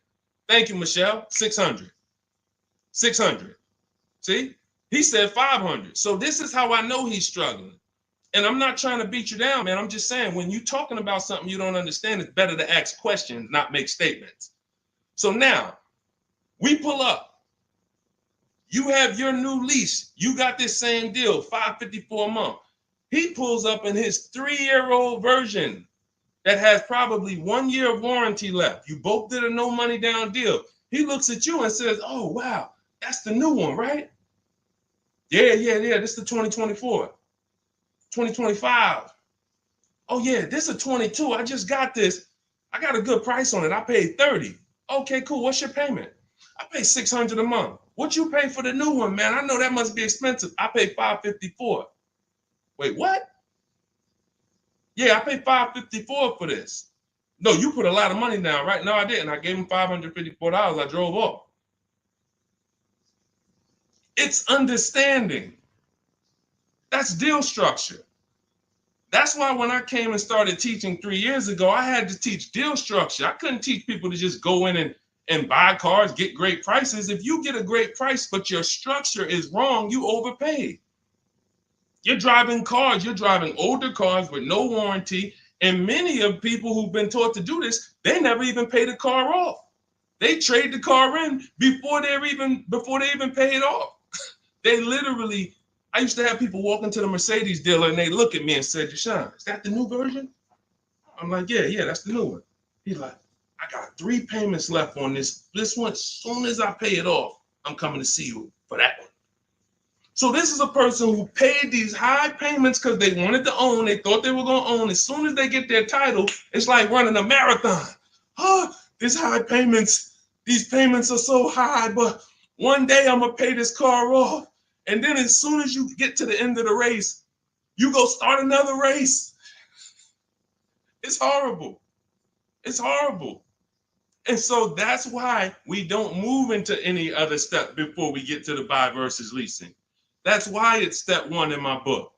Thank you, Michelle. 600. 600. See, he said 500. So this is how I know he's struggling. And I'm not trying to beat you down, man. I'm just saying when you're talking about something you don't understand, it's better to ask questions, not make statements. So now, we pull up. You have your new lease. You got this same deal, $554 a month. He pulls up in his 3-year-old version that has probably 1 year of warranty left. You both did a no money down deal. He looks at you and says, oh, wow, that's the new one, right? Yeah. This is the 2024. 2025. Oh, yeah, this is a 22. I just got this. I got a good price on it. I paid 30. Okay, cool. What's your payment? I pay 600 a month. What you pay for the new one, man? I know that must be expensive. I pay 554. Wait, what? Yeah, I paid 554 for this. No, you put a lot of money down, right? No, I didn't. I gave him $554. I drove off. It's understanding. That's deal structure. That's why when I came and started teaching 3 years ago, I had to teach deal structure. I couldn't teach people to just go in and buy cars, get great prices. If you get a great price, but your structure is wrong, you overpaid. You're driving cars, you're driving older cars with no warranty. And many of people who've been taught to do this, they never even pay the car off. They trade the car in before they even pay it off. They literally, I used to have people walk into the Mercedes dealer and they look at me and say, Deshone, is that the new version? I'm like, yeah, that's the new one. He's like, I got 3 payments left on this one. As soon as I pay it off, I'm coming to see you for that one. So this is a person who paid these high payments because they wanted to own. They thought they were going to own. As soon as they get their title, it's like running a marathon. Oh, these high payments, these payments are so high, but one day I'm going to pay this car off. And then as soon as you get to the end of the race, you go start another race. It's horrible. It's horrible. And so that's why we don't move into any other step before we get to the buy versus leasing. That's why it's step 1 in my book.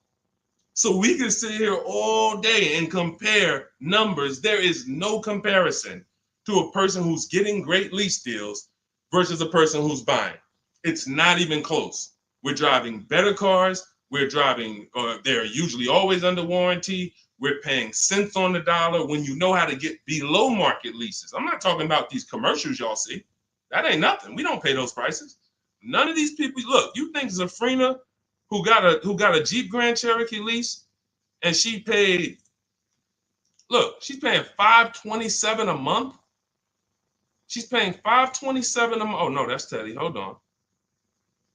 So we can sit here all day and compare numbers. There is no comparison to a person who's getting great lease deals versus a person who's buying. It's not even close. We're driving better cars. They're usually always under warranty. We're paying cents on the dollar when you know how to get below market leases. I'm not talking about these commercials y'all see. That ain't nothing. We don't pay those prices. None of these people, look, you think Zafrina, who got a Jeep Grand Cherokee lease, and she paid Look, she's paying $527 a month. She's paying $527 a month. Oh no, that's Teddy. Hold on.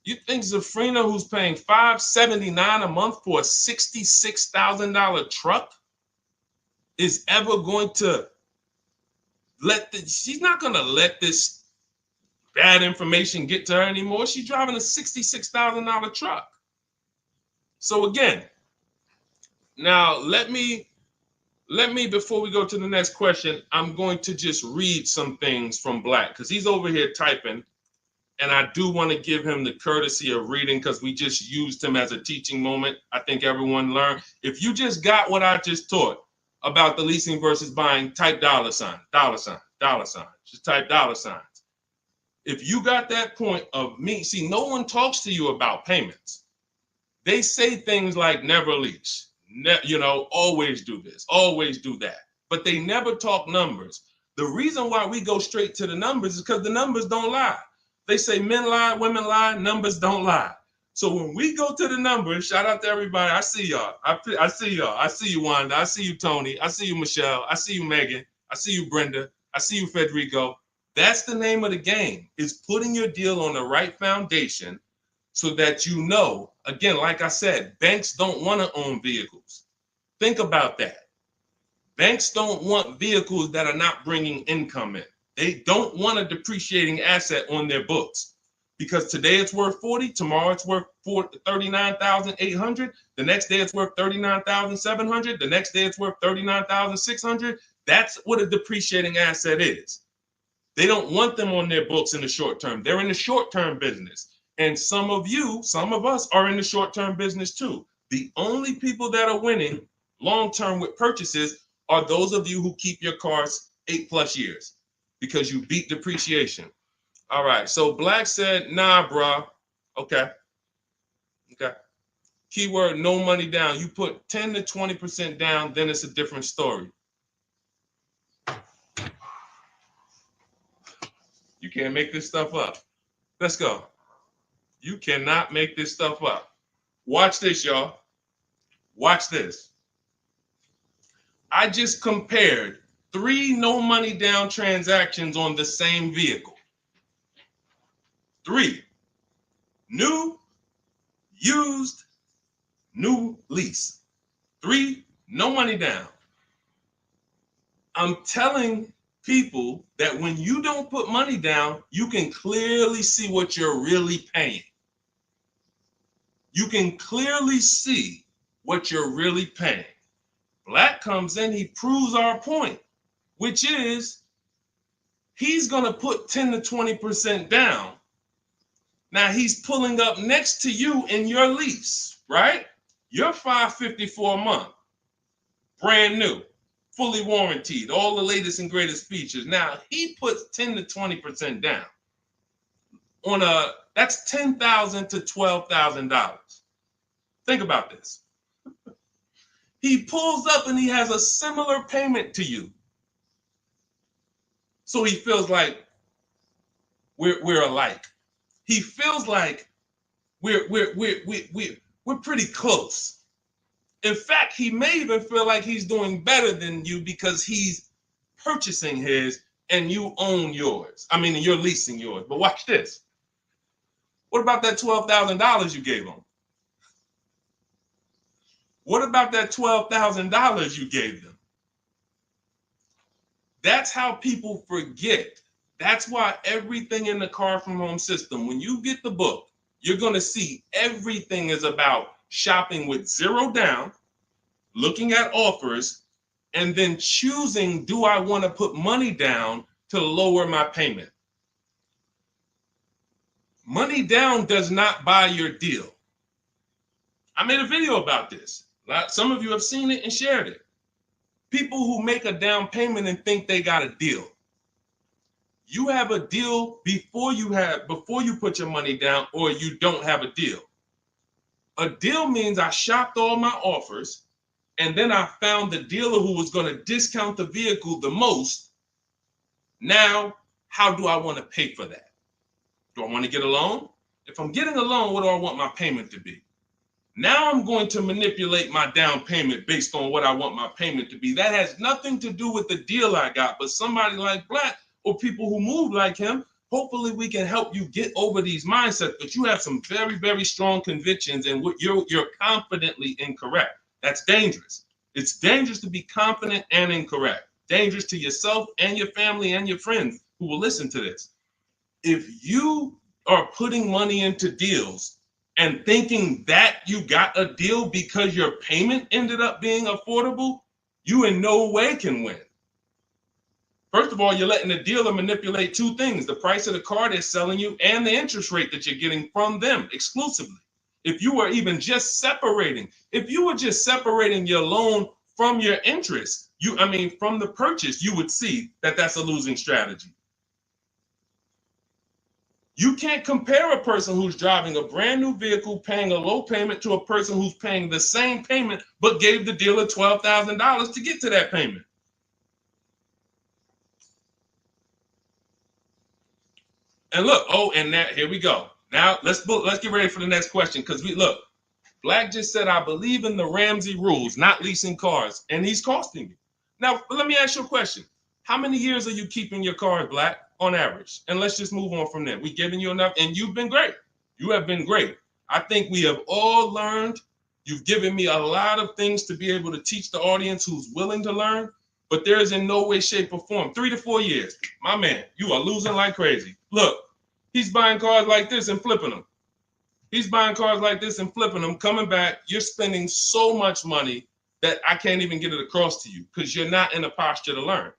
You think Zafrina, who's paying $579 a month for a $66,000 truck, is ever going to she's not going to let this bad information get to her anymore. She's driving a $66,000 truck. So again, now let me, before we go to the next question, I'm going to just read some things from Black because he's over here typing. And I do want to give him the courtesy of reading because we just used him as a teaching moment. I think everyone learned. If you just got what I just taught about the leasing versus buying, type $, $. Just type $. If you got that point of me, see, no one talks to you about payments. They say things like never lease, always do this, always do that. But they never talk numbers. The reason why we go straight to the numbers is because the numbers don't lie. They say men lie, women lie, numbers don't lie. So when we go to the numbers, shout out to everybody. I see y'all. I see y'all. I see you, Wanda. I see you, Tony. I see you, Michelle. I see you, Megan. I see you, Brenda. I see you, Federico. That's the name of the game, is putting your deal on the right foundation so that you know, again, like I said, banks don't want to own vehicles. Think about that. Banks don't want vehicles that are not bringing income in. They don't want a depreciating asset on their books because today it's worth 40, tomorrow it's worth 39,800, the next day it's worth 39,700, the next day it's worth 39,600. That's what a depreciating asset is. They don't want them on their books in the short term. They're in the short term business. And some of us are in the short term business too. The only people that are winning long term with purchases are those of you who keep your cars 8+ years. Because you beat depreciation. All right. So Black said, nah, bro. Okay. Keyword, no money down. You put 10 to 20% down, then it's a different story. You can't make this stuff up. Let's go. You cannot make this stuff up. Watch this, y'all. Watch this. I just compared 3 no money down transactions on the same vehicle. 3, new, used, new lease. 3, no money down. I'm telling people that when you don't put money down, you can clearly see what you're really paying. You can clearly see what you're really paying. Black comes in, he proves our point, which is he's going to put 10 to 20% down. Now he's pulling up next to you in your lease, right? You're $554 a month, brand new, fully warranted, all the latest and greatest features. Now he puts 10 to 20% down on that's $10,000 to $12,000. Think about this. He pulls up and he has a similar payment to you. So he feels like we're alike. He feels like we're pretty close. In fact, he may even feel like he's doing better than you because he's purchasing his and you own yours. I mean, you're leasing yours. But watch this. What about that $12,000 you gave him? What about that $12,000 you gave them? That's how people forget. That's why everything in the Car From Home system, when you get the book, you're going to see everything is about shopping with 0 down, looking at offers, and then choosing, do I want to put money down to lower my payment? Money down does not buy your deal. I made a video about this. Some of you have seen it and shared it. People who make a down payment and think they got a deal. You have a deal before you put your money down, or you don't have a deal. A deal means I shopped all my offers, and then I found the dealer who was going to discount the vehicle the most. Now, how do I want to pay for that? Do I want to get a loan? If I'm getting a loan, what do I want my payment to be? Now I'm going to manipulate my down payment based on what I want my payment to be. That has nothing to do with the deal I got, but somebody like Black or people who move like him, hopefully we can help you get over these mindsets. But you have some very, very strong convictions, and what you're confidently incorrect. That's dangerous. It's dangerous to be confident and incorrect. Dangerous to yourself and your family and your friends who will listen to this. If you are putting money into deals and thinking that you got a deal because your payment ended up being affordable, you in no way can win. First of all, you're letting the dealer manipulate two things: the price of the car they're selling you and the interest rate that you're getting from them exclusively. If you were even just separating, if you were just separating your loan from your interest, from the purchase, you would see that that's a losing strategy. You can't compare a person who's driving a brand new vehicle, paying a low payment, to a person who's paying the same payment, but gave the dealer $12,000 to get to that payment. And look, here we go. Now let's get ready for the next question, because Black just said, I believe in the Ramsey rules, not leasing cars, and he's costing you. Now, let me ask you a question. How many years are you keeping your car, Black, on average? And let's just move on from there. We've given you enough, and you've been great. You have been great. I think we have all learned. You've given me a lot of things to be able to teach the audience who's willing to learn, but there is in no way, shape, or form. 3 to 4 years. My man, you are losing like crazy. Look, he's buying cars like this and flipping them. He's buying cars like this and flipping them, coming back. You're spending so much money that I can't even get it across to you because you're not in a posture to learn.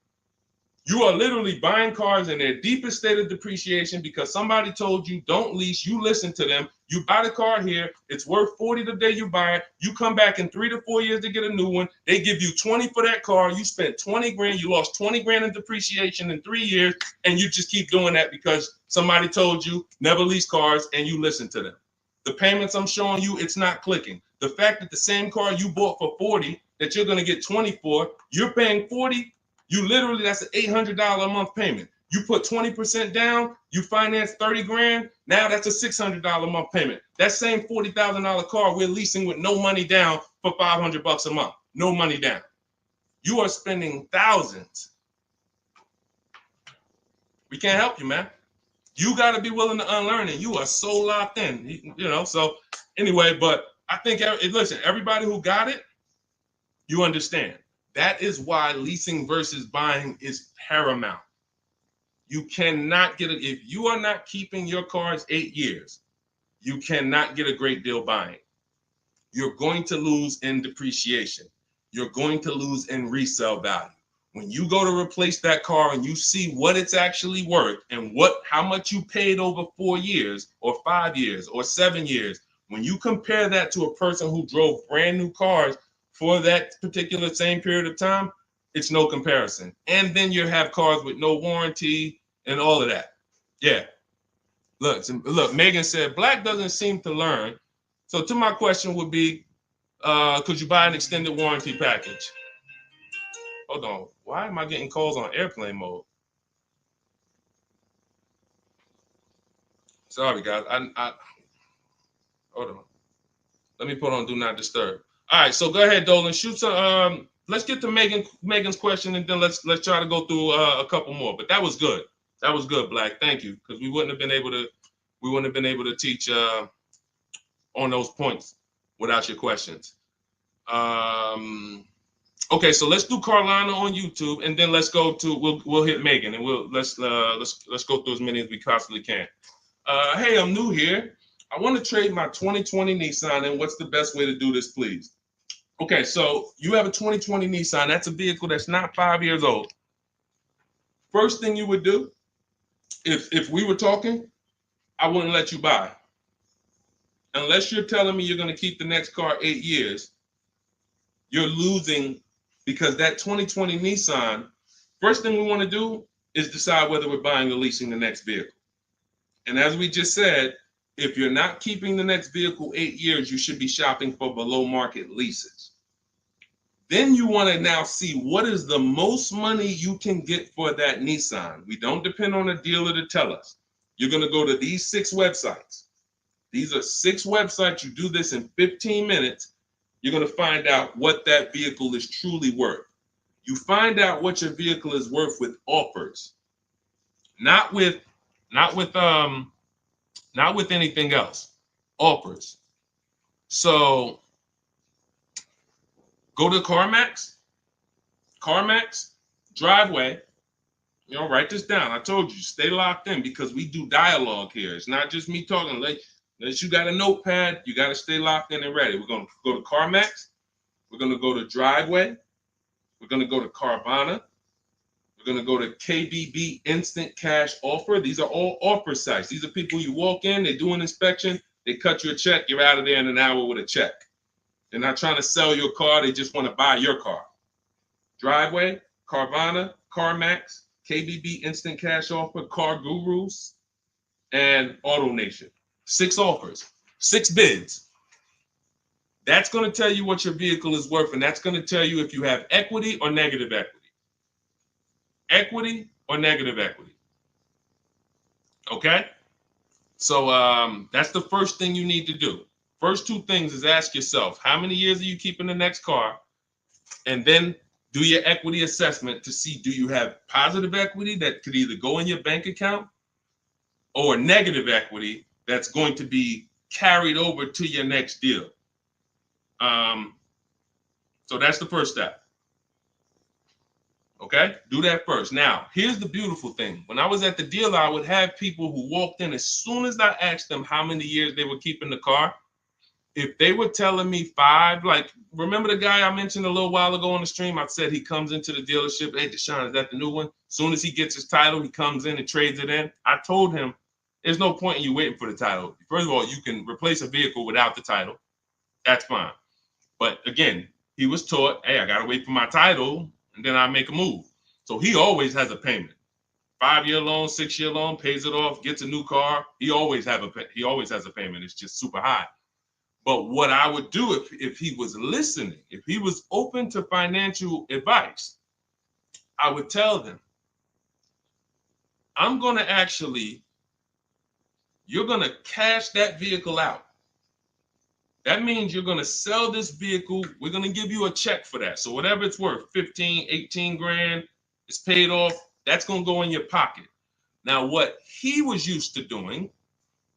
You are literally buying cars in their deepest state of depreciation because somebody told you don't lease. You listen to them. You buy the car here. It's worth $40 the day you buy it. You come back in 3 to 4 years to get a new one. They give you $20 for that car. You spent $20 grand. You lost $20 grand in depreciation in 3 years, and you just keep doing that because somebody told you never lease cars, and you listen to them. The payments I'm showing you, it's not clicking. The fact that the same car you bought for $40 that you're going to get $20 for, you're paying $40. You literally, that's an $800 a month payment. You put 20% down, you finance 30 grand. Now that's a $600 a month payment. That same $40,000 car we're leasing with no money down for $500 a month. No money down. You are spending thousands. We can't help you, man. You got to be willing to unlearn it. You are so locked in, So anyway, but I think, listen, everybody who got it, you understand. That is why leasing versus buying is paramount. You cannot get it. If you are not keeping your cars 8 years, you cannot get a great deal buying. You're going to lose in depreciation. You're going to lose in resale value. When you go to replace that car and you see what it's actually worth and how much you paid over 4 years or 5 years or 7 years, when you compare that to a person who drove brand new cars for that particular same period of time, it's no comparison. And then you have cars with no warranty and all of that. Yeah. Look, Megan said, Black doesn't seem to learn. So to my question would be, could you buy an extended warranty package? Hold on. Why am I getting calls on airplane mode? Sorry, guys. I hold on. Let me put on Do Not Disturb. All right, so go ahead, Dolan. Shoot some. Let's get to Megan's question, and then let's try to go through a couple more. But that was good. That was good, Black. Thank you, because we wouldn't have been able to teach on those points without your questions. Okay, so let's do Carolina on YouTube, and then let's go to we'll hit Megan, and let's go through as many as we possibly can. Hey, I'm new here. I want to trade my 2020 Nissan, and what's the best way to do this, please? Okay, so you have a 2020 Nissan. That's a vehicle that's not 5 years old. First thing you would do, if we were talking, I wouldn't let you buy. Unless you're telling me you're going to keep the next car 8 years, you're losing, because that 2020 Nissan, first thing we want to do is decide whether we're buying or leasing the next vehicle. And as we just said, if you're not keeping the next vehicle 8 years, you should be shopping for below market leases. Then you want to now see what is the most money you can get for that Nissan. We don't depend on a dealer to tell us. You're going to go to these 6 websites. These are 6 websites. You do this in 15 minutes. You're going to find out what that vehicle is truly worth. You find out what your vehicle is worth with offers, not with anything else. Offers. So go to CarMax, driveway. Write this down. I told you, stay locked in because we do dialogue here. It's not just me talking. Unless you got a notepad, you got to stay locked in and ready. We're going to go to CarMax. We're going to go to driveway. We're going to go to Carvana. We're going to go to KBB Instant Cash Offer. These are all offer sites. These are people you walk in, they do an inspection, they cut you a check, you're out of there in an hour with a check. They're not trying to sell your car, they just want to buy your car. Driveway, Carvana, CarMax, KBB Instant Cash Offer, Car Gurus, and AutoNation. 6 offers, 6 bids. That's going to tell you what your vehicle is worth, and that's going to tell you if you have equity or negative equity. Equity or negative equity. Okay? So that's the first thing you need to do. First 2 things is ask yourself, how many years are you keeping the next car? And then do your equity assessment to see, do you have positive equity that could either go in your bank account or negative equity that's going to be carried over to your next deal. So that's the first step. Okay, do that first. Now, here's the beautiful thing. When I was at the dealer, I would have people who walked in as soon as I asked them how many years they were keeping the car. If they were telling me 5, like, remember the guy I mentioned a little while ago on the stream? I said he comes into the dealership. Hey, Deshone, is that the new one? As soon as he gets his title, he comes in and trades it in. I told him, there's no point in you waiting for the title. First of all, you can replace a vehicle without the title. That's fine. But again, he was taught, hey, I got to wait for my title, and then I make a move. So he always has a payment. 5-year loan, 6-year loan, pays it off, gets a new car. He always has a payment. It's just super high. But what I would do if he was listening, if he was open to financial advice, I would tell them, you're going to cash that vehicle out. That means you're going to sell this vehicle. We're going to give you a check for that. So whatever it's worth, 15, 18 grand, it's paid off. That's going to go in your pocket. Now, what he was used to doing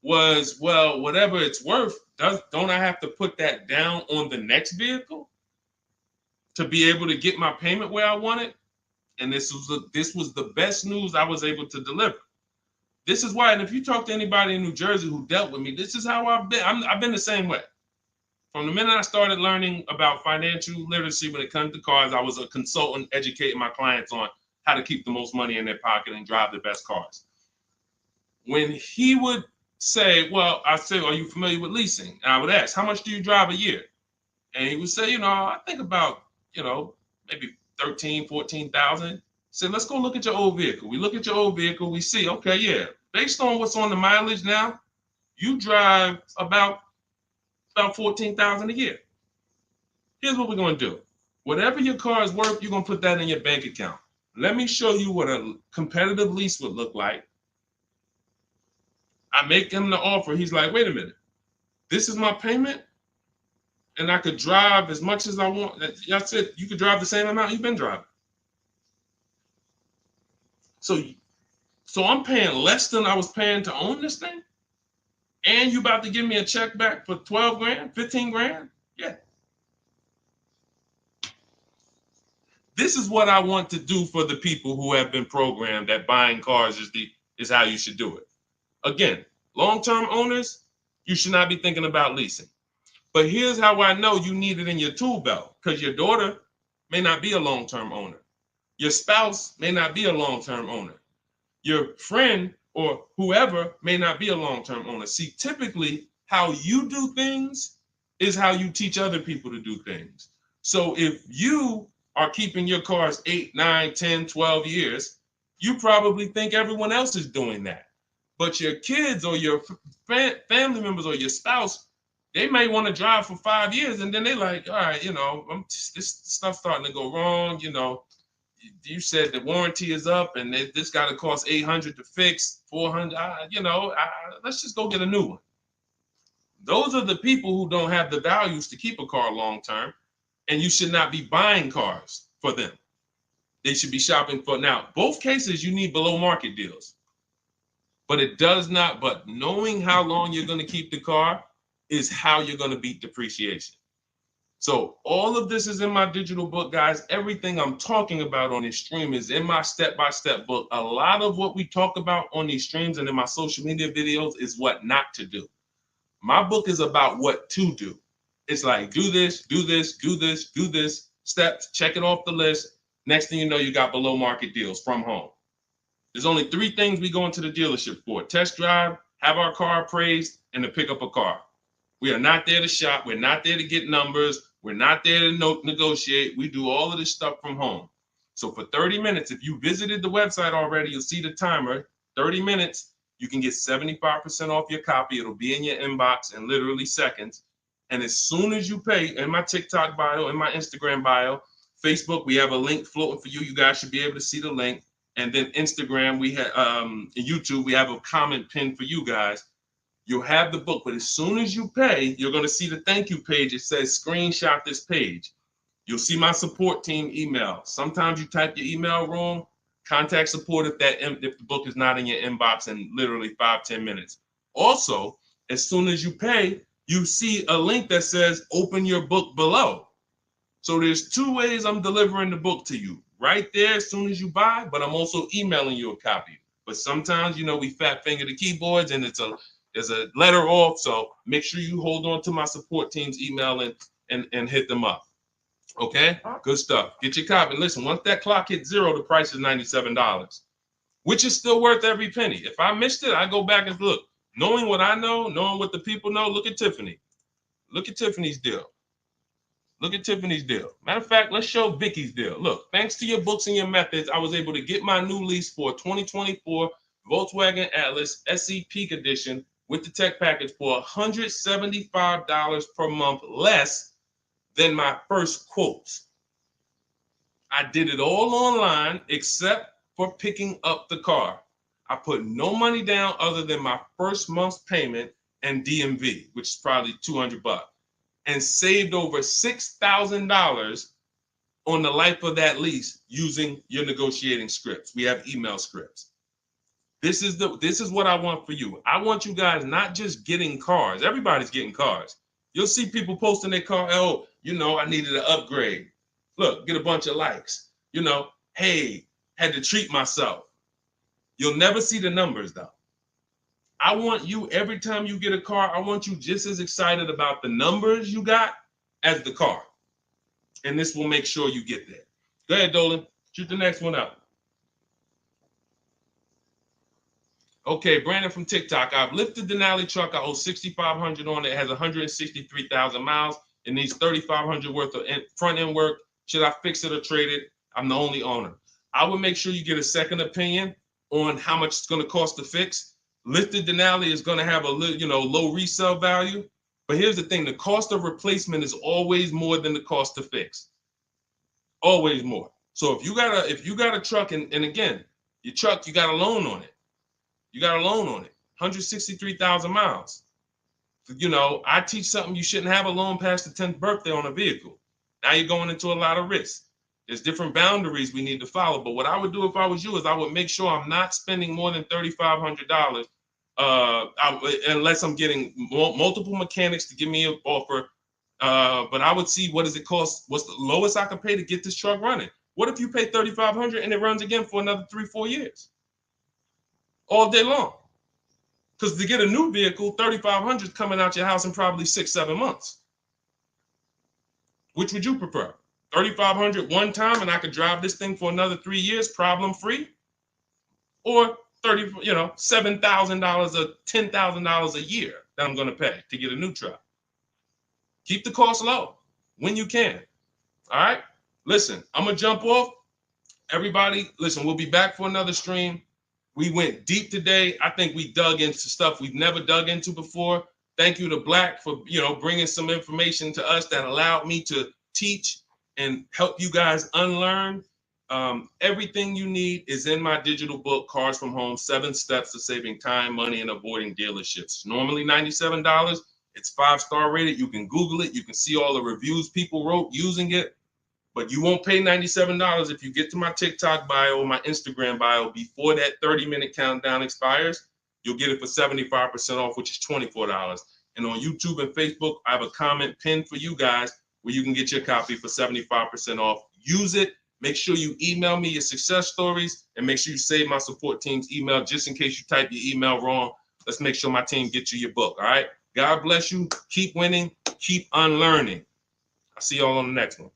was, well, whatever it's worth, don't I have to put that down on the next vehicle to be able to get my payment where I want it? And this was the best news I was able to deliver. This is why, and if you talk to anybody in New Jersey who dealt with me, this is how I've been. I've been the same way. From the minute I started learning about financial literacy when it comes to cars, I was a consultant educating my clients on how to keep the most money in their pocket and drive the best cars. When he would say, well, I say, are you familiar with leasing? And I would ask, how much do you drive a year? And he would say, I think about, maybe 13, 14,000. I said, let's go look at your old vehicle. We look at your old vehicle. We see, okay, yeah, based on what's on the mileage now, you drive about 14,000 a year. Here's what we're going to do. Whatever your car is worth, you're going to put that in your bank account. Let me show you what a competitive lease would look like. I make him the offer. He's like, wait a minute. This is my payment, and I could drive as much as I want. That's it. You could drive the same amount you've been driving. So I'm paying less than I was paying to own this thing? And you about to give me a check back for 12 grand, 15 grand? Yeah. This is what I want to do for the people who have been programmed that buying cars is how you should do it. Again, long-term owners, you should not be thinking about leasing. But here's how I know you need it in your tool belt, because your daughter may not be a long-term owner. Your spouse may not be a long-term owner. Your friend or whoever may not be a long-term owner. See, typically how you do things is how you teach other people to do things. So if you are keeping your cars 8, 9, 10, 12 years, you probably think everyone else is doing that. But your kids or your family members or your spouse, they may want to drive for 5 years, and then they're like, all right, this stuff's starting to go wrong. You said the warranty is up, and this got to cost $800 to fix, $400. Let's just go get a new one. Those are the people who don't have the values to keep a car long term, and you should not be buying cars for them. They should be shopping for. Now, both cases you need below market deals, but it does not. But knowing how long you're going to keep the car is how you're going to beat depreciation. So all of this is in my digital book, guys. Everything I'm talking about on this stream is in my step-by-step book. A lot of what we talk about on these streams and in my social media videos is what not to do. My book is about what to do. It's like, do this, do this, do this, do this, steps, check it off the list. Next thing you know, you got below market deals from home. There's only 3 things we go into the dealership for: test drive, have our car appraised, and to pick up a car. We are not there to shop. We're not there to get numbers. We're not there to negotiate. We do all of this stuff from home. So for 30 minutes, if you visited the website already, you'll see the timer, 30 minutes, you can get 75% off your copy. It'll be in your inbox in literally seconds. And as soon as you pay, in my TikTok bio, in my Instagram bio, Facebook, we have a link floating for you. You guys should be able to see the link. And then Instagram, we have YouTube, we have a comment pinned for you guys. You'll have the book, but as soon as you pay, you're going to see the thank you page. It says screenshot this page. You'll see my support team email. Sometimes you type your email wrong. Contact support if the book is not in your inbox in literally 5-10 minutes. Also, as soon as you pay, you see a link that says open your book below. So there's 2 ways I'm delivering the book to you. Right there as soon as you buy, but I'm also emailing you a copy. But sometimes, we fat finger the keyboards and there's a letter off, so make sure you hold on to my support team's email and hit them up. Okay? Good stuff. Get your copy. Listen, once that clock hits 0, the price is $97, which is still worth every penny. If I missed it, I go back and look. Knowing what I know, knowing what the people know, look at Tiffany. Look at Tiffany's deal. Look at Tiffany's deal. Matter of fact, let's show Vicky's deal. Look, thanks to your books and your methods, I was able to get my new lease for a 2024 Volkswagen Atlas SE Peak Edition with the tech package for $175 per month less than my first quotes. I did it all online except for picking up the car. I put no money down other than my first month's payment and DMV, which is probably $200, and saved over $6,000 on the life of that lease using your negotiating scripts. We have email scripts. This is what I want for you. I want you guys not just getting cars. Everybody's getting cars. You'll see people posting their car. Oh, I needed an upgrade. Look, get a bunch of likes. Hey, had to treat myself. You'll never see the numbers though. I want you, every time you get a car, I want you just as excited about the numbers you got as the car. And this will make sure you get there. Go ahead, Dolan. Shoot the next one up. Okay, Brandon from TikTok. I've lifted the Denali truck. I owe $6,500 on it. It has 163,000 miles. It needs $3,500 worth of front end work. Should I fix it or trade it? I'm the only owner. I would make sure you get a second opinion on how much it's going to cost to fix. Lifted Denali is going to have a low resale value. But here's the thing: the cost of replacement is always more than the cost to fix. Always more. So if you got a truck, and again, your truck, you got a loan on it. You got a loan on it, 163,000 miles. I teach something: you shouldn't have a loan past the 10th birthday on a vehicle. Now you're going into a lot of risk. There's different boundaries we need to follow. But what I would do if I was you is I would make sure I'm not spending more than $3,500 unless I'm getting multiple mechanics to give me an offer. But I would see, what does it cost? What's the lowest I can pay to get this truck running? What if you pay $3,500 and it runs again for another 3-4 years? All day long. Because to get a new vehicle, $3,500 is coming out your house in probably 6-7 months. Which would you prefer? $3,500 one time and I could drive this thing for another 3 years problem free? Or $7,000 or $10,000 a year that I'm going to pay to get a new truck? Keep the cost low when you can. All right? Listen, I'm going to jump off. Everybody, listen, we'll be back for another stream. We went deep today. I think we dug into stuff we've never dug into before. Thank you to Black for, bringing some information to us that allowed me to teach and help you guys unlearn. Everything you need is in my digital book, Cars from Home, 7 Steps to Saving Time, Money, and Avoiding Dealerships. Normally $97. It's 5-star rated. You can Google it. You can see all the reviews people wrote using it. But you won't pay $97 if you get to my TikTok bio or my Instagram bio before that 30-minute countdown expires. You'll get it for 75% off, which is $24. And on YouTube and Facebook, I have a comment pinned for you guys where you can get your copy for 75% off. Use it. Make sure you email me your success stories, and make sure you save my support team's email just in case you type your email wrong. Let's make sure my team gets you your book. All right. God bless you. Keep winning. Keep unlearning. I'll see y'all on the next one.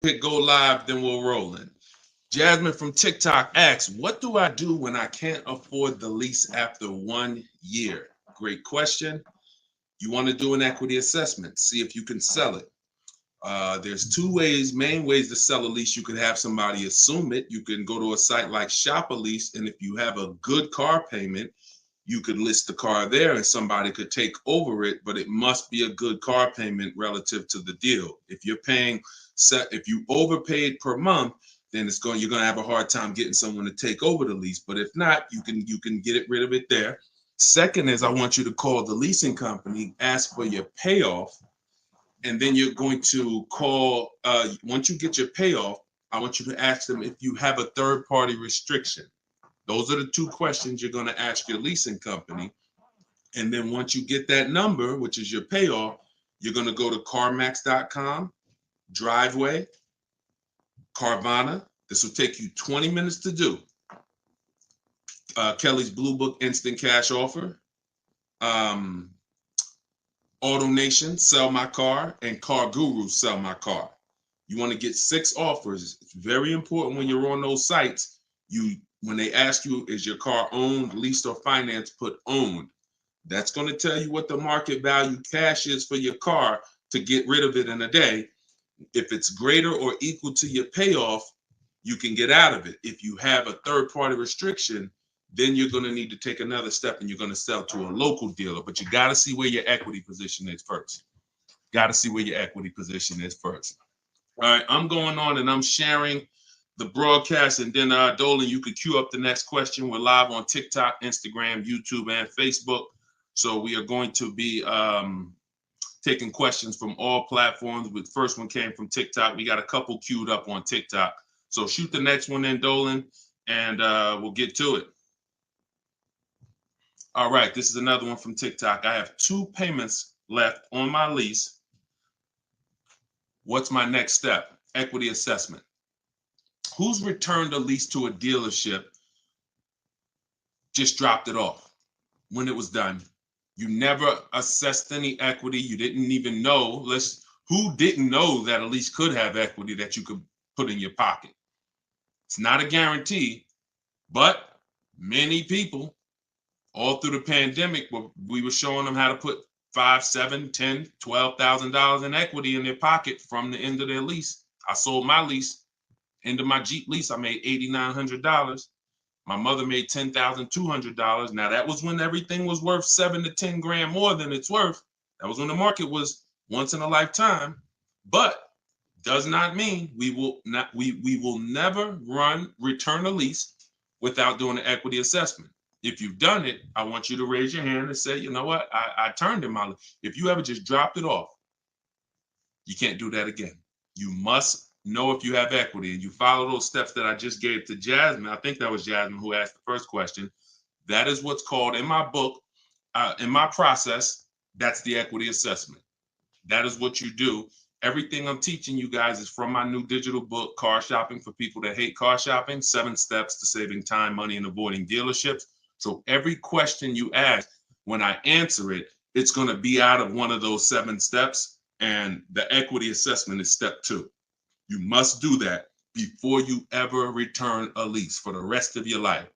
Hit go live, then we'll roll in. Jasmine from TikTok asks, what do I do when I can't afford the lease after 1 year? Great question. You want to do an equity assessment, see if you can sell it. There's two main ways to sell a lease. You could have somebody assume it. You can go to a site like Shop a Lease, and if you have a good car payment, you could list the car there and somebody could take over it, but it must be a good car payment relative to the deal. If you're paying, if you overpaid per month, then you're going to have a hard time getting someone to take over the lease. But if not, you can get rid of it there. Second is I want you to call the leasing company, ask for your payoff, and then you're going to call, once you get your payoff, I want you to ask them if you have a third-party restriction. Those are the two questions you're going to ask your leasing company. And then once you get that number, which is your payoff, you're going to go to CarMax.com, Driveway, Carvana. This will take you 20 minutes to do. Kelly's Blue Book Instant Cash Offer, Auto Nation, Sell My Car, and Car Guru, Sell My Car. You want to get 6 offers. It's very important when you're on those sites. When they ask you, is your car owned, leased, or financed, put owned. That's going to tell you what the market value cash is for your car to get rid of it in a day. If it's greater or equal to your payoff, you can get out of it. If you have a third-party restriction, then you're going to need to take another step and you're going to sell to a local dealer. But you got to see where your equity position is first. Got to see where your equity position is first. All right, I'm going on and I'm sharing the broadcast, and then Dolan, you could queue up the next question. We're live on TikTok, Instagram, YouTube, and Facebook. So we are going to be taking questions from all platforms. The first one came from TikTok. We got a couple queued up on TikTok. So shoot the next one in, Dolan, and we'll get to it. All right, this is another one from TikTok. I have 2 payments left on my lease. What's my next step? Equity assessment. Who's returned a lease to a dealership, just dropped it off when it was done? You never assessed any equity. You didn't even know. Who didn't know that a lease could have equity that you could put in your pocket? It's not a guarantee, but many people all through the pandemic, we were showing them how to put $5,000, $10,000, $12,000 in equity in their pocket from the end of their lease. I sold my lease. End of my Jeep lease, I made $8,900. My mother made $10,200. Now that was when everything was worth 7 to 10 grand more than it's worth. That was when the market was once in a lifetime. But does not mean we will never return a lease without doing an equity assessment. If you've done it, I want you to raise your hand and say, you know what, I turned in my lease. If you ever just dropped it off, you can't do that again. You must know if you have equity, and you follow those steps that I just gave to Jasmine. I think that was Jasmine who asked the first question. That is what's called in my book in my process, that's the equity assessment. That is what you do. Everything I'm teaching you guys is from my new digital book, Car Shopping for People That Hate Car Shopping, 7 Steps to Saving Time, Money, and Avoiding Dealerships. So every question you ask, when I answer it, it's going to be out of one of those 7 steps. And the equity assessment is step 2. You must do that before you ever return a lease for the rest of your life.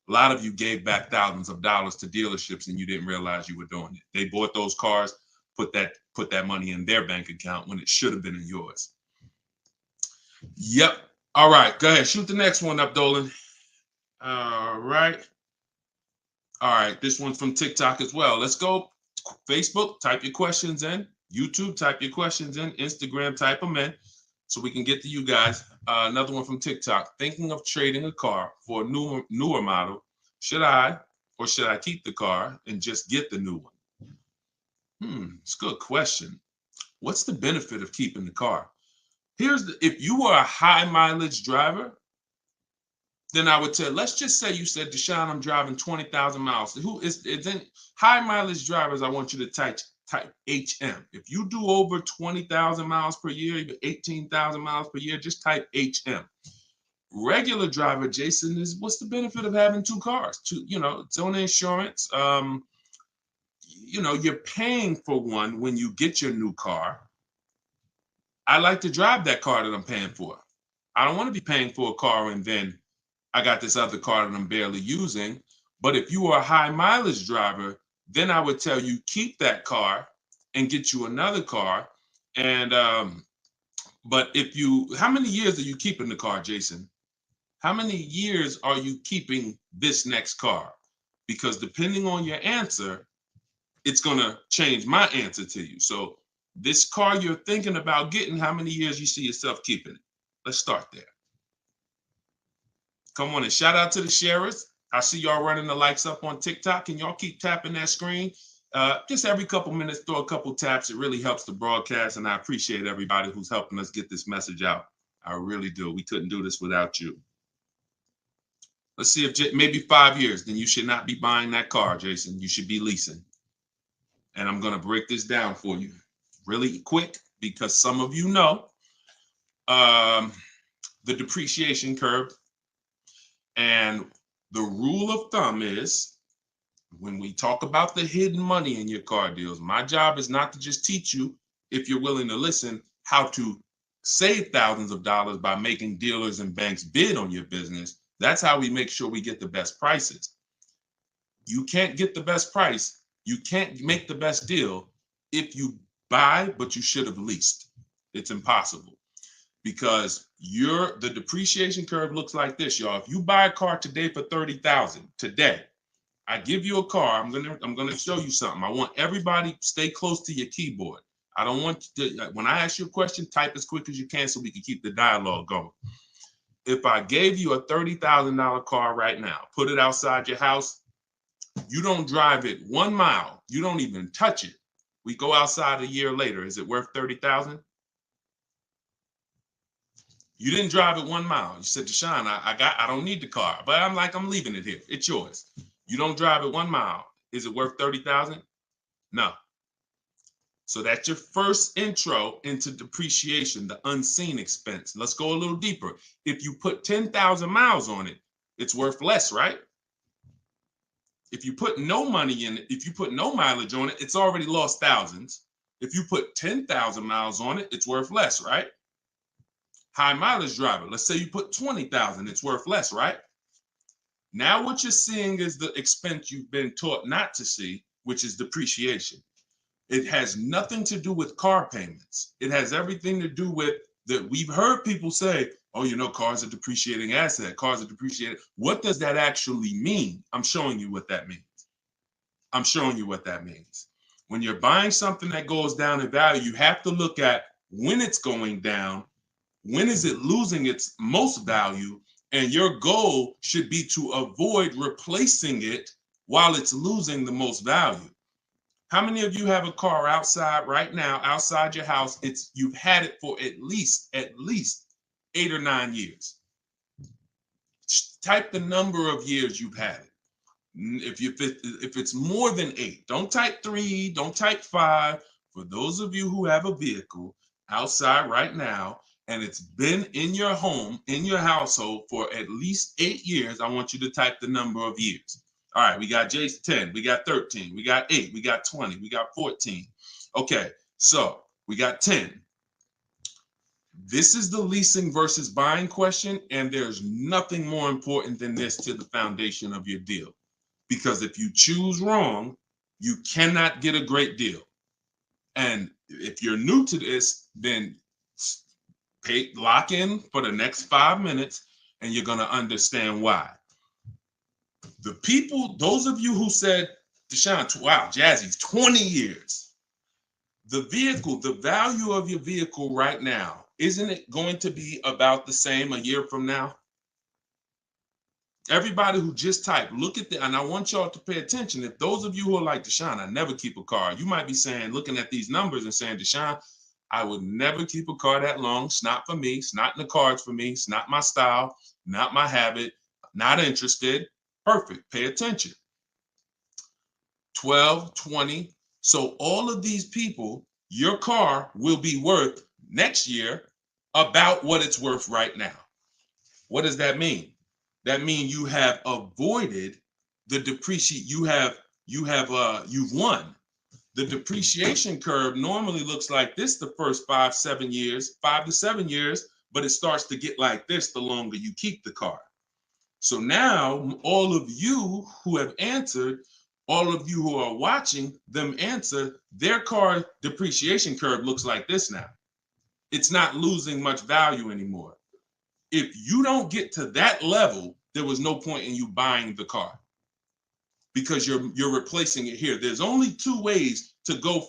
A lot of you gave back thousands of dollars to dealerships and you didn't realize you were doing it. They bought those cars, put that money in their bank account when it should have been in yours. Yep. All right. Go ahead. Shoot the next one up, Dolan. All right. All right. This one's from TikTok as well. Let's go. Facebook, type your questions in. YouTube, type your questions in. Instagram, type them in so we can get to you guys. Another one from TikTok. Thinking of trading a car for a newer model. Should I keep the car and just get the new one? It's a good question. What's the benefit of keeping the car? If you were a high mileage driver, then I would tell, let's just say you said, Deshone, I'm driving 20,000 miles. High mileage drivers, I want you to type HM. If you do over 20,000 miles per year, even 18,000 miles per year, just type HM. Regular driver, Jason, what's the benefit of having 2 cars? Its own insurance. You're paying for one when you get your new car. I like to drive that car that I'm paying for. I don't want to be paying for a car and then I got this other car that I'm barely using. But if you are a high mileage driver, then I would tell you keep that car and get you another car. And but how many years are you keeping the car, Jason? How many years are you keeping this next car? Because depending on your answer, it's going to change my answer to you. So this car you're thinking about getting, how many years you see yourself keeping it? Let's start there. Come on and shout out to the sharers. I see y'all running the likes up on TikTok and y'all keep tapping that screen. Just every couple minutes, throw a couple taps. It really helps the broadcast. And I appreciate everybody who's helping us get this message out. I really do. We couldn't do this without you. Let's see if maybe 5 years, then you should not be buying that car, Jason. You should be leasing. And I'm going to break this down for you really quick because some of you know the depreciation curve. And the rule of thumb is when we talk about the hidden money in your car deals, my job is not to just teach you, if you're willing to listen, how to save thousands of dollars by making dealers and banks bid on your business. That's how we make sure we get the best prices. You can't get the best price. You can't make the best deal if you buy, but you should have leased. It's impossible because the depreciation curve looks like this, y'all. If you buy a car today for $30,000 today, I give you a car. I'm gonna show you something. I want everybody stay close to your keyboard. I don't want you to, when I ask you a question, type as quick as you can so we can keep the dialogue going. If I gave you a $30,000 car right now, put it outside your house, you don't drive it 1 mile, you don't even touch it. We go outside a year later. Is it worth $30,000? You didn't drive it 1 mile. You said, Deshone, I don't need the car, but I'm leaving it here. It's yours. You don't drive it 1 mile. Is it worth $30,000? No. So that's your first intro into depreciation, the unseen expense. Let's go a little deeper. If you put 10,000 miles on it, it's worth less, right? If you put no money in it, if you put no mileage on it, it's already lost thousands. If you put 10,000 miles on it, it's worth less, right? High mileage driver, let's say you put 20,000, it's worth less, right? Now what you're seeing is the expense you've been taught not to see, which is depreciation. It has nothing to do with car payments. It has everything to do with that. We've heard people say, oh, cars are depreciating asset, cars are depreciating. What does that actually mean? I'm showing you what that means. I'm showing you what that means. When you're buying something that goes down in value, you have to look at when it's going down, when is it losing its most value, and your goal should be to avoid replacing it while it's losing the most value. How many of you have a car outside right now, outside your house? You've had it for at least 8 or 9 years. Type the number of years you've had it. If it's more than 8, don't type 3, don't type 5. For those of you who have a vehicle outside right now and it's been in your home, in your household for at least 8 years, I want you to type the number of years. All right, we got Jason 10, we got 13, we got 8, we got 20, we got 14. Okay, so we got 10. This is the leasing versus buying question, and there's nothing more important than this to the foundation of your deal. Because if you choose wrong, you cannot get a great deal. And if you're new to this, then lock in for the next 5 minutes, and you're going to understand why. The people, those of you who said, Deshone, wow, Jazzy's 20 years. The vehicle, the value of your vehicle right now, isn't it going to be about the same a year from now? Everybody who just typed, look at that. And I want y'all to pay attention. If those of you who are like, Deshone, I never keep a car, you might be saying, looking at these numbers and saying, Deshone, I would never keep a car that long. It's not for me. It's not in the cards for me. It's not my style, not my habit, not interested. Perfect. Pay attention. 12, 20. So all of these people, your car will be worth next year about what it's worth right now. What does that mean? That means you have avoided the depreciation. You've won. The depreciation curve normally looks like this the first 5 to 7 years, but it starts to get like this the longer you keep the car. So now all of you who have answered, all of you who are watching them answer, their car depreciation curve looks like this now. It's not losing much value anymore. If you don't get to that level, there was no point in you buying the car because you're replacing it here. There's only 2 ways to go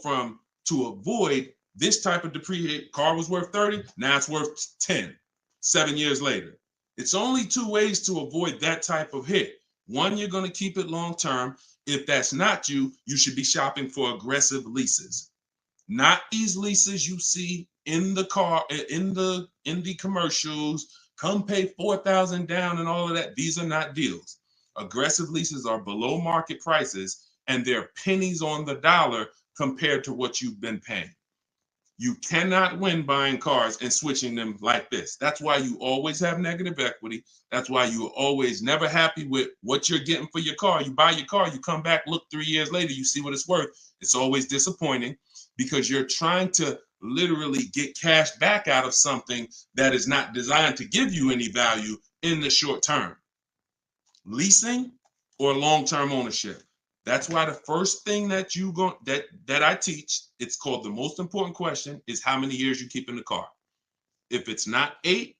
to avoid this type of depreciation. Car was worth 30, now it's worth 10, 7 years later. It's only 2 ways to avoid that type of hit. One, you're going to keep it long term. If that's not you, you should be shopping for aggressive leases. Not these leases you see in the car, in the commercials, come pay $4,000 down and all of that. These are not deals. Aggressive leases are below market prices and they're pennies on the dollar compared to what you've been paying. You cannot win buying cars and switching them like this. That's why you always have negative equity. That's why you're always never happy with what you're getting for your car. You buy your car, you come back, look 3 years later, you see what it's worth. It's always disappointing because you're trying to literally get cash back out of something that is not designed to give you any value in the short term. Leasing or long-term ownership. That's why the first thing that I teach, it's called the most important question, is how many years you keep in the car. If it's not 8,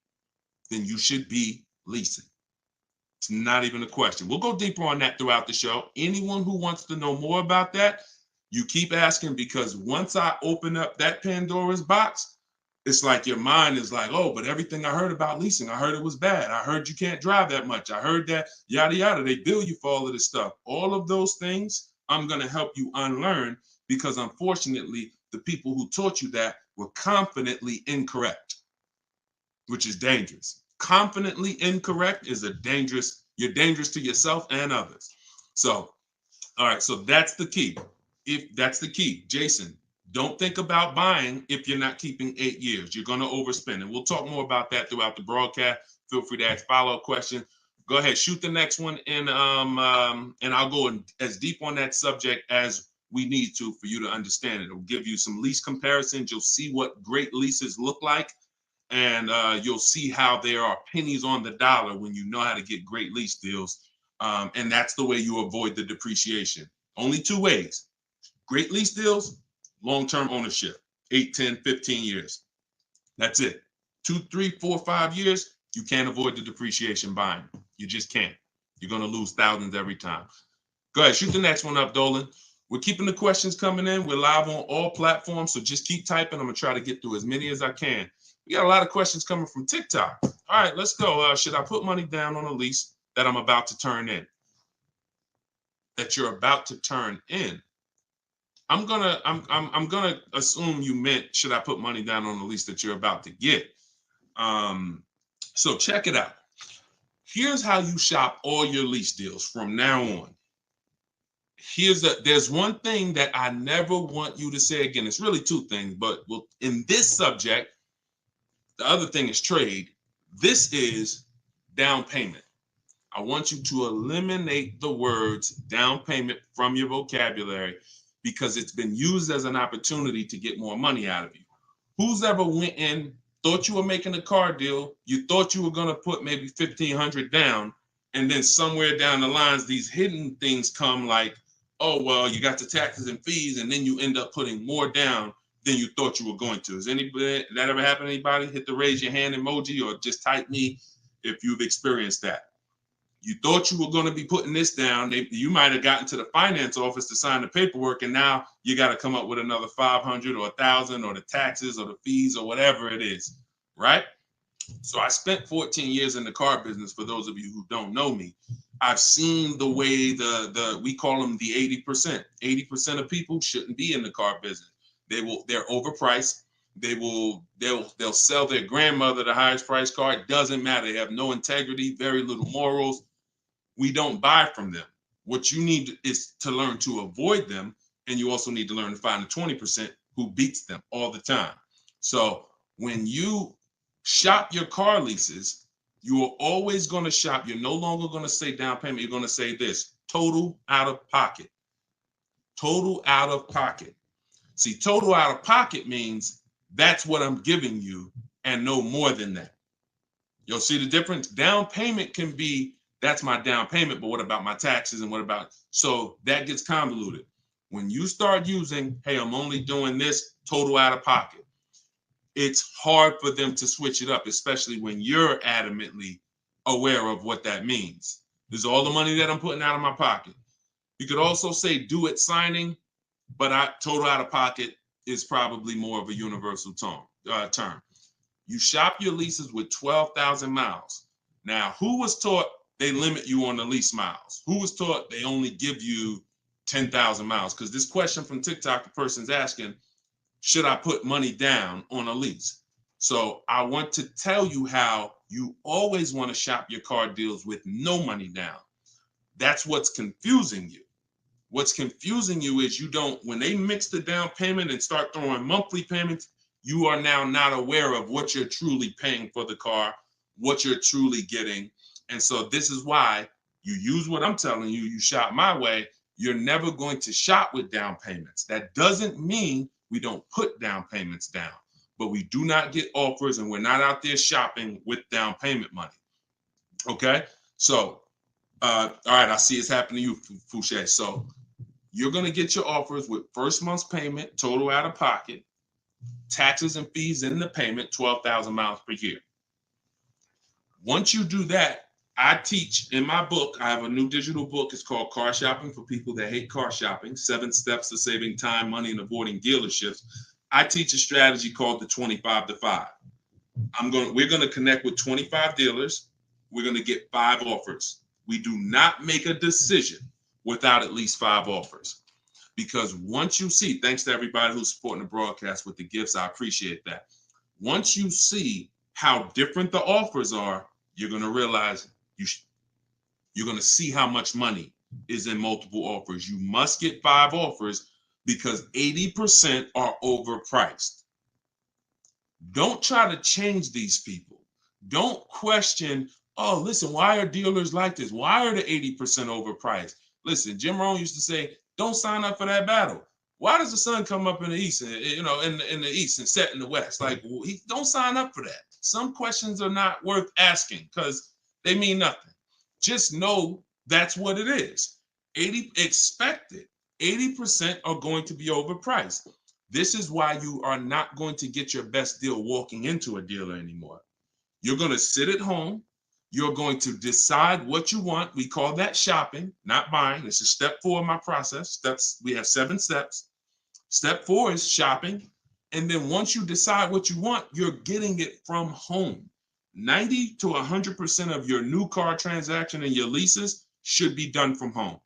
then you should be leasing. It's not even a question. We'll go deeper on that throughout the show. Anyone who wants to know more about that, you keep asking, because once I open up that Pandora's box, it's like your mind is like, oh, but everything I heard about leasing, I heard it was bad. I heard you can't drive that much. I heard that yada, yada. They bill you for all of this stuff. All of those things, I'm going to help you unlearn because unfortunately, the people who taught you that were confidently incorrect, which is dangerous. Confidently incorrect is you're dangerous to yourself and others. So, all right, so that's the key. That's the key, Jason. Don't think about buying if you're not keeping 8 years. You're going to overspend. And we'll talk more about that throughout the broadcast. Feel free to ask follow-up questions. Go ahead, shoot the next one, and I'll go as deep on that subject as we need to for you to understand it. It'll give you some lease comparisons. You'll see what great leases look like, and you'll see how there are pennies on the dollar when you know how to get great lease deals. And that's the way you avoid the depreciation. Only 2 ways. Great lease deals, long-term ownership, 8, 10, 15 years. That's it. 2, 3, 4, 5 years, you can't avoid the depreciation buying. You just can't. You're going to lose thousands every time. Go ahead, shoot the next one up, Dolan. We're keeping the questions coming in. We're live on all platforms, so just keep typing. I'm going to try to get through as many as I can. We got a lot of questions coming from TikTok. All right, let's go. Should I put money down on a lease that I'm about to turn in? That you're about to turn in. I'm gonna assume you meant, should I put money down on the lease that you're about to get? So check it out. Here's how you shop all your lease deals from now on. there's one thing that I never want you to say again. It's really two things, but in this subject, the other thing is trade. This is down payment. I want you to eliminate the words down payment from your vocabulary because it's been used as an opportunity to get more money out of you. Who's ever went in, thought you were making a car deal, you thought you were going to put maybe $1,500 down, and then somewhere down the lines, these hidden things come like, oh, well, you got the taxes and fees, and then you end up putting more down than you thought you were going to. Has anybody that ever happened to anybody? Hit the raise your hand emoji or just type me if you've experienced that. You thought you were going to be putting this down. You might have gotten to the finance office to sign the paperwork, and now you got to come up with another 500 or 1,000 or the taxes or the fees or whatever it is, right? So I spent 14 years in the car business. For those of you who don't know me, I've seen the way we call them the 80%. 80% of people shouldn't be in the car business. They're overpriced. They'll sell their grandmother the highest price car. It doesn't matter. They have no integrity, very little morals. We don't buy from them. What you need is to learn to avoid them, and you also need to learn to find the 20% who beats them all the time. So when you shop your car leases, you are always going to shop. You're no longer going to say down payment. You're going to say this: total out of pocket. Total out of pocket. See, total out of pocket means that's what I'm giving you and no more than that. You'll see the difference. Down payment can be, that's my down payment, but what about my taxes and what about, so that gets convoluted. When you start using, hey, I'm only doing this total out of pocket, it's hard for them to switch it up, especially when you're adamantly aware of what that means. This is all the money that I'm putting out of my pocket. You could also say do it signing, but total out of pocket is probably more of a universal term. You shop your leases with 12,000 miles. Now, who was taught they limit you on the lease miles? Who was taught they only give you 10,000 miles? Because this question from TikTok, the person's asking, should I put money down on a lease? So I want to tell you how you always want to shop your car deals with no money down. That's what's confusing you. What's confusing you is when they mix the down payment and start throwing monthly payments, you are now not aware of what you're truly paying for the car, what you're truly getting. And so this is why you use what I'm telling you, you shop my way. You're never going to shop with down payments. That doesn't mean we don't put down payments down, but we do not get offers and we're not out there shopping with down payment money. Okay? So, all right, I see it's happening to you, Fouché. So you're going to get your offers with first month's payment, total out of pocket, taxes and fees in the payment, 12,000 miles per year. Once you do that, I teach in my book, I have a new digital book. It's called Car Shopping for People That Hate Car Shopping, 7 Steps to Saving Time, Money, and Avoiding Dealerships. I teach a strategy called the 25 to 5. We're going to connect with 25 dealers. We're going to get 5 offers. We do not make a decision without at least 5 offers. Because once you see, thanks to everybody who's supporting the broadcast with the gifts, I appreciate that. Once you see how different the offers are, you're going to realize you're going to see how much money is in multiple offers. You must get 5 offers because 80% are overpriced. Don't try to change these people. Don't question, oh, listen, why are dealers like this? Why are the 80% overpriced? Listen, Jim Rohn used to say, don't sign up for that battle. Why does the sun come up in the east, and, in the east and set in the west? Like, don't sign up for that. Some questions are not worth asking because they mean nothing. Just know that's what it is. Expected. 80% are going to be overpriced. This is why you are not going to get your best deal walking into a dealer anymore. You're going to sit at home. You're going to decide what you want. We call that shopping, not buying. This is step 4 of my process. We have 7 steps. Step 4 is shopping. And then once you decide what you want, you're getting it from home. 90 to 100% of your new car transaction and your leases should be done from home.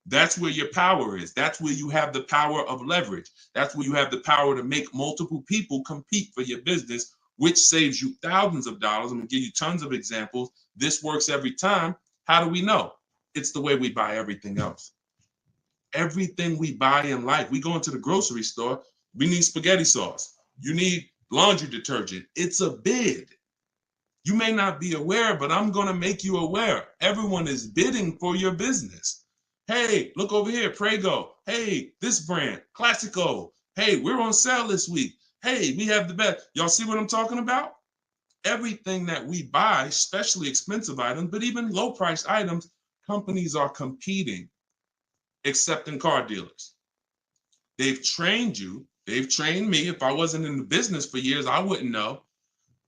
That's where your power is. That's where you have the power of leverage. That's where you have the power to make multiple people compete for your business, which saves you thousands of dollars. I'm going to give you tons of examples. This works every time. How do we know? It's the way we buy everything else. Everything we buy in life, we go into the grocery store, we need spaghetti sauce. You need laundry detergent. It's a bid. You may not be aware, but I'm going to make you aware. Everyone is bidding for your business. Hey, look over here, Prego. Hey, this brand, Classico. Hey, we're on sale this week. Hey, we have the best. Y'all see what I'm talking about? Everything that we buy, especially expensive items, but even low price items, companies are competing, except in car dealers. They've trained you. They've trained me. If I wasn't in the business for years, I wouldn't know,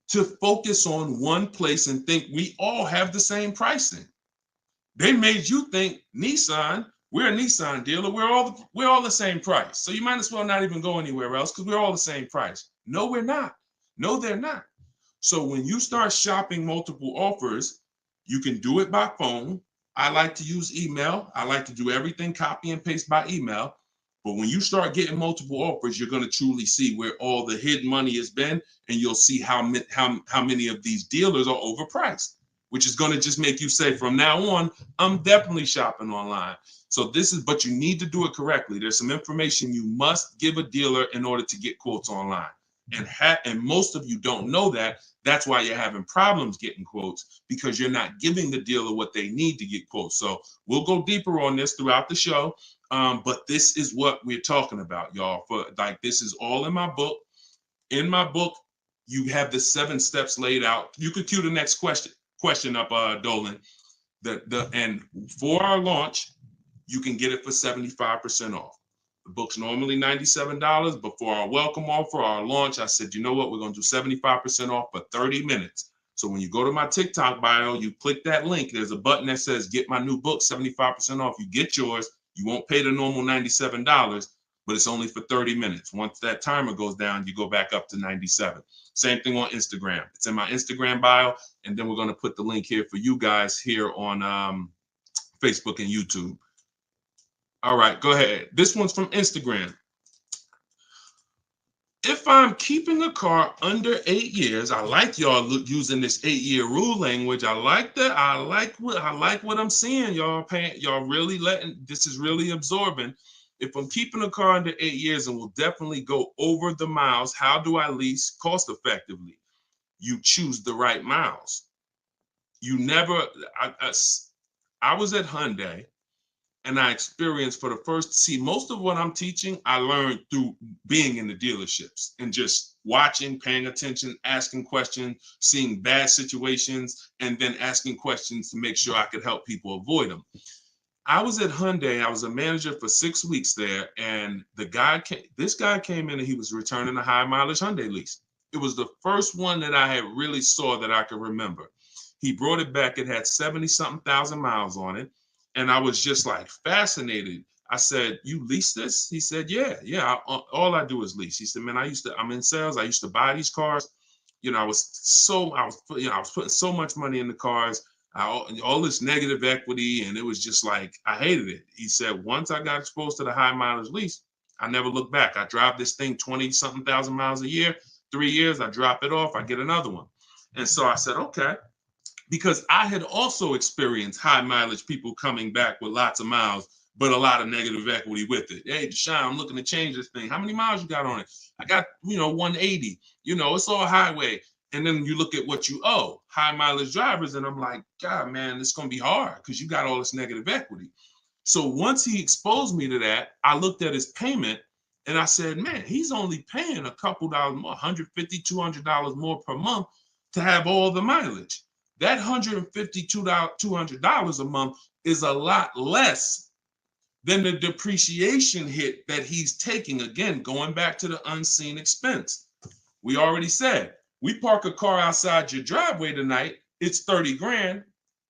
to focus on one place and think we all have the same pricing. They made you think Nissan, we're a Nissan dealer, we're all the same price. So you might as well not even go anywhere else because we're all the same price. No, we're not. No, they're not. So when you start shopping multiple offers, you can do it by phone. I like to use email. I like to do everything copy and paste by email. But when you start getting multiple offers, you're going to truly see where all the hidden money has been, and you'll see how many of these dealers are overpriced, which is going to just make you say, from now on, I'm definitely shopping online. So but you need to do it correctly. There's some information you must give a dealer in order to get quotes online. And most of you don't know that. That's why you're having problems getting quotes, because you're not giving the dealer what they need to get quotes. So we'll go deeper on this throughout the show. But this is what we're talking about, y'all. This is all in my book. In my book, you have the 7 steps laid out. You could cue the next question up, Dolan. And for our launch, you can get it for 75% off. The book's normally $97, but for our welcome offer, our launch, I said, you know what? We're going to do 75% off for 30 minutes. So when you go to my TikTok bio, you click that link. There's a button that says, get my new book, 75% off. You get yours. You won't pay the normal $97, but it's only for 30 minutes. Once that timer goes down, you go back up to 97. Same thing on Instagram. It's in my Instagram bio. And then we're going to put the link here for you guys here on Facebook and YouTube. All right, go ahead. This one's from Instagram. If I'm keeping a car under 8 years, I like y'all using this 8-year rule language. I like that. I like what I'm seeing, y'all. Y'all really this is really absorbing. If I'm keeping a car under 8 years and will definitely go over the miles, how do I lease cost effectively? You choose the right miles. You never. I was at Hyundai. And I experienced most of what I'm teaching, I learned through being in the dealerships and just watching, paying attention, asking questions, seeing bad situations, and then asking questions to make sure I could help people avoid them. I was at Hyundai. I was a manager for 6 weeks there. And this guy came in and he was returning a high mileage Hyundai lease. It was the first one that I had really saw that I could remember. He brought it back. It had 70-something thousand miles on it. And I was just like fascinated. I said, you lease this? He said, yeah. All I do is lease. He said, man, I'm in sales. I used to buy these cars. I was putting so much money in the cars, all this negative equity. And it was just like, I hated it. He said, once I got exposed to the high mileage lease, I never looked back. I drive this thing 20-something thousand miles a year, 3 years, I drop it off, I get another one. And so I said, okay. Because I had also experienced high mileage people coming back with lots of miles, but a lot of negative equity with it. Hey, Deshone, I'm looking to change this thing. How many miles you got on it? I got, 180. It's all highway. And then you look at what you owe, high mileage drivers. And I'm like, God, man, it's going to be hard because you got all this negative equity. So once he exposed me to that, I looked at his payment and I said, man, he's only paying a couple dollars more, $150, $200 more per month to have all the mileage. That $150, $200 a month is a lot less than the depreciation hit that he's taking. Again, going back to the unseen expense. We already said, we park a car outside your driveway tonight, it's 30 grand.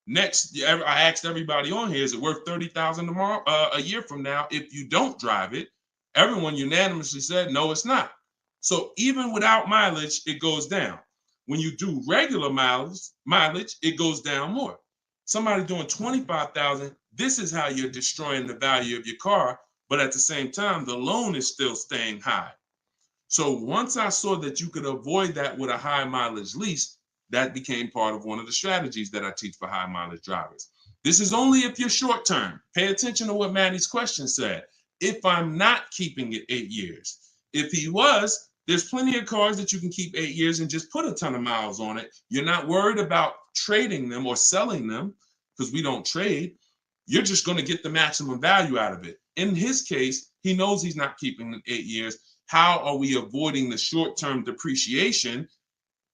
Next, I asked everybody on here, is it worth 30,000 tomorrow, a year from now, if you don't drive it? Everyone unanimously said, no, it's not. So even without mileage, it goes down. When you do regular mileage, it goes down more. Somebody doing 25,000, this is how you're destroying the value of your car. But at the same time, the loan is still staying high. So once I saw that you could avoid that with a high mileage lease, that became part of one of the strategies that I teach for high mileage drivers. This is only if you're short term. Pay attention to what Maddie's question said. If I'm not keeping it 8 years. If he was, there's plenty of cars that you can keep 8 years and just put a ton of miles on it. You're not worried about trading them or selling them because we don't trade. You're just going to get the maximum value out of it. In his case, he knows he's not keeping it 8 years. How are we avoiding the short-term depreciation?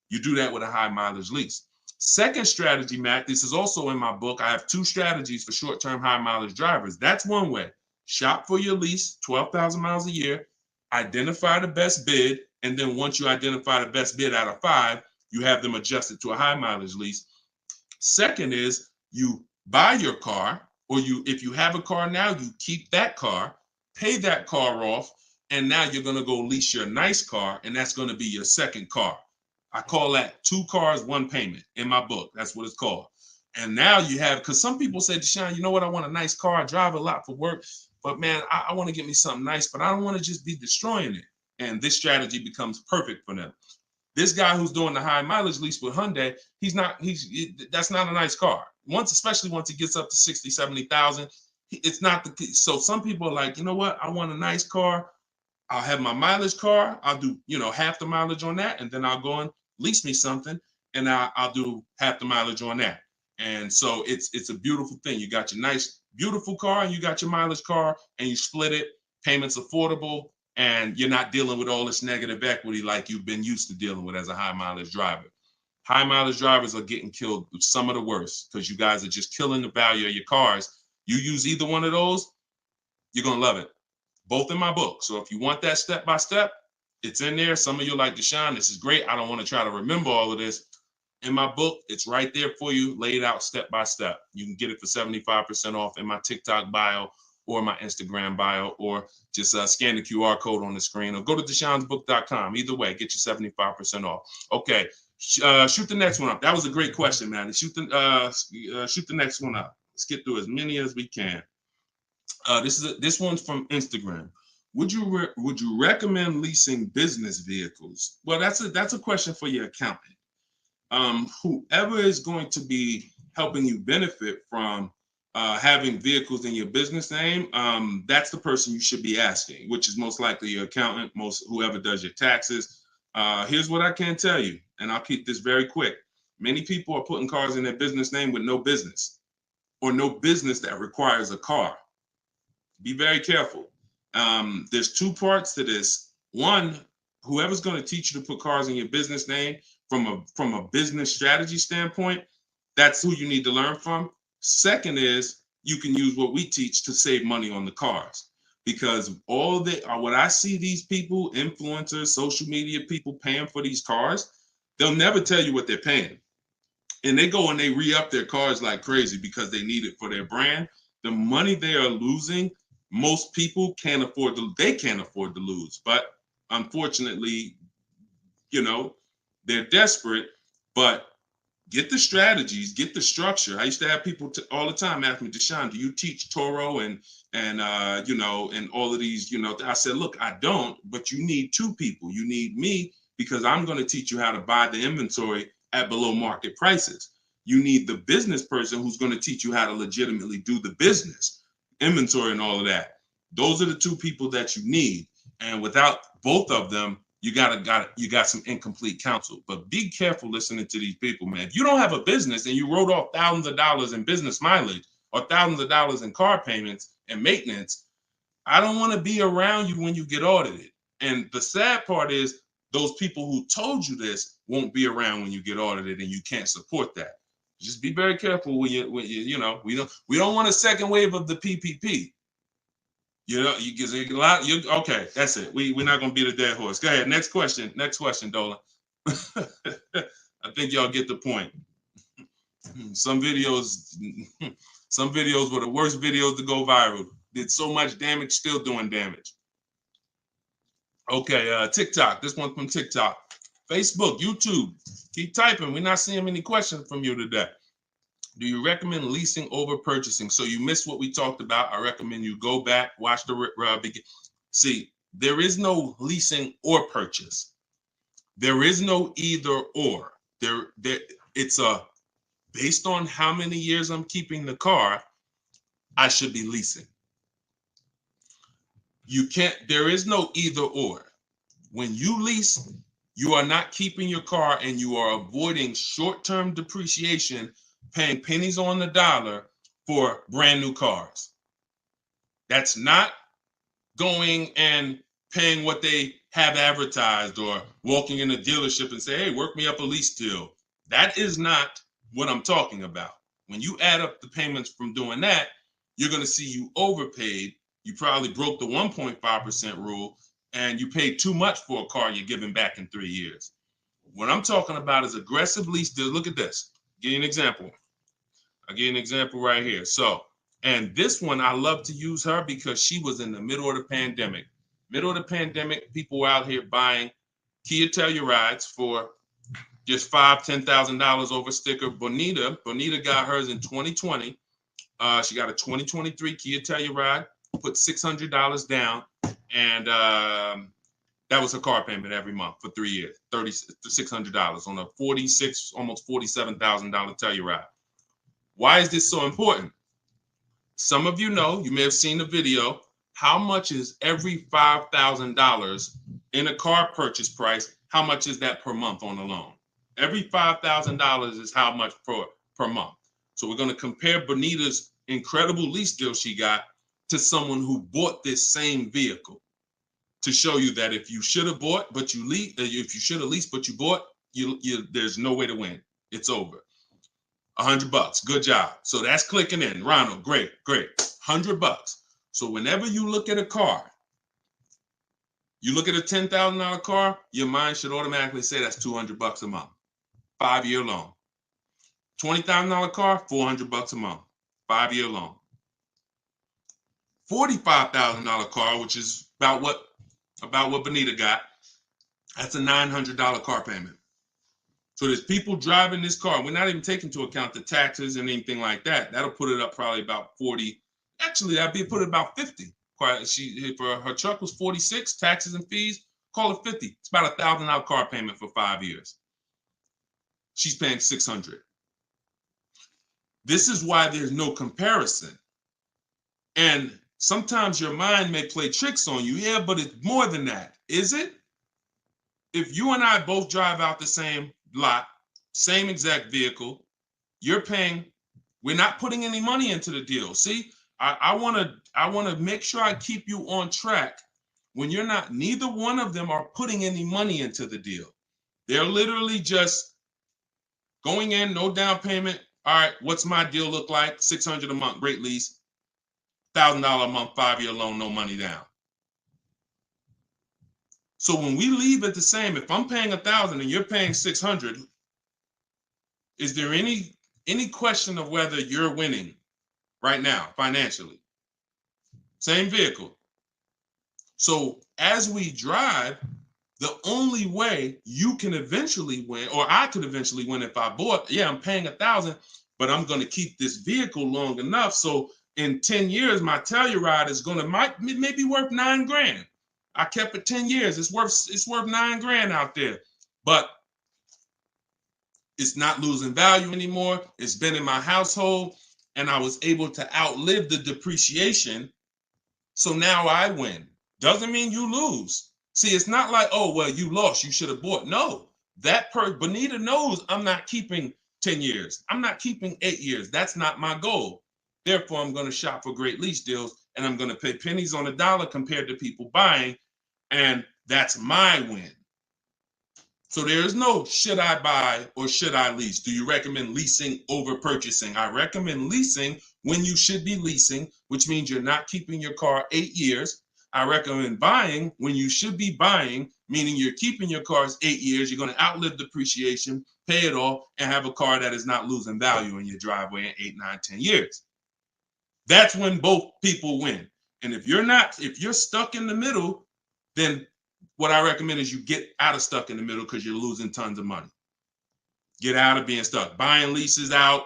You do that with a high mileage lease. Second strategy, Matt, this is also in my book. I have 2 strategies for short-term high mileage drivers. That's one way. Shop for your lease, 12,000 miles a year, identify the best bid, and then once you identify the best bid out of 5, you have them adjusted to a high mileage lease. Second is you buy your car, or if you have a car now, you keep that car, pay that car off, and now you're going to go lease your nice car, and that's going to be your second car. I call that 2 cars, 1 payment in my book. That's what it's called. And now you have, because some people say, Deshone, you know what? I want a nice car. I drive a lot for work, but man, I want to get me something nice, but I don't want to just be destroying it. And this strategy becomes perfect for them. This guy who's doing the high mileage lease with Hyundai, that's not a nice car. Especially once it gets up to 60, 70,000, it's not so some people are like, you know what? I want a nice car. I'll have my mileage car. I'll do, half the mileage on that. And then I'll go and lease me something and I'll do half the mileage on that. And so it's a beautiful thing. You got your nice, beautiful car and you got your mileage car and you split it, payments affordable, and you're not dealing with all this negative equity like you've been used to dealing with as a high mileage driver. High mileage drivers are getting killed with some of the worst because you guys are just killing the value of your cars. You use either one of those, you're going to love it. Both in my book. So if you want that step by step, it's in there. Some of you are like, Deshone, this is great. I don't want to try to remember all of this. In my book, it's right there for you, laid out step by step. You can get it for 75% off in my TikTok bio or my Instagram bio, or just scan the QR code on the screen, or go to deshonesbook.com. Either way, get you 75% off. Okay, shoot the next one up. That was a great question, man. Shoot the next one up. Let's get through as many as we can. This one's from Instagram. Would you recommend leasing business vehicles? Well, that's a question for your accountant. Whoever is going to be helping you benefit from having vehicles in your business name, that's the person you should be asking, which is most likely your accountant, whoever does your taxes. Here's what I can tell you, and I'll keep this very quick. Many people are putting cars in their business name with no business, or no business that requires a car. Be very careful. There's 2 parts to this. One, whoever's going to teach you to put cars in your business name from a business strategy standpoint, that's who you need to learn from. Second is you can use what we teach to save money on the cars, because what I see these people, influencers, social media people paying for these cars, they'll never tell you what they're paying. And they go and they re-up their cars like crazy because they need it for their brand. The money they are losing, most people can't afford to lose. But unfortunately, they're desperate. But get the strategies, get the structure. I used to have people all the time ask me, Deshone, do you teach Toro and all of these, I said, look, I don't, but you need 2 people. You need me, because I'm going to teach you how to buy the inventory at below market prices. You need the business person who's going to teach you how to legitimately do the business, inventory and all of that. Those are the 2 people that you need. And without both of them, you got some incomplete counsel. But be careful listening to these people, man. If you don't have a business and you wrote off thousands of dollars in business mileage or thousands of dollars in car payments and maintenance, I don't want to be around you when you get audited. And the sad part is those people who told you this won't be around when you get audited, and you can't support that. Just be very careful when you we don't want a second wave of the PPP. You get a lot. Okay, that's it. We're not gonna beat a dead horse. Go ahead. Next question, Dolan. I think y'all get the point. Some videos were the worst videos to go viral. Did so much damage, still doing damage. Okay, TikTok. This one from TikTok. Facebook, YouTube. Keep typing. We're not seeing many questions from you today. Do you recommend leasing over purchasing? So you missed what we talked about. I recommend you go back, watch the begin. See, there is no leasing or purchase. There is no either or. It's a based on how many years I'm keeping the car, I should be leasing. There is no either or. When you lease, you are not keeping your car and you are avoiding short-term depreciation, paying pennies on the dollar for brand new cars. That's not going and paying what they have advertised or walking in a dealership and say, hey, work me up a lease deal. That is not what I'm talking about. When you add up the payments from doing that, you're going to see you overpaid. You probably broke the 1.5% rule and you paid too much for a car you're giving back in 3 years. What I'm talking about is aggressive lease deals. Look at this. Give you an example. I'll give you an example right here. So, and this one, I love to use her because she was in the middle of the pandemic. Middle of the pandemic, people were out here buying Kia Tellurides for just $5,000-$10,000 over sticker. Bonita got hers in 2020. She got a 2023 Kia Telluride, put $600 down, and that was her car payment every month for 3 years, $600 on a almost $47,000 Telluride. Why is this so important? Some of you know, you may have seen the video, how much is every $5,000 in a car purchase price? How much is that per month on a loan? Every $5,000 is how much per month. So we're going to compare Bonita's incredible lease deal she got to someone who bought this same vehicle to show you that if you should have bought, but you if you should have leased, but you bought, there's no way to win. It's over. $100. Good job. So that's clicking in. Ronald, great. $100. So whenever you look at a car, you look at a $10,000 car, your mind should automatically say that's $200 a month. 5-year loan. $20,000 car, $400 a month. 5-year loan. $45,000 car, which is about what Bonita got, that's a $900 car payment. So there's people driving this car. We're not even taking into account the taxes and anything like that. That'll put it up probably about 40. Actually, that'd be put it about 50. For her truck was 46, taxes and fees, call it 50. It's about a $1,000 car payment for 5 years. She's paying $600. This is why there's no comparison. And sometimes your mind may play tricks on you. Yeah, but it's more than that. Is it? If you and I both drive out the same lot, same exact vehicle, you're paying, we're not putting any money into the deal. See, I want to make sure I keep you on track when you're not, neither one of them are putting any money into the deal. They're literally just going in, no down payment. All right, what's my deal look like? $600 a month, great lease, $1,000 a month, 5-year loan, no money down. So when we leave it the same, if I'm paying $1,000 and you're paying $600, is there any question of whether you're winning right now financially? Same vehicle. So as we drive, the only way you can eventually win, or I could eventually win if I bought, yeah, I'm paying $1,000, but I'm going to keep this vehicle long enough. So in 10 years, my Telluride is going to maybe worth $9,000. I kept it 10 years. It's worth $9,000 out there, but it's not losing value anymore. It's been in my household and I was able to outlive the depreciation. So now I win. Doesn't mean you lose. See, it's not like, oh, well, you lost, you should have bought. No, Bonita knows I'm not keeping 10 years. I'm not keeping 8 years. That's not my goal. Therefore, I'm going to shop for great lease deals and I'm going to pay pennies on the dollar compared to people buying. And that's my win. So there is no should I buy or should I lease? Do you recommend leasing over purchasing? I recommend leasing when you should be leasing, which means you're not keeping your car 8 years. I recommend buying when you should be buying, meaning you're keeping your cars 8 years. You're going to outlive depreciation, pay it off, and have a car that is not losing value in your driveway in 8, 9, 10 years. That's when both people win. And if you're stuck in the middle, then what I recommend is you get out of stuck in the middle because you're losing tons of money. Get out of being stuck. Buying leases out,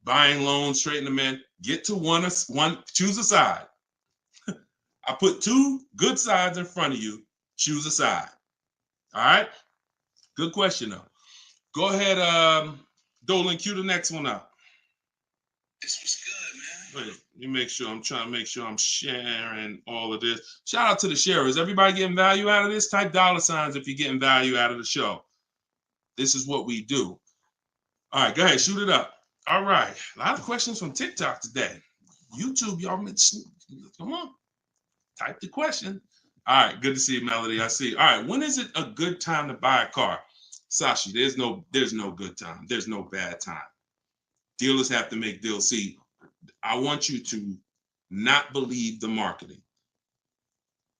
buying loans, trading them in. Get to one, choose a side. I put 2 good sides in front of you. Choose a side. All right? Good question, though. Go ahead, Dolan, cue the next one up. This was good, man. Wait, let me make sure. I'm trying to make sure I'm sharing all of this. Shout out to the sharers. Everybody getting value out of this? Type $ if you're getting value out of the show. This is what we do. All right, go ahead, shoot it up. All right, a lot of questions from TikTok today. YouTube, y'all, come on, type the question. All right, good to see you, Melody. I see. All right, when is it a good time to buy a car? Sashi, there's no good time. There's no bad time. Dealers have to make deals. See, I want you to not believe the marketing.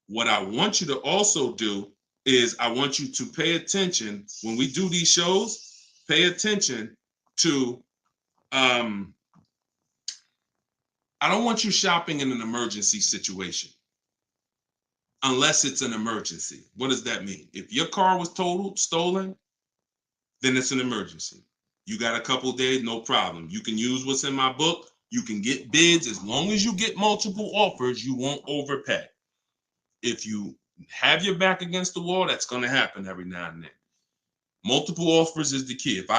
What I want you to also do is I want you to pay attention when we do these shows. Pay attention to I don't want you shopping in an emergency situation unless it's an emergency. What does that mean? If your car was totaled, stolen, then it's an emergency. You got a couple days, no problem. You can use what's in my book. You can get bids. As long as you get multiple offers, you won't overpay. If you have your back against the wall, that's going to happen every now and then. Multiple offers is the key. If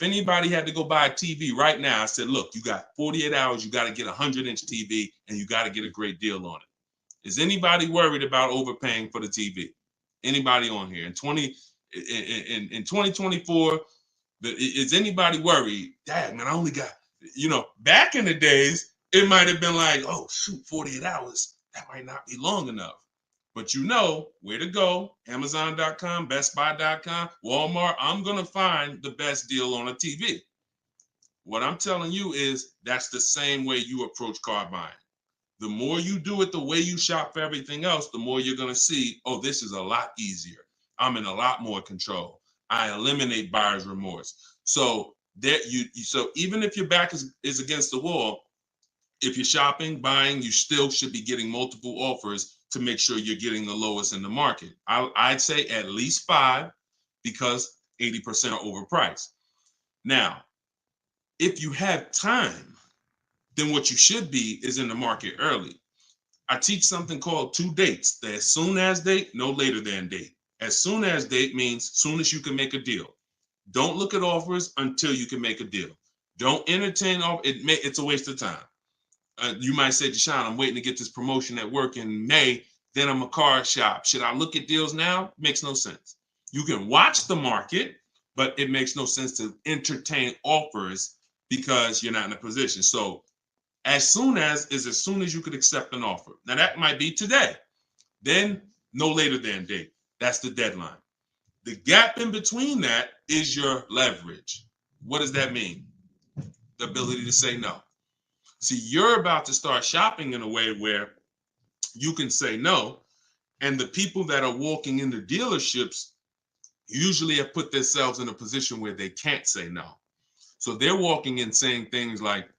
anybody had to go buy a TV right now, I said, look, you got 48 hours, you got to get a 100-inch TV, and you got to get a great deal on it. Is anybody worried about overpaying for the TV? Anybody on here? In 2024, is anybody worried? Dad, man, I only got, back in the days, it might have been like, oh, shoot, 48 hours. That might not be long enough. But you know where to go. Amazon.com, BestBuy.com, Walmart. I'm going to find the best deal on a TV. What I'm telling you is that's the same way you approach car buying. The more you do it the way you shop for everything else, the more you're going to see, oh, this is a lot easier. I'm in a lot more control. I eliminate buyer's remorse. So even if your back is against the wall, if you're shopping, buying, you still should be getting multiple offers to make sure you're getting the lowest in the market. I'd say at least 5 because 80% are overpriced. Now, if you have time, then what you should be is in the market early. I teach something called 2 dates. The as soon as date, no later than date. As soon as date means soon as you can make a deal. Don't look at offers until you can make a deal. Don't entertain it's a waste of time. You might say, Deshone, I'm waiting to get this promotion at work in May. Then I'm a car shop. Should I look at deals now? Makes no sense. You can watch the market, but it makes no sense to entertain offers because you're not in a position. So as soon as you could accept an offer. Now that might be today. Then no later than date. That's the deadline. The gap in between that is your leverage. What does that mean? The ability to say no. See, you're about to start shopping in a way where you can say no, and the people that are walking into dealerships usually have put themselves in a position where they can't say no. So they're walking in saying things like,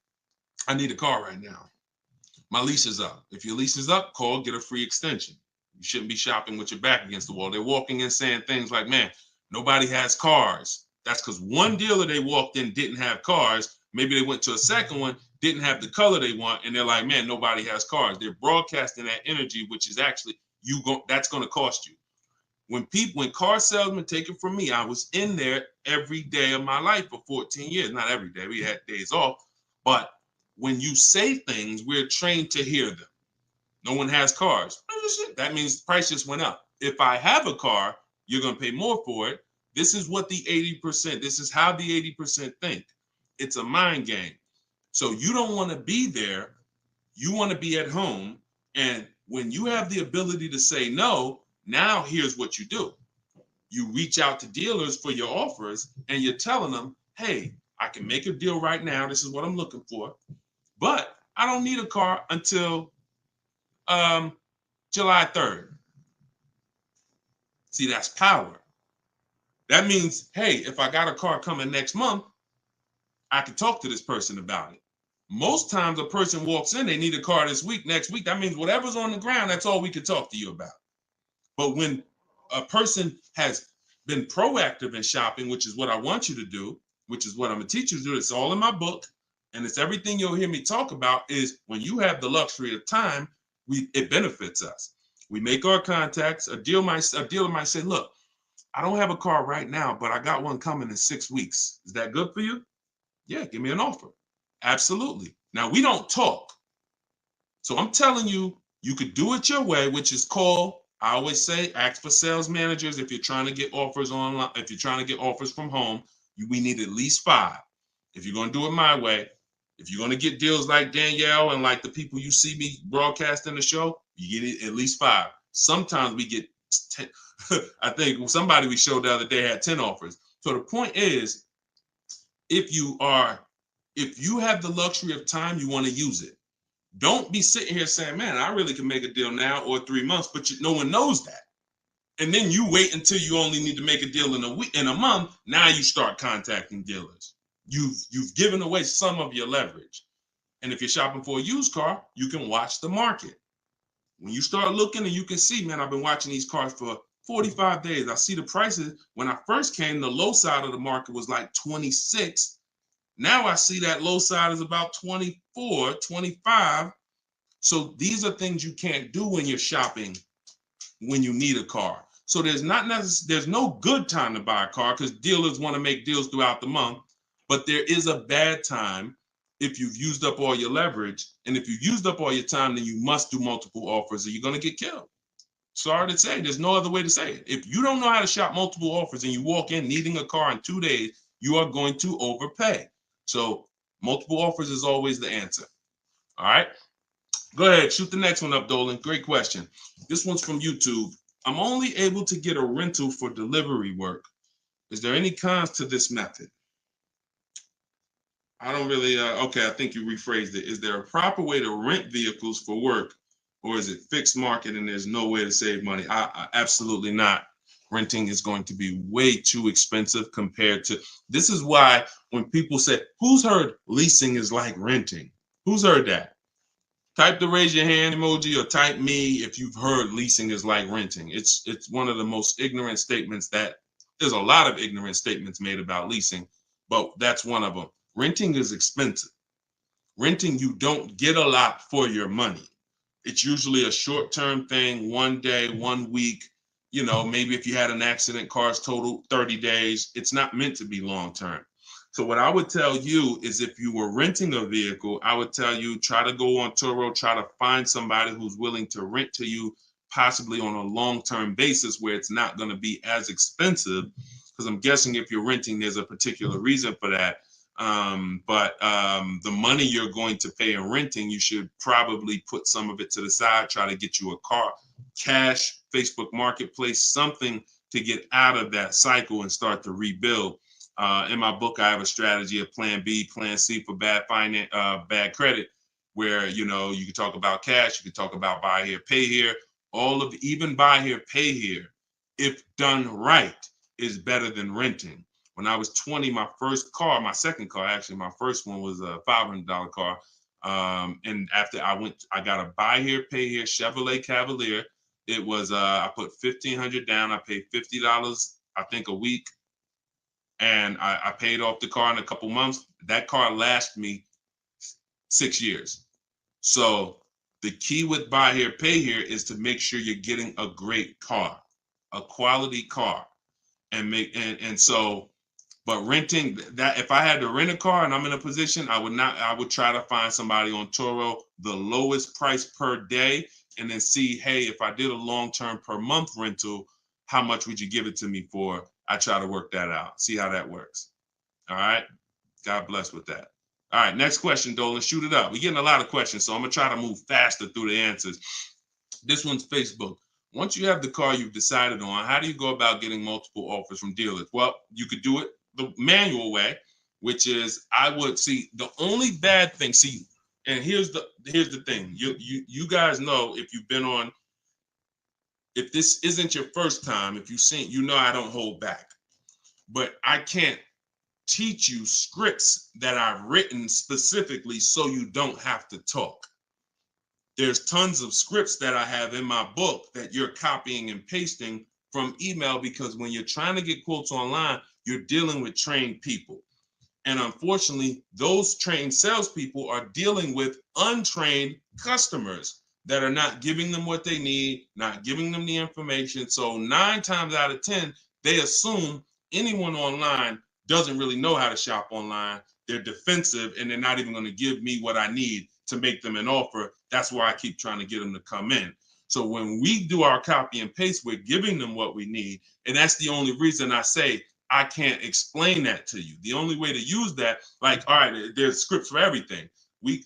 I need a car right now. My lease is up. If your lease is up, call, get a free extension. You shouldn't be shopping with your back against the wall. They're walking in saying things like, man, nobody has cars. That's because one dealer they walked in didn't have cars. Maybe they went to a second one, didn't have the color they want, and they're like, man, nobody has cars. They're broadcasting that energy, which is actually that's going to cost you. When car salesmen, take it from me, I was in there every day of my life for 14 years. Not every day, we had days off, but when you say things, we're trained to hear them. No one has cars. That means the price just went up. If I have a car, you're going to pay more for it. This is what the 80%, this is how the 80% think. It's a mind game. So you don't want to be there. You want to be at home. And when you have the ability to say no, now here's what you do. You reach out to dealers for your offers and you're telling them, hey, I can make a deal right now. This is what I'm looking for. But I don't need a car until July 3rd. See, that's power. That means, hey, if I got a car coming next month, I can talk to this person about it. Most times a person walks in, they need a car this week, next week. That means whatever's on the ground, that's all we can talk to you about. But when a person has been proactive in shopping, which is what I want you to do, which is what I'm going to teach you to do, it's all in my book, and it's everything you'll hear me talk about, is when you have the luxury of time, it benefits us. We make our contacts. A dealer might say, look, I don't have a car right now, but I got one coming in 6 weeks. Is that good for you? Yeah, give me an offer. Absolutely. Now, we don't talk. So I'm telling you, you could do it your way, which is call. I always say, ask for sales managers if you're trying to get offers online. If you're trying to get offers from home, we need at least 5. If you're going to do it my way, if you're going to get deals like Danielle and like the people you see me broadcasting the show, you get it at least 5. Sometimes we get 10. I think somebody we showed the other day had 10 offers. So the point is, if you have the luxury of time, you want to use it. Don't be sitting here saying, man, I really can make a deal now or 3 months, but no one knows that. And then you wait until you only need to make a deal in a week, in a month. Now you start contacting dealers. You've given away some of your leverage. And if you're shopping for a used car, you can watch the market. When you start looking and you can see, man, I've been watching these cars for 45 days. I see the prices. When I first came, the low side of the market was like 26. Now I see that low side is about 24, 25. So these are things you can't do when you're shopping when you need a car. So there's no good time to buy a car because dealers want to make deals throughout the month. But there is a bad time if you've used up all your leverage. And if you've used up all your time, then you must do multiple offers or you're going to get killed. Sorry to say, there's no other way to say it. If you don't know how to shop multiple offers and you walk in needing a car in 2 days, you are going to overpay. So multiple offers is always the answer. All right. Go ahead. Shoot the next one up, Dolan. Great question. This one's from YouTube. I'm only able to get a rental for delivery work. Is there any cons to this method? I don't really, okay, I think you rephrased it. Is there a proper way to rent vehicles for work, or is it fixed market and there's no way to save money? Absolutely not. Renting is going to be way too expensive compared to, this is why when people say, who's heard leasing is like renting? Who's heard that? Type the raise your hand emoji or type me if you've heard leasing is like renting. It's one of the most ignorant statements that, there's a lot of ignorant statements made about leasing, but that's one of them. Renting is expensive. Renting, you don't get a lot for your money. It's usually a short-term thing, 1 day, 1 week. You know, maybe if you had an accident, cars total 30 days. It's not meant to be long-term. So what I would tell you is if you were renting a vehicle, I would tell you try to go on Turo, try to find somebody who's willing to rent to you, possibly on a long-term basis where it's not going to be as expensive. Because I'm guessing if you're renting, there's a particular reason for that. But the money you're going to pay in renting, you should probably put some of it to the side, try to get you a car, cash, Facebook Marketplace, something to get out of that cycle and start to rebuild. In my book, I have a strategy of plan B, plan C for bad credit, where, you know, you can talk about cash, you can talk about buy here, pay here, even buy here, pay here, if done right, is better than renting. When I was 20, my second car, actually, my first one was a $500 car. And after I got a buy here, pay here Chevrolet Cavalier. It was, I put $1,500 down. I paid $50, I think, a week. And I paid off the car in a couple months. That car lasted me 6 years. So the key with buy here, pay here is to make sure you're getting a great car, a quality car. But renting, that if I had to rent a car and I'm in a position, I would try to find somebody on Turo, the lowest price per day, and then see, hey, if I did a long-term per month rental, how much would you give it to me for? I try to work that out, see how that works. All right. God bless with that. All right. Next question, Dolan. Shoot it up. We're getting a lot of questions, so I'm going to try to move faster through the answers. This one's Facebook. Once you have the car you've decided on, how do you go about getting multiple offers from dealers? Well, you could do it the manual way, which is I would see the only bad thing. See, and here's the thing. You guys know if you've been on, if this isn't your first time, if you've seen, you know I don't hold back. But I can't teach you scripts that I've written specifically so you don't have to talk. There's tons of scripts that I have in my book that you're copying and pasting from email, because when you're trying to get quotes online, you're dealing with trained people. And unfortunately, those trained salespeople are dealing with untrained customers that are not giving them what they need, not giving them the information. So 9 times out of 10, they assume anyone online doesn't really know how to shop online. they're defensive and they're not even going to give me what I need to make them an offer. That's why I keep trying to get them to come in. So when we do our copy and paste, we're giving them what we need. And that's the only reason I say I can't explain that to you. The only way to use that, like, all right, there's scripts for everything.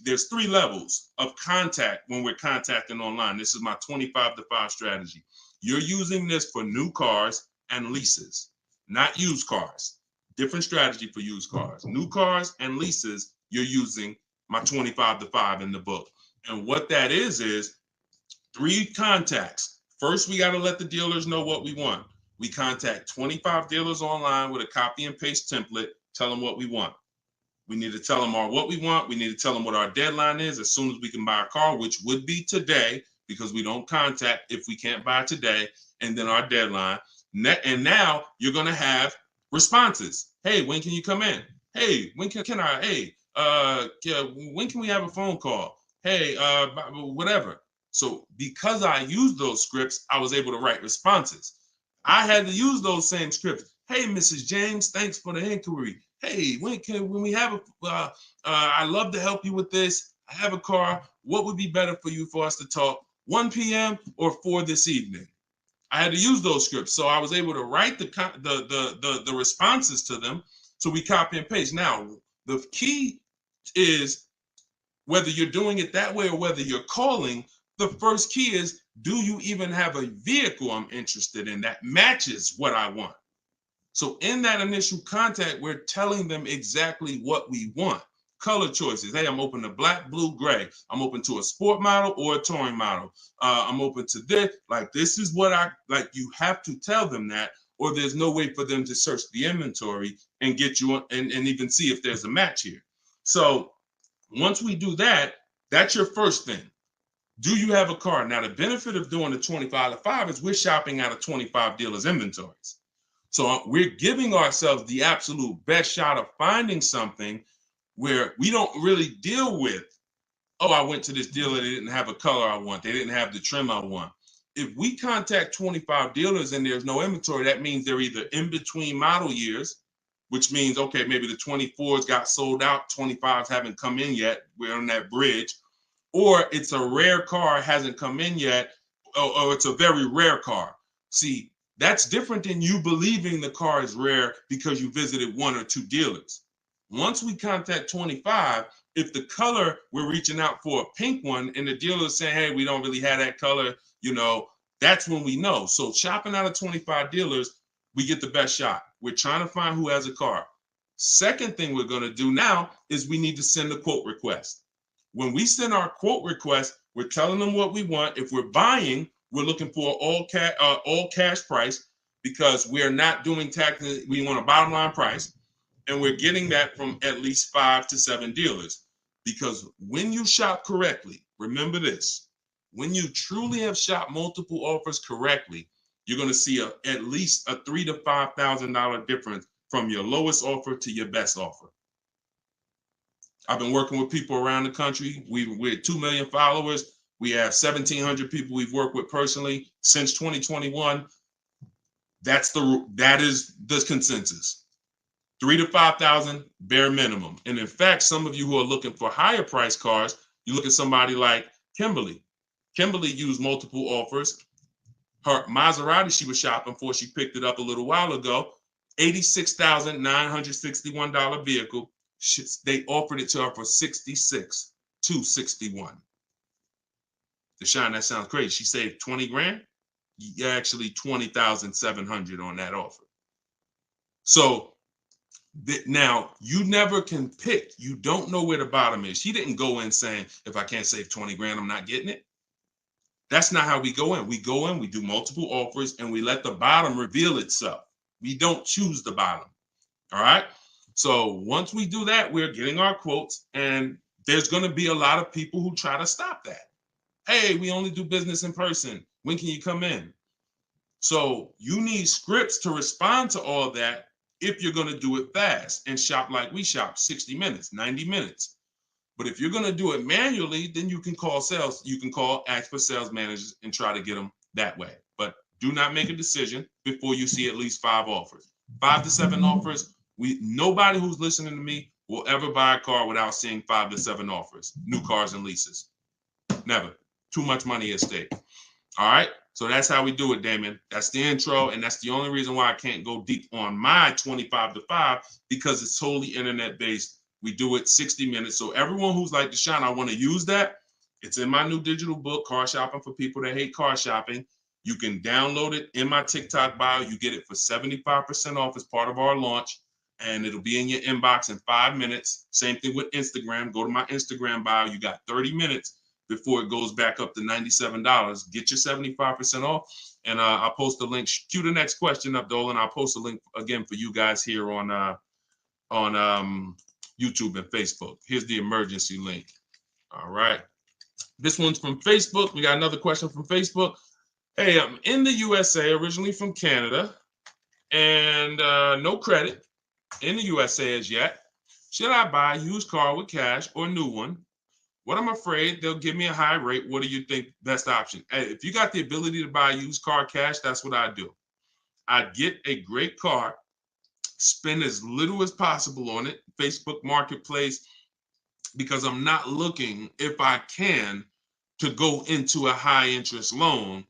There's 3 levels of contact when we're contacting online. This is my 25 to 5 strategy. You're using this for new cars and leases, not used cars. Different strategy for used cars. New cars and leases, you're using my 25 to 5 in the book. And what that is 3 contacts. First, we got to let the dealers know what we want. We contact 25 dealers online with a copy and paste template, tell them what we want. We need to tell them what we want. We need to tell them what our deadline is as soon as we can buy a car, which would be today, because we don't contact if we can't buy today, and then our deadline. And now you're going to have responses. Hey, when can you come in? Hey, when can I? Hey, when can we have a phone call? Hey, whatever. So because I used those scripts, I was able to write responses. I had to use those same scripts. Hey, Mrs. James, thanks for the inquiry. Hey, when we have I'd love to help you with this. I have a car. What would be better for you for us to talk? 1 p.m. or 4 this evening? I had to use those scripts. So I was able to write the responses to them. So we copy and paste. Now, the key is whether you're doing it that way or whether you're calling, the first key is, do you even have a vehicle I'm interested in that matches what I want? So in that initial contact, we're telling them exactly what we want. Color choices. Hey, I'm open to black, blue, gray. I'm open to a sport model or a touring model. I'm open to this. Like, this is what I like. You have to tell them that, or there's no way for them to search the inventory and get you and even see if there's a match here. So once we do that, that's your first thing. Do you have a car? Now, the benefit of doing the 25 to 5 is we're shopping out of 25 dealers' inventories. So we're giving ourselves the absolute best shot of finding something where we don't really deal with, oh, I went to this dealer, they didn't have a color I want, they didn't have the trim I want. If we contact 25 dealers and there's no inventory, that means they're either in between model years, which means, okay, maybe the 24s got sold out, 25s haven't come in yet, we're on that bridge, or it's a rare car, hasn't come in yet, or it's a very rare car. See, that's different than you believing the car is rare because you visited 1 or 2 dealers. Once we contact 25, if the color, we're reaching out for a pink one and the dealer is saying, hey, we don't really have that color, that's when we know. So shopping out of 25 dealers, we get the best shot. We're trying to find who has a car. Second thing we're going to do now is we need to send a quote request. When we send our quote request, we're telling them what we want. If we're buying, we're looking for all cash price because we're not doing taxes. We want a bottom line price, and we're getting that from at least 5 to 7 dealers. Because when you shop correctly, remember this: when you truly have shopped multiple offers correctly, you're going to see at least a $3,000 to $5,000 difference from your lowest offer to your best offer. I've been working with people around the country. We're 2 million followers. We have 1,700 people we've worked with personally since 2021. That is the consensus. 3,000 to 5,000 bare minimum. And in fact, some of you who are looking for higher price cars, you look at somebody like Kimberly. Kimberly used multiple offers. Her Maserati she was shopping for, she picked it up a little while ago, $86,961 vehicle. They offered it to her for $66,261. Deshone, that sounds crazy. She saved 20 grand. Actually, 20,700 on that offer. So now you never can pick. You don't know where the bottom is. She didn't go in saying, if I can't save 20 grand, I'm not getting it. That's not how we go in. We go in, we do multiple offers, and we let the bottom reveal itself. We don't choose the bottom. All right. So once we do that, we're getting our quotes, and there's going to be a lot of people who try to stop that. Hey, we only do business in person. When can you come in? So you need scripts to respond to all that if you're going to do it fast and shop like we shop, 60 minutes, 90 minutes. But if you're going to do it manually, then you can call sales. You can ask for sales managers and try to get them that way. But do not make a decision before you see at least 5 offers. 5 to 7 offers. Nobody who's listening to me will ever buy a car without seeing 5 to 7 offers, new cars and leases. Never. Too much money at stake. All right. So that's how we do it, Damon. That's the intro. And that's the only reason why I can't go deep on my 25 to 5, because it's totally internet based. We do it 60 minutes. So everyone who's like, Deshone, I want to use that. It's in my new digital book, Car Shopping for People That Hate Car Shopping. You can download it in my TikTok bio. You get it for 75% off as part of our launch. And it'll be in your inbox in 5 minutes. Same thing with Instagram. Go to my Instagram bio. You got 30 minutes before it goes back up to $97. Get your 75% off. And I'll post a link. Cue the next question up, Dolan. I'll post a link again for you guys here on YouTube and Facebook. Here's the emergency link. All right. This one's from Facebook. We got another question from Facebook. Hey, I'm in the USA, originally from Canada, and no credit in the USA as yet. Should I buy a used car with cash or a new one? What I'm afraid they'll give me a high rate. What do you think best option? Hey, if you got the ability to buy a used car cash, that's what I do. I'd get a great car, spend as little as possible on it, Facebook Marketplace, because I'm not looking, if I can, to go into a high interest loan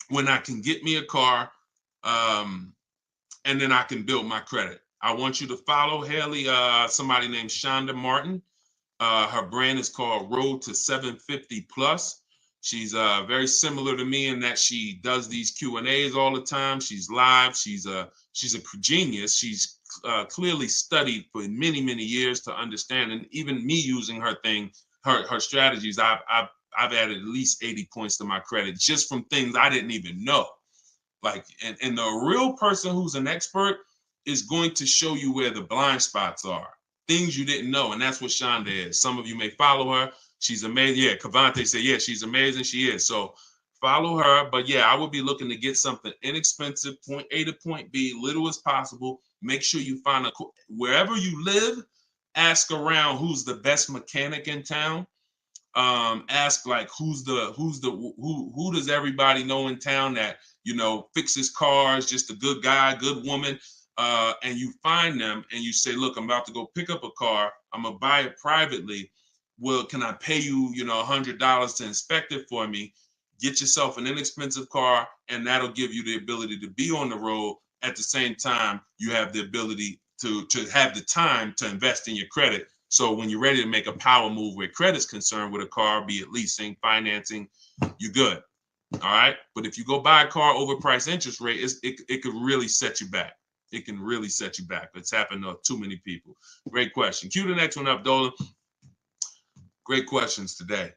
when I can get me a car and then I can build my credit. I want you to follow Haley, somebody named Shonda Martin. Her brand is called Road to 750 Plus. She's very similar to me in that she does these Q&As all the time. She's live. She's a genius. She's clearly studied for many, many years to understand. And even me using her strategies, I've added at least 80 points to my credit just from things I didn't even know. Like, and the real person who's an expert is going to show you where the blind spots are, things you didn't know. And that's what Shonda is. Some of you may follow her. She's amazing. Yeah, Cavante said, yeah, she's amazing. She is. So follow her. But yeah, I would be looking to get something inexpensive, point A to point B, little as possible. Make sure you find wherever you live, ask around who's the best mechanic in town. Ask like who does everybody know in town that, you know, fixes cars, just a good guy, good woman. And you find them and you say, look, I'm about to go pick up a car. I'm gonna buy it privately. Well, can I pay you, you know, $100 to inspect it for me? Get yourself an inexpensive car, and that'll give you the ability to be on the road. At the same time, you have the ability to have the time to invest in your credit. So when you're ready to make a power move where credit's concerned with a car, be it leasing, financing, you're good. All right. But if you go buy a car overpriced interest rate, it could really set you back. It can really set you back. It's happened to too many people. Great question. Cue the next one up, Dolan. Great questions today.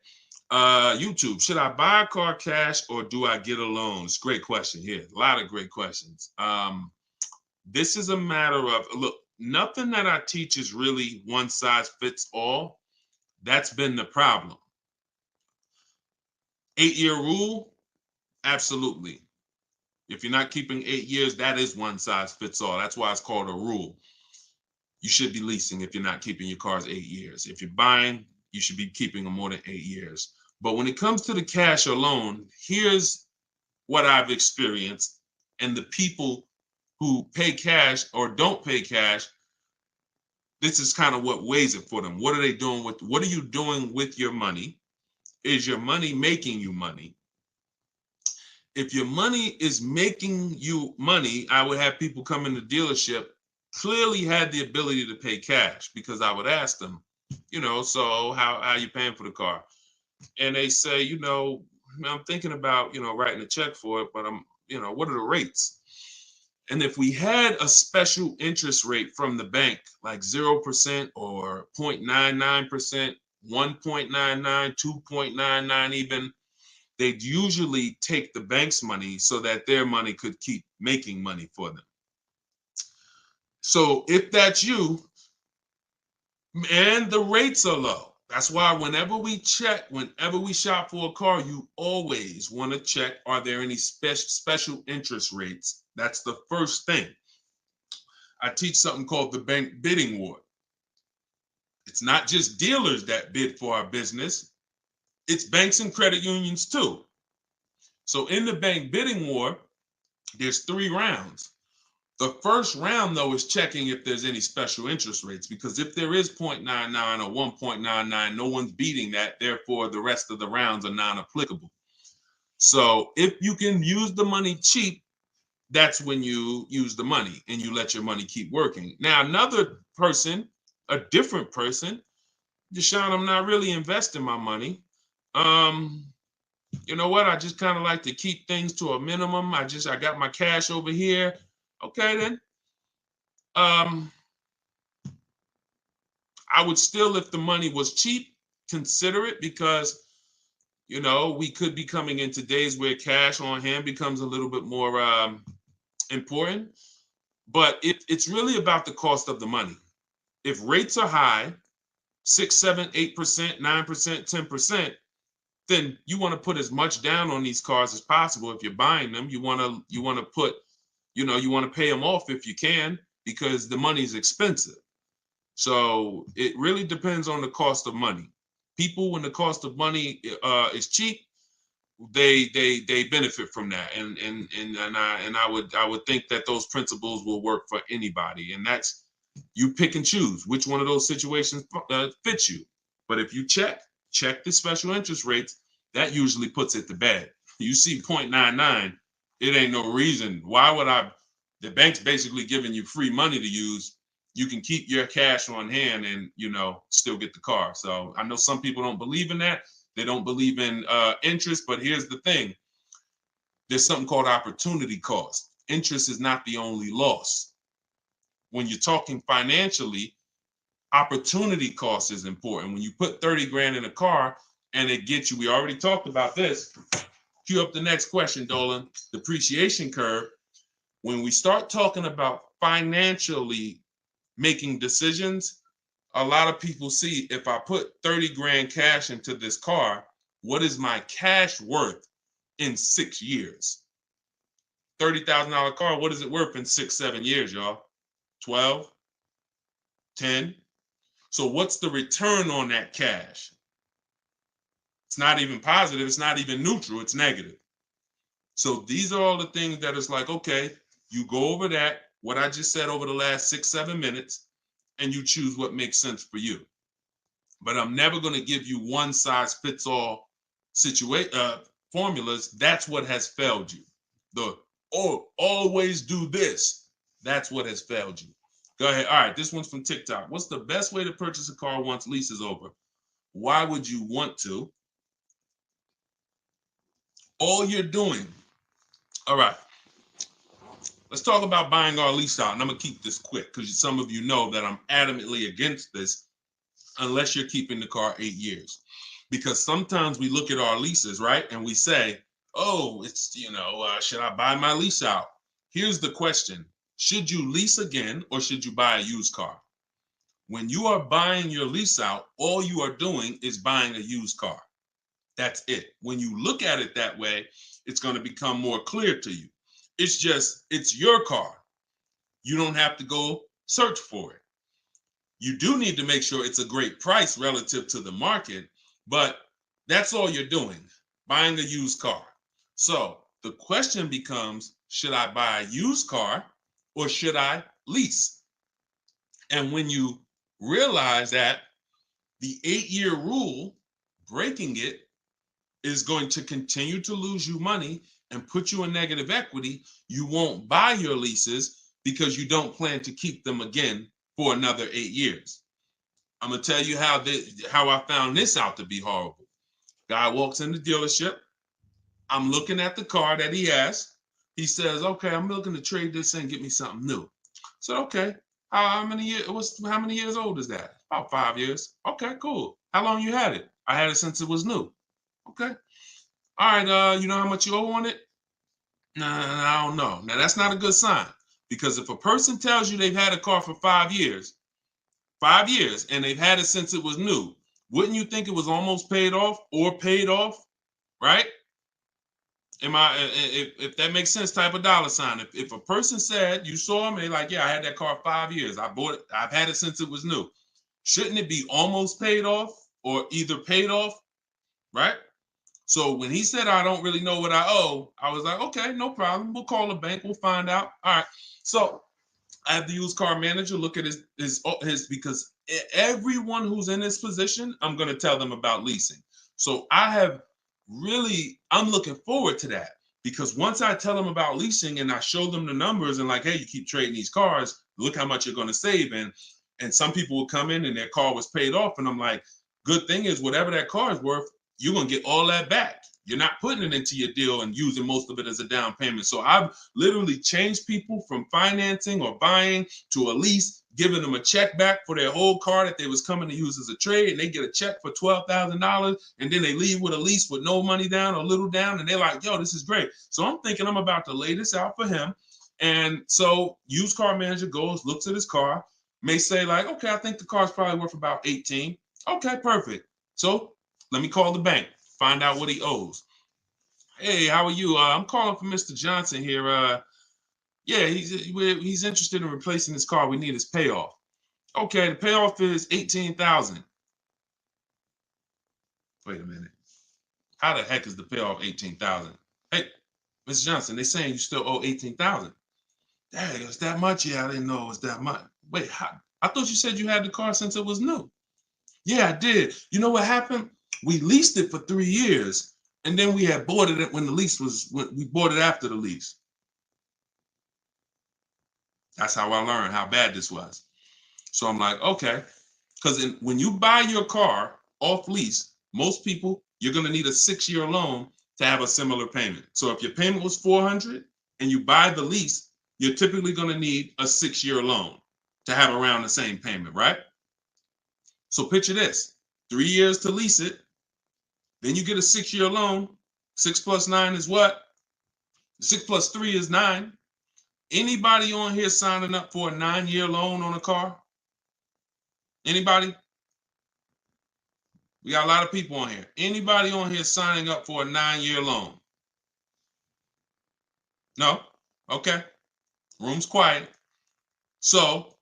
YouTube, should I buy a car cash or do I get a loan? It's a great question here. A lot of great questions. This is a matter of, look, nothing that I teach is really one size fits all. That's been the problem. 8-year rule, absolutely. If you're not keeping 8 years, that is one size fits all. That's why it's called a rule. You should be leasing if you're not keeping your cars 8 years. If you're buying, you should be keeping them more than 8 years. But when it comes to the cash or loan, here's what I've experienced. And the people who pay cash or don't pay cash, this is kind of what weighs it for them. What are they doing with, what are you doing with your money? Is your money making you money? If your money is making you money, I would have people come in the dealership, clearly had the ability to pay cash, because I would ask them, you know, so how are you paying for the car? And they say, you know, I'm thinking about, you know, writing a check for it, but you know, what are the rates? And if we had a special interest rate from the bank, like 0% or 0.99%, 1.99, 2.99 even, they'd usually take the bank's money so that their money could keep making money for them. So if that's you, and the rates are low, that's why whenever we shop for a car, you always want to check, are there any special interest rates? That's the first thing. I teach something called the bank bidding war. It's not just dealers that bid for our business. It's banks and credit unions too. So in the bank bidding war, there's 3 rounds. The first round, though, is checking if there's any special interest rates, because if there is 0.99 or 1.99, no one's beating that. Therefore, the rest of the rounds are non-applicable. So if you can use the money cheap, that's when you use the money and you let your money keep working. Now, another person, a different person, Deshone, I'm not really investing my money. You know what? I just kind of like to keep things to a minimum. I got my cash over here. Okay, then. I would still, if the money was cheap, consider it, because we could be coming into days where cash on hand becomes a little bit more important. But it's really about the cost of the money. If rates are high, 6, 7, 8%, 9%, 10%, then you want to put as much down on these cars as possible. If you're buying them, you want to put, you want to pay them off if you can, because the money is expensive. So it really depends on the cost of money. People, when the cost of money is cheap, they benefit from that, and I would think that those principles will work for anybody, and that's, you pick and choose which one of those situations fits you. But if you check the special interest rates, that usually puts it to bed. You see 0.99, it ain't no reason. Why would the bank's basically giving you free money to use. You can keep your cash on hand and still get the car. So I know some people don't believe in that. They don't believe in interest, but here's the thing. There's something called opportunity cost. Interest is not the only loss. When you're talking financially, opportunity cost is important. When you put 30 grand in a car and it gets you, we already talked about this. Cue up the next question, Dolan. Depreciation curve. When we start talking about financially making decisions, a lot of people see, if I put 30 grand cash into this car, what is my cash worth in 6 years? $30,000 car, what is it worth in 6, 7 years, y'all? 12, 10. So what's the return on that cash? It's not even positive. It's not even neutral. It's negative. So these are all the things that is like, okay, you go over that, what I just said over the last 6, 7 minutes, and you choose what makes sense for you. But I'm never going to give you one size fits all formulas. That's what has failed you. Always do this. That's what has failed you. Go ahead. All right, this one's from TikTok. What's the best way to purchase a car once lease is over? Why would you want to? All you're doing. All right. Let's talk about buying our lease out. And I'm going to keep this quick because some of you know that I'm adamantly against this unless you're keeping the car 8 years. Because sometimes we look at our leases, right? And we say, oh, it's, should I buy my lease out? Here's the question. Should you lease again or should you buy a used car? When you are buying your lease out, all you are doing is buying a used car. That's it. When you look at it that way, it's going to become more clear to you. It's your car. You don't have to go search for it. You do need to make sure it's a great price relative to the market, but that's all you're doing, buying a used car. So the question becomes, should I buy a used car or should I lease? And when you realize that the 8-year rule, breaking it, is going to continue to lose you money and put you in negative equity, you won't buy your leases because you don't plan to keep them again for another 8 years. I'm going to tell you how I found this out to be horrible. Guy walks in the dealership. I'm looking at the car that he has. He says, okay, I'm looking to trade this in, get me something new. So, okay, how many years old is that? About 5 years. Okay, cool. How long you had it? I had it since it was new. Okay. All right, you know how much you owe on it? Nah, I don't know. Now, that's not a good sign, because if a person tells you they've had a car for 5 years, and they've had it since it was new, wouldn't you think it was almost paid off or paid off, right? If that makes sense, type of dollar sign. If a person said, you saw them, they're like, yeah, I had that car 5 years. I bought it. I've had it since it was new. Shouldn't it be almost paid off or either paid off, right? So when he said, I don't really know what I owe, I was like, okay, no problem. We'll call the bank. We'll find out. All right. So I have the used car manager look at his because everyone who's in this position, I'm going to tell them about leasing. So I'm looking forward to that, because once I tell them about leasing and I show them the numbers and like, hey, you keep trading these cars, look how much you're going to save. And some people will come in and their car was paid off. And I'm like, good thing is whatever that car is worth, you're going to get all that back. You're not putting it into your deal and using most of it as a down payment. So I've literally changed people from financing or buying to a lease, giving them a check back for their old car that they was coming to use as a trade, and they get a check for $12,000, and then they leave with a lease with no money down or little down, and they're like, yo, this is great. So I'm thinking I'm about to lay this out for him. And so used car manager goes, looks at his car, may say like, okay, I think the car's probably worth about 18. Okay, perfect. So let me call the bank, find out what he owes. Hey, how are you? I'm calling for Mr. Johnson here. Yeah, he's interested in replacing his car. We need his payoff. Okay, the payoff is 18,000. Wait a minute. How the heck is the payoff 18,000? Hey, Mr. Johnson, they're saying you still owe 18,000. Dang, it's that much? Yeah, I didn't know it was that much. Wait, I thought you said you had the car since it was new. Yeah, I did. You know what happened? We leased it for 3 years, and then we had bought it when we bought it after the lease. That's how I learned how bad this was. So I'm like, okay, because when you buy your car off lease, most people, you're going to need a 6-year loan to have a similar payment. So if your payment was 400 and you buy the lease, you're typically going to need a 6-year loan to have around the same payment, right? So picture this, 3 years to lease it, then you get a 6-year loan. 6 plus 9 is what? 6 plus 3 is 9. Anybody on here signing up for a 9-year loan on a car? Anybody? We got a lot of people on here. Anybody on here signing up for a 9-year loan? No? Okay. Room's quiet. So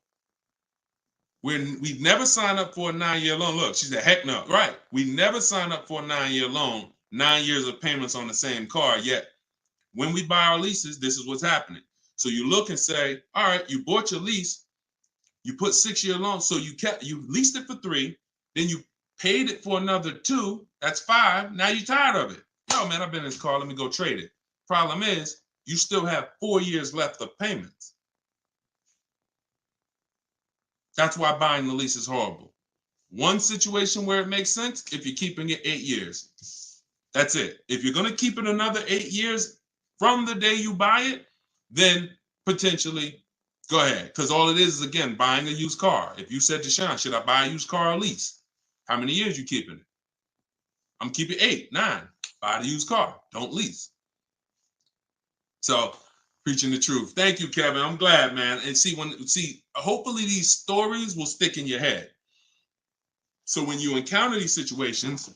we've never signed up for a 9-year loan. Look, she said, heck no. Right. We never signed up for a 9-year loan, 9 years of payments on the same car. Yet when we buy our leases, this is what's happening. So you look and say, all right, you bought your lease, you put 6-year loan, so you leased it for 3, then you paid it for another 2, that's 5. Now you're tired of it. Yo, man, I've been in this car, let me go trade it. Problem is, you still have 4 years left of payments. That's why buying the lease is horrible. One situation where it makes sense, if you're keeping it 8 years. That's it. If you're going to keep it another 8 years from the day you buy it, then potentially go ahead. Because all it is again, buying a used car. If you said to Sean, should I buy a used car or lease? How many years you keeping it? I'm keeping 8, 9. Buy the used car. Don't lease. So preaching the truth. Thank you, Kevin. I'm glad, man. And hopefully these stories will stick in your head. So when you encounter these situations,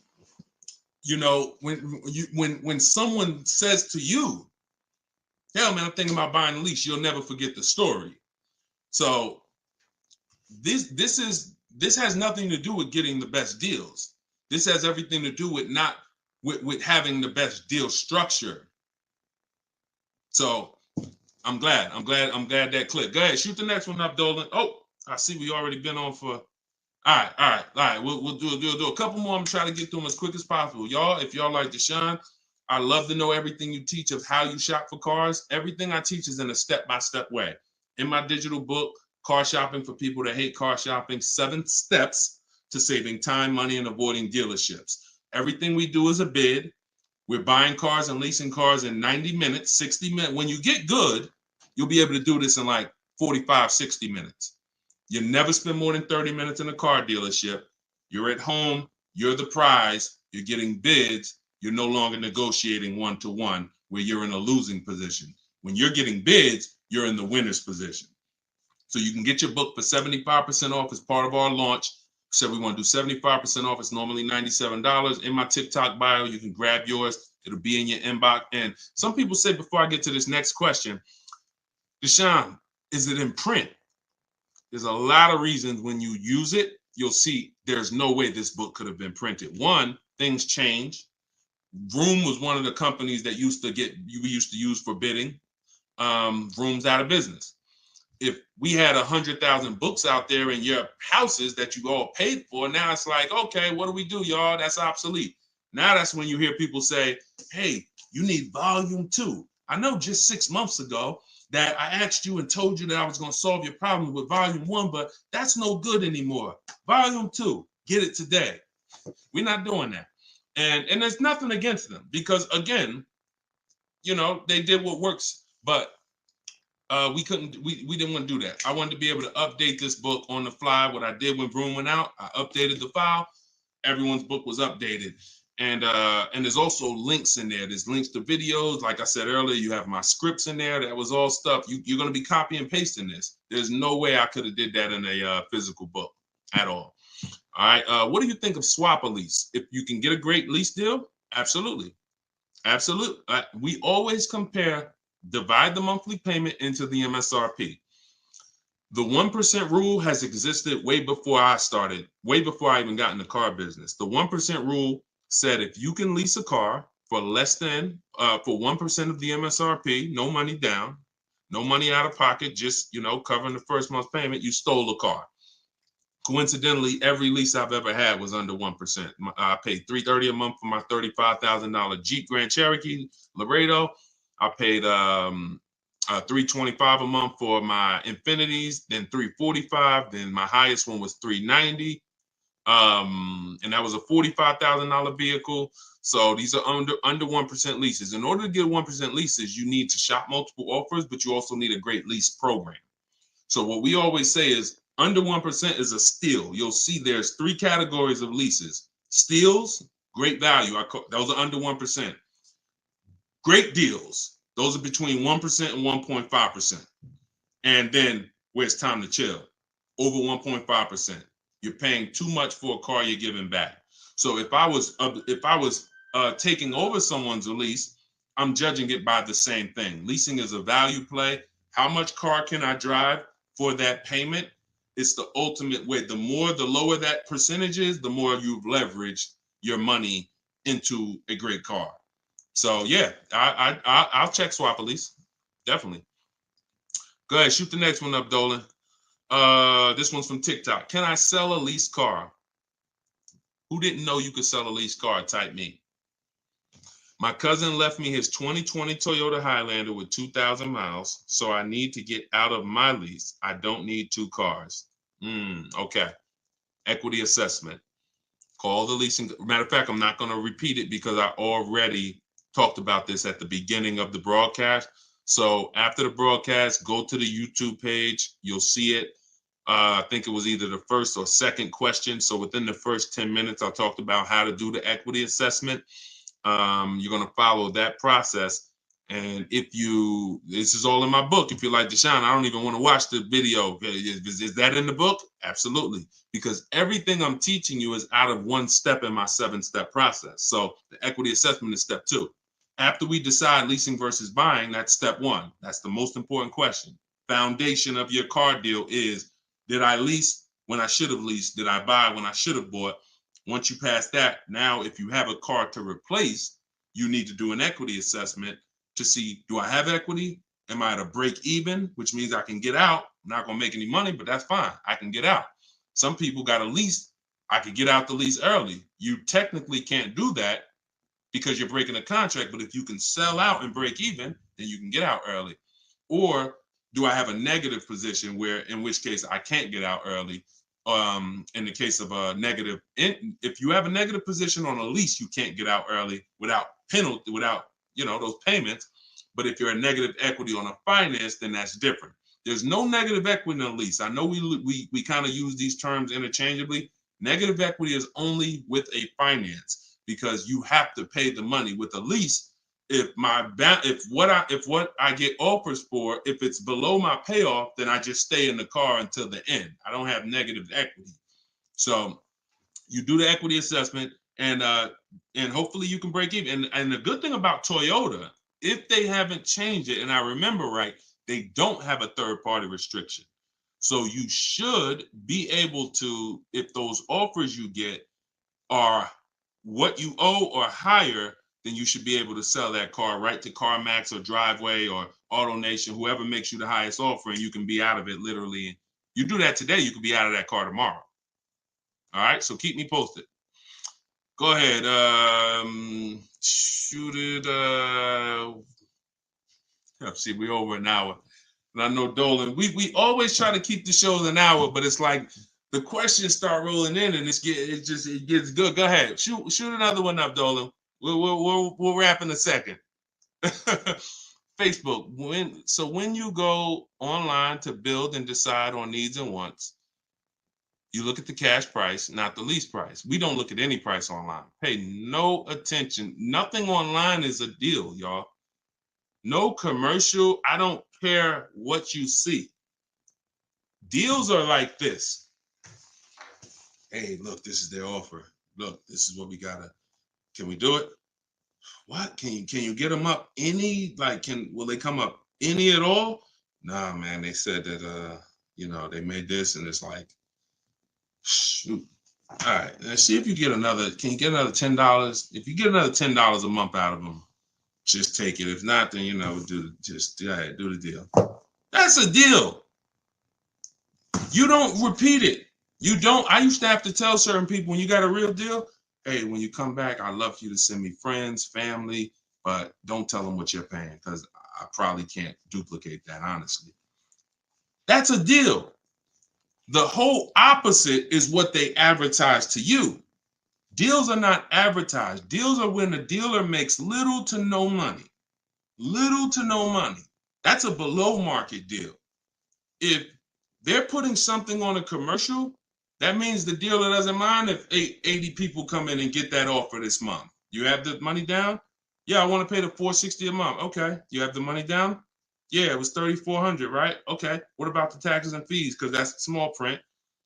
you know, when someone says to you, hell, man, I'm thinking about buying a lease, you'll never forget the story. So this has nothing to do with getting the best deals. This has everything to do with with having the best deal structure. So I'm glad that clicked. Go ahead, shoot the next one up, Dolan. Oh, I see we already been on for. All right. We'll do a couple more. I'm trying to get through them as quick as possible. Y'all, if y'all like Deshone, I love to know everything you teach of how you shop for cars. Everything I teach is in a step-by-step way. In my digital book, Car Shopping for People That Hate Car Shopping, 7 Steps to Saving Time, Money, and Avoiding Dealerships. Everything we do is a bid. We're buying cars and leasing cars in 90 minutes, 60 minutes. When you get good, you'll be able to do this in like 45, 60 minutes. You never spend more than 30 minutes in a car dealership. You're at home. You're the prize. You're getting bids. You're no longer negotiating one-to-one where you're in a losing position. When you're getting bids, you're in the winner's position. So you can get your book for 75% off as part of our launch. So we want to do 75% off. It's normally $97. In my TikTok bio, you can grab yours. It'll be in your inbox. And some people say, before I get to this next question, Deshone, is it in print? There's a lot of reasons when you use it, you'll see there's no way this book could have been printed. One, things change. Vroom was one of the companies that we used to use for bidding. Vroom's out of business. If we had 100,000 books out there in your houses that you all paid for, now it's like, okay, what do we do, y'all? That's obsolete. Now that's when you hear people say, hey, you need volume 2. I know just 6 months ago that I asked you and told you that I was going to solve your problem with volume 1, but that's no good anymore. Volume 2, get it today. We're not doing that. And there's nothing against them because, again, they did what works, but we didn't want to do that. I wanted to be able to update this book on the fly. What I did when Vroom went out, I updated the file. Everyone's book was updated. And there's also links in there. There's links to videos. Like I said earlier, you have my scripts in there. That was all stuff. You're going to be copy and pasting this. There's no way I could have did that in a physical book at all. All right. What do you think of swap a lease? If you can get a great lease deal, absolutely. Absolutely. We always divide the monthly payment into the MSRP. The 1% rule has existed way before I started, way before I even got in the car business. The 1% rule said if you can lease a car for less than, for 1% of the MSRP, no money down, no money out of pocket, just, covering the first month's payment, you stole a car. Coincidentally, every lease I've ever had was under 1%. I paid $330 a month for my $35,000 Jeep Grand Cherokee Laredo. I paid $325 a month for my Infinities, then $345. Then my highest one was $390, and that was a $45,000 vehicle. So these are under 1% leases. In order to get 1% leases, you need to shop multiple offers, but you also need a great lease program. So what we always say is under 1% is a steal. You'll see there's 3 categories of leases. Steals, great value. Those are under 1%. Great deals. Those are between 1% and 1.5%. And then where it's time to chill, over 1.5%. You're paying too much for a car you're giving back. So if I was taking over someone's lease, I'm judging it by the same thing. Leasing is a value play. How much car can I drive for that payment? It's the ultimate way. The lower that percentage is, the more you've leveraged your money into a great car. So yeah, I'll check swap a lease, definitely. Go ahead, shoot the next one up, Dolan. This one's from TikTok. Can I sell a leased car? Who didn't know you could sell a leased car? Type me. My cousin left me his 2020 Toyota Highlander with 2,000 miles, so I need to get out of my lease. I don't need 2 cars. Okay. Equity assessment. Call the leasing. Matter of fact, I'm not going to repeat it because I already talked about this at the beginning of the broadcast. So after the broadcast, go to the YouTube page. You'll see it. I think it was either the first or second question. So within the first 10 minutes, I talked about how to do the equity assessment. You're going to follow that process. And this is all in my book. If you're like, Deshone, I don't even want to watch the video. Is that in the book? Absolutely. Because everything I'm teaching you is out of one step in my 7-step process. So the equity assessment is step 2. After we decide leasing versus buying, that's step 1. That's the most important question. Foundation of your car deal is, did I lease when I should have leased? Did I buy when I should have bought? Once you pass that, now if you have a car to replace, you need to do an equity assessment to see, do I have equity? Am I at a break even, which means I can get out? I'm not going to make any money, but that's fine. I can get out. Some people got a lease. I could get out the lease early. You technically can't do that because you're breaking a contract, but if you can sell out and break even, then you can get out early. Or do I have a negative position in which case I can't get out early? In the case of a negative, if you have a negative position on a lease, you can't get out early without penalty, without those payments. But if you're a negative equity on a finance, then that's different. There's no negative equity in a lease. I know we kind of use these terms interchangeably. Negative equity is only with a finance because you have to pay the money. With a lease, if what I get offers for, if it's below my payoff, then I just stay in the car until the end. I don't have negative equity. So you do the equity assessment, and hopefully you can break even. And the good thing about Toyota, if they haven't changed it, and I remember right, they don't have a third-party restriction. So you should be able to, if those offers you get are what you owe or higher, then you should be able to sell that car right to CarMax or Driveway or AutoNation, whoever makes you the highest offer, and you can be out of it literally. You do that today, you could be out of that car tomorrow. All right, so keep me posted. Go ahead, shoot it. See, we're over an hour. And I know Dolan, we always try to keep the shows an hour, but it's like the questions start rolling in and it gets good. Go ahead, shoot another one up, Dolan. We'll wrap in a second. Facebook. When you go online to build and decide on needs and wants, you look at the cash price, not the lease price. We don't look at any price online. Pay no attention. Nothing online is a deal, y'all. No commercial. I don't care what you see. Deals are like this. Hey, look, this is their offer. Look, this is what we gotta. Can we do it? What? Can you get them up any? Will they come up any at all? Nah, man. They said that they made this, and it's like, shoot. All right, let's see if you get another. Can you get another $10? If you get another $10 a month out of them, just take it. If not, then do the deal. That's a deal. You don't repeat it. You don't. I used to have to tell certain people, when you got a real deal, hey, when you come back, I'd love for you to send me friends, family, but don't tell them what you're paying, because I probably can't duplicate that, honestly. That's a deal. The whole opposite is what they advertise to you. Deals are not advertised. Deals are when the dealer makes little to no money. Little to no money. That's a below market deal. If they're putting something on a commercial, that means the dealer doesn't mind if 80 people come in and get that offer this month. You have the money down? Yeah, I want to pay the $460 a month. Okay. You have the money down? Yeah, it was $3,400, right? Okay. What about the taxes and fees? Because that's small print.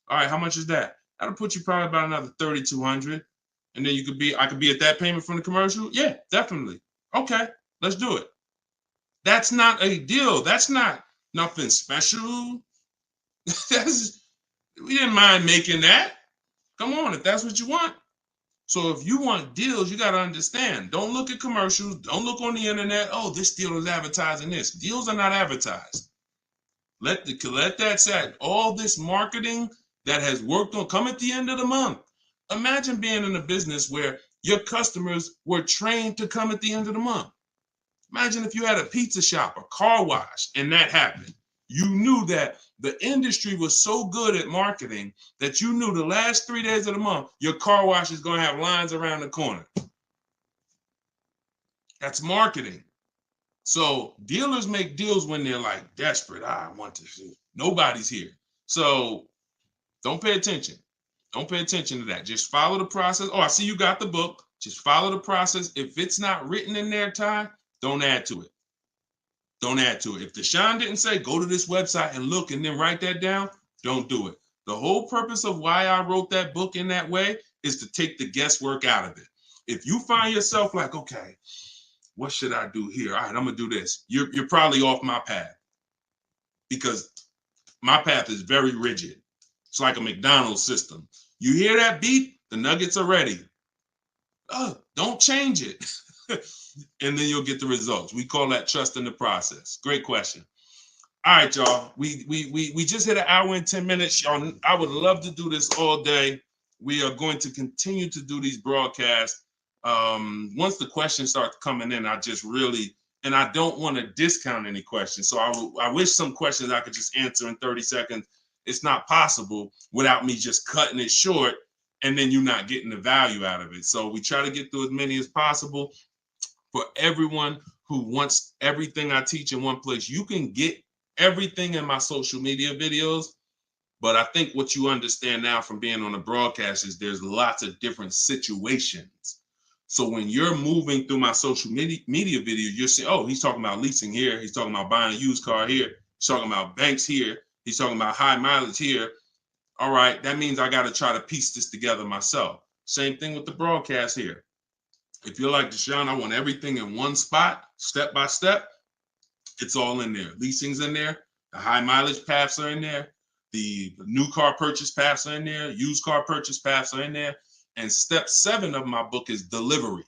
All right, how much is that? That'll put you probably about another $3,200. And then I could be at that payment from the commercial? Yeah, definitely. Okay, let's do it. That's not a deal. That's not nothing special. We didn't mind making that. Come on, if that's what you want. So if you want deals, you got to understand. Don't look at commercials. Don't look on the internet. Oh, this deal is advertising this. Deals are not advertised. Let that set. All this marketing that has worked on, come at the end of the month. Imagine being in a business where your customers were trained to come at the end of the month. Imagine if you had a pizza shop, a car wash, and that happened. You knew that the industry was so good at marketing that you knew the last 3 days of the month, your car wash is going to have lines around the corner. That's marketing. So dealers make deals when they're like desperate. I want to see. Nobody's here. So don't pay attention. Don't pay attention to that. Just follow the process. Oh, I see you got the book. Just follow the process. If it's not written in there, Ty, don't add to it. Don't add to it. If Deshone didn't say, go to this website and look and then write that down, don't do it. The whole purpose of why I wrote that book in that way is to take the guesswork out of it. If you find yourself like, okay, what should I do here? All right, I'm going to do this. You're probably off my path, because my path is very rigid. It's like a McDonald's system. You hear that beep, the nuggets are ready. Oh, don't change it. And then you'll get the results. We call that trust in the process. Great question. All right, y'all. We just hit an hour and 10 minutes. Y'all, I would love to do this all day. We are going to continue to do these broadcasts. Once the questions start coming in, and I don't want to discount any questions. So I wish some questions I could just answer in 30 seconds. It's not possible without me just cutting it short and then you not getting the value out of it. So we try to get through as many as possible. For everyone who wants everything I teach in one place, you can get everything in my social media videos. But I think what you understand now from being on the broadcast is there's lots of different situations. So when you're moving through my social media video, you're saying, oh, he's talking about leasing here. He's talking about buying a used car here. He's talking about banks here. He's talking about high mileage here. All right, that means I got to try to piece this together myself. Same thing with the broadcast here. If you're like Deshone, I want everything in one spot, step by step, it's all in there. Leasing's in there. The high mileage paths are in there. The new car purchase paths are in there. Used car purchase paths are in there. And step 7 of my book is delivery.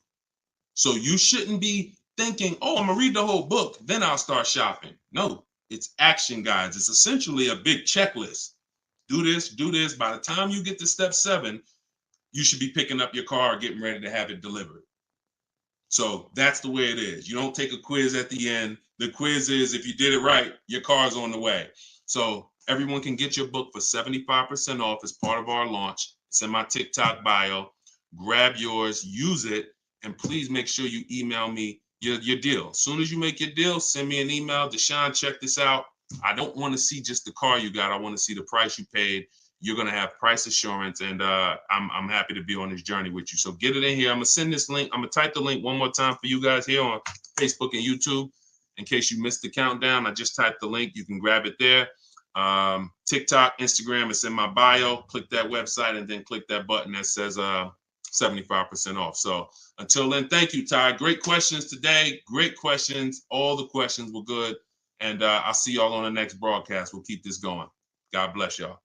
So you shouldn't be thinking, oh, I'm gonna read the whole book, then I'll start shopping. No, it's action guides. It's essentially a big checklist. Do this, do this. By the time you get to step 7, you should be picking up your car, getting ready to have it delivered. So that's the way it is. You don't take a quiz at the end. The quiz is if you did it right, your car's on the way. So everyone can get your book for 75% off as part of our launch. It's in my TikTok bio. Grab yours, use it, and please make sure you email me your deal. As soon as you make your deal, send me an email. Deshone, check this out. I don't want to see just the car you got. I want to see the price you paid. You're going to have price assurance, and I'm happy to be on this journey with you. So get it in here. I'm going to send this link. I'm going to type the link one more time for you guys here on Facebook and YouTube. In case you missed the countdown, I just typed the link. You can grab it there. TikTok, Instagram, it's in my bio. Click that website and then click that button that says 75% off. So until then, thank you, Ty. Great questions today. Great questions. All the questions were good. And I'll see y'all on the next broadcast. We'll keep this going. God bless y'all.